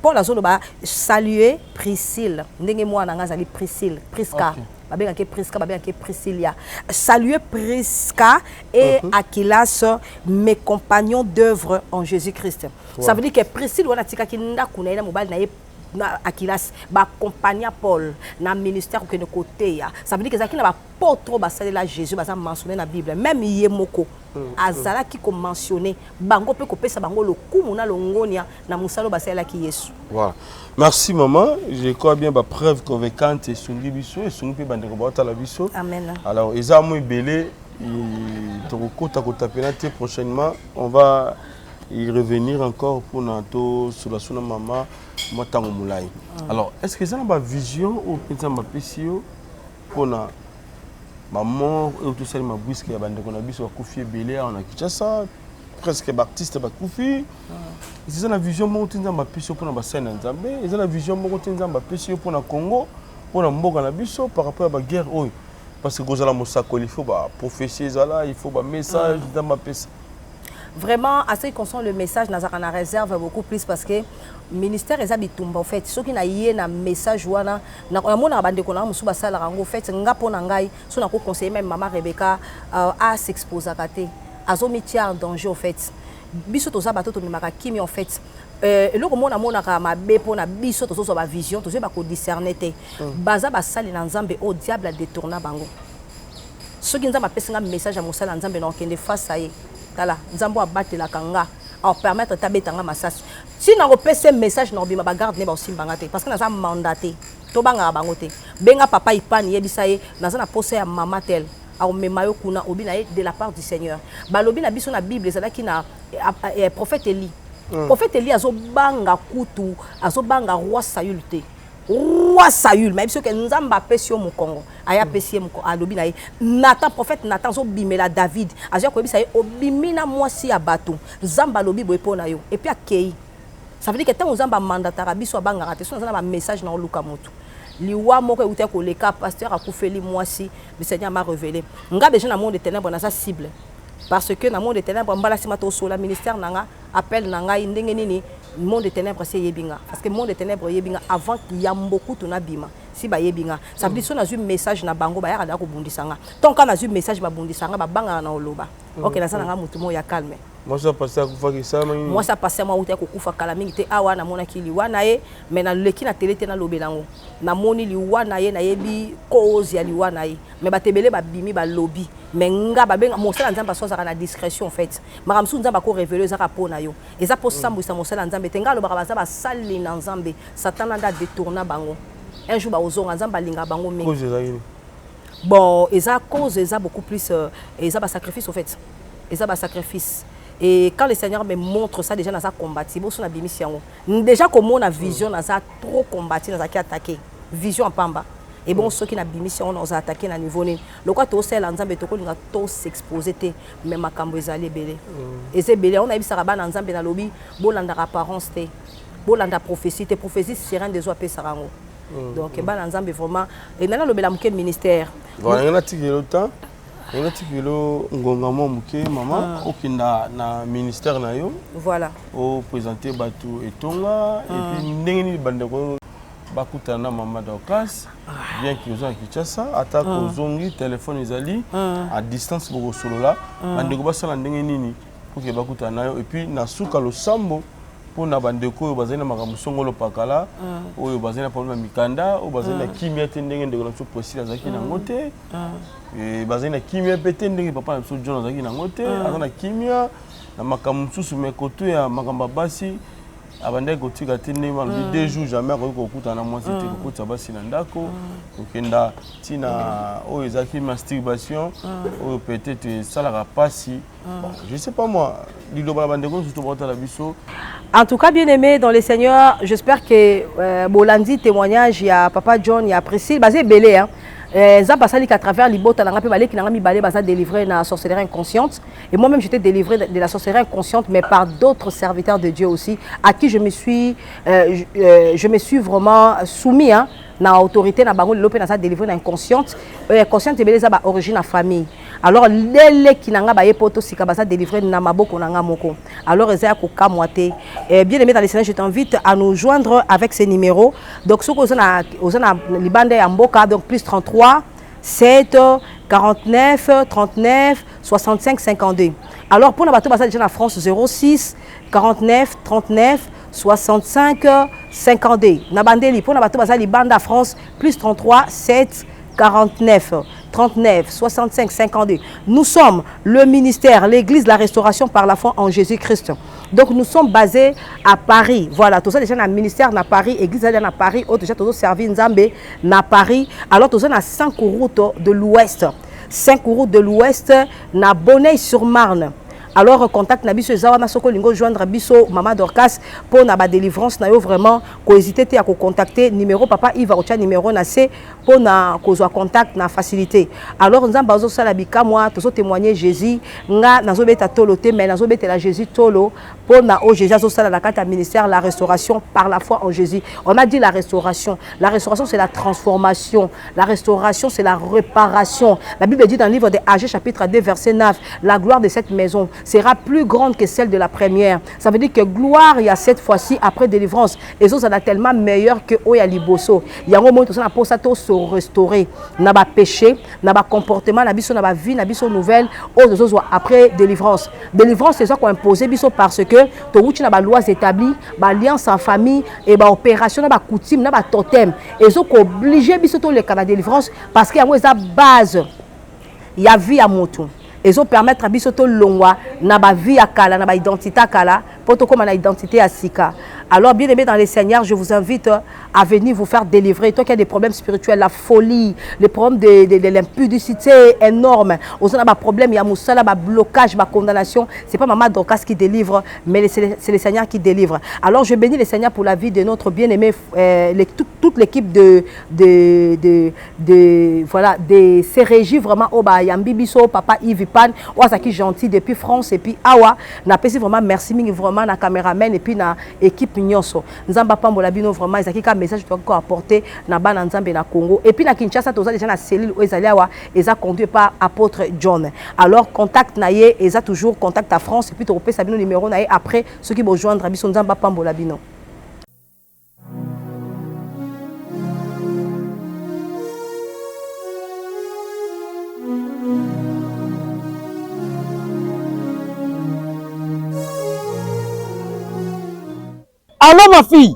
Paul azolo ba saluer Priscille. Ndenge moi na ngazali Priscille, Prisca. Okay. Priscilla. Saluer Prisca et Aquilas, mes compagnons d'œuvre en Jésus-Christ. Ça veut dire que Priscille wana tika ki ndakuna ina mobile na Aquilas ba accompagner Paul na ministère que de côté ya. Ça veut dire que ça qui n'a pas trop basé là Jésus basa mentionné na Bible même yemoko azala qui comme mentionné bango pe ko pesa bango lo kumu na longonia na musalo basé là qui Yesu. Voilà. Merci maman, je crois bien ba preuve convaincante et sungi biso et sungi pe bande ko bota la biso. Amen. Alors eza mo belé to ko ta ko tapenate prochainement on va y revenir encore pour nato sur la suna maman Matango Moulay. Alors, est-ce que ça n'a pas vision ou peut-être ma pissio pour na maman et tout ça ma bouche qui a bandé qu'on a vu sur Koufi Belé on a quitté ça presque baptiste ba Koufi. C'est ça la vision mon tinza ma pissio pour na scène Nzambe, et ça la vision mon tinza ma pissio pour na Congo, pour na mboka na biso par rapport à la guerre oy parce que gozala mosako il faut ba prophétie ça il faut ba message dans ma pisse. Vraiment, à ce qui concerne le message, nous avons réserve beaucoup plus parce que le ministère est habitumba en fait. Ceux qui n'ont un message, nous avons un bande qu'on a musuba sala rango fait. Nga pona ngai, so na ko conseiller même maman Rebecca à s'exposer à côté. Azo métier en danger en fait. Biso toza bato to mimaka kimi en fait. Le comment na mona ka mabe pona biso to so ba vision, to ba ko discerner te. Baza ba sali na Nzambe au diable a détourné bango. Ceux qui nous ont un message à Moussa Nzambe na okende face à Kala, Nzambo a battu la kanga, à permettre de tabetanga massage. Si nous avons un message, nous avons garde aussi parce que nous avons mandaté. Tobanga bangote. Benga papa ipani yebisaye, nous avons posé à maman tel. A memayo kuna obinaye de la part du Seigneur. Balobi na biso na Bible ça qui na prophète Élie. Prophète Élie azo banga kutu, azo banga roi Saül te. Roi Saül, mais parce que Nzamba pesio mon Congo, aya pesie mon alobi na Nathan prophète Nathan zo bimela David, aja ko bisaye obimina mwasi ya bato. Nzamba lobi boepo na yo et puis akei. Ça veut dire que tant Nzamba mandatara biso banga raté, so na message na luka moto. Liwa moko uté ko leka pasteur akufeli mwasi, le Seigneur m'a révélé. Nga besoin na monde de ténèbres na sa cible. Parce que dans le monde des ténèbres, mbala simato sola ministère nanga appelle nanga ndenge nini monde des ténèbres c'est yebinga parce que monde des ténèbres yebinga avant qu'il y a beaucoup de nabima si ba yebinga ça veut dire son a un message na bango ba ya ko bundisanga tant qu'on a un message ba bundisanga ba banga na oloba OK na sana nga mutu mo ya calme. Moi ça passe à kufa kisa moi ça passe moi uta ko kufa kala mingi te awa na mona kili wana ye mais na leki na télé te na lobelango na moni li wana ye na yebi cause ya li wana ye mais ba tebele ba bimi ba lobby mais nga ba benga mosala Nzamba so za na discrétion en fait maramsu Nzamba ko révéler za rappo na yo et ça pour sambwisa mosala Nzambe te nga lo ba za ba sali na Nzambe Satan anda détourna bango un jour ba ozonga Nzamba linga bango mais bon et ça cause et ça beaucoup plus et ça ba sacrifice en fait et ça ba sacrifice. Et quand le Seigneur me montre ça déjà dans sa combattu, déjà comme on a vision dans ça trop combattu dans ça qui attaqué vision en pamba et bon ceux qui n'a mission on a attaqué à niveau ni le quoi to sel Nzambe to ko linga to s'exposer te mais makambo ezali belé et c'est belé on a vu ça ba na Nzambe na lobby bolanda apparence te bolanda prophétie te prophétie serein des oies pesarango donc ba na Nzambe vraiment et nana lobela muke ministère voilà on a tiré le temps. On a dit que ngonga momuke maman okinda na ministère na yo voilà au présenter batou et tonga et puis ndengeni bandeko bakutana maman dans classe bien qu'ils ont Kinshasa attaque aux ongi téléphone ezali à distance boko solo là bandeko basala ndengeni ni pour que bakutana yo et puis na suka lo sambo pour na bandeko yo bazena makambo songolo pakala oyo bazena problème mikanda o bazena kimia tendenge ndeko na so possible azaki na ngote et bazena kimia pété ndenge papa na so John azaki na ngote azana kimia na makambo susu mekoto ya makamba basi abandai kotika tende ma 2 jours jamais ko kutana moi c'était ko kuta basi na ndako okenda tina oyo ezaki masturbation oyo peut-être ça la rapasi je sais pas moi liloba bandeko surtout bota la biso. En tout cas, bien aimé dans le Seigneur, j'espère que Bolandi témoignage, il y a Papa John, il y a Priscille, basé belé hein. ça passe à travers les bottes, on a délivré la sorcellerie inconsciente. Et moi-même, j'étais délivré de la sorcellerie inconsciente, mais par d'autres serviteurs de Dieu aussi, à qui je me suis vraiment soumis. Hein, na autorité na bango lopé na ça délivré inconsciente consciente beleza ba origine à famille alors lele ki nanga ba yepoto sika ba ça délivré na maboko nanga moko alors ezaya ko kamwate bien aimé dans les Seigneur je t'invite à nous joindre avec ces numéros donc ce que on a libande ya mboka donc plus 33 7 49 39 65 52 alors pour na bato ba ça déjà na France 06 49 39 65 52. Nabandeli pour nabato bazali banda France plus 33 7 49 39 65 52. Nous sommes le ministère, l'église de la restauration par la foi en Jésus-Christ. Donc nous sommes basés à Paris. Voilà, tout ça déjà dans le ministère à Paris, église à Paris, autre déjà tout servi Nzambe à Paris. Alors tout ça dans 5 routes de l'ouest. 5 routes de l'ouest na Bonneuil-sur-Marne. Alors contact Nabiso Zawana Soko Lingo joindre Biso Mama Dorcas pour na ba délivrance na yo vraiment ko hésiter à ko contacter numéro papa Yves Arocha numéro na C pour na ko zo contact na facilité. Alors nzamba bazo sala bika moi to témoigner Jésus nga nazo beta tolo te mais nazo beta la Jésus tolo pour na o Jésus zo sala la carte ministère la restauration par la foi en Jésus. On a dit la restauration. La restauration c'est la transformation. La restauration c'est la réparation. La Bible dit dans le livre de Agé chapitre 2 verset 9 la gloire de cette maison sera plus grande que celle de la première. Ça veut dire que gloire, il y a cette fois-ci, après délivrance, et ça, ça a tellement meilleur que Oya Liboso. Il y a un moment où ça pour ça se restaurer. N'a pas péché, n'a pas comportement, n'a pas vie, n'a pas nouvelle, après délivrance. Délivrance, c'est ça qu'on impose parce que tu as des lois établies, des alliances en famille, et des opérations, des coutumes, des totems. Et ça obligé le cas de délivrance parce qu'il y a une base. Il y a vie à moto. Et ont permettre à bisoto longwa na ba vie à kala na ba identité à kala pour to comme na identité à sika. Alors bien aimé dans les Seigneurs, je vous invite à venir vous faire délivrer. Toi qui as des problèmes spirituels, la folie, les problèmes de l'impudicité énorme, on a des problèmes, il y a moussala, des blocages, des condamnations. C'est pas Maman Dorcas qui délivre, mais c'est le Seigneur qui délivre. Alors je bénis le Seigneur pour la vie de notre bien-aimé, toute l'équipe voilà, de ces régies vraiment au Yambi Biso, Papa Yves Pan, Ouasaki gentil depuis France et puis Awa, n'a pas vraiment merci vraiment na caméraman et puis na équipe nyonso. Nzamba pambola bino vraiment ezaki ka message tu encore apporter na bana Nzambe na Congo et puis na Kinshasa toza déjà na cellule ezaliawa eza conduit par apôtre John. Alors contact na ye eza toujours contact à France et puis to pesa bino numéro na ye après ceux qui vont joindre biso Nzamba pambola bino. Allô ma fille,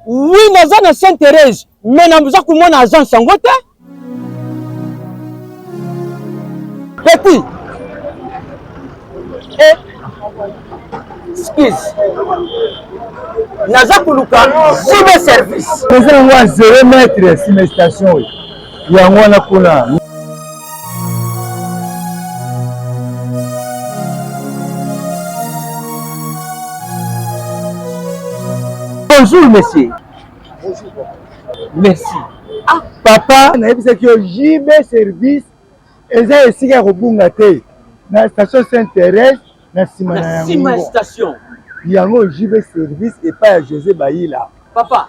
oui, nous sommes à Sainte-Thérèse, mais nous sommes comme un agent sangote. Petit, excuse, nous sommes à service. Nous sommes à 0 mètres sur la station. Il y a un pour là. Bonjour, monsieur. Bonjour, papa. Merci. Ah, papa, c'est que JB Service et ça ici à Robungate. Dans la station Sainte-Thérèse, dans la station. Il y a un JB Service et pas à José Baïla. Papa,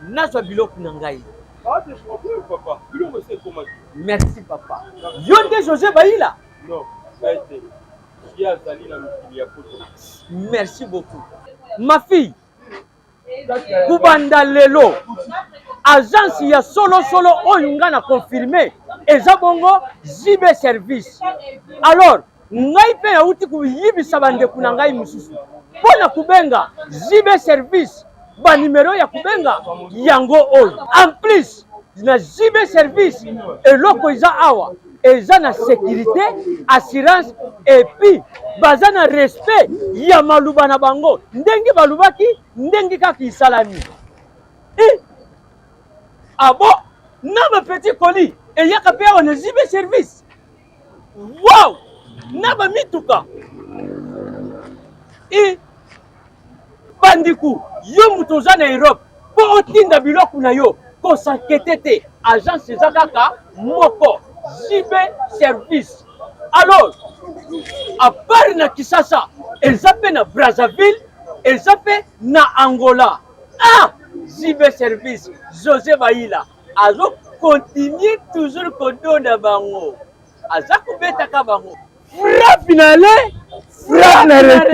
n'a-tu bilok nangai? Ah, je comprends, papa. Merci, papa. Yonde José Baïla? Non, ça a été. Merci beaucoup. Ma fille, Kubanda Lelo, agence ya solo oyunga na confirmé eza bongo JB Service. Alors, ngai pe ya uti ku yibisa bande kuna ngai mususu. Pona kubenga JB Service, ba numéro ya kubenga yango oyo. En plus, na JB Service eloko eza awa. Eza na sécurité, assurance et puis baza na respect ya maluba na bango ndengi balubaki ndengi kaki isalami. Ah bon, na ba petit colis et yaka pe on JB Service. Wow, na ba mituka. Bandiku yo mutoza na Europe po otinda biloko na yo kosankete agence eza kaka moko JB Service. Alors à part na Kisasa eza pe na Brazzaville eza pe na Angola. Ah, JB Service José Baïla azo continue toujours kodonda bango aza kubeta ka bango. Frappe finale, frappe na retour.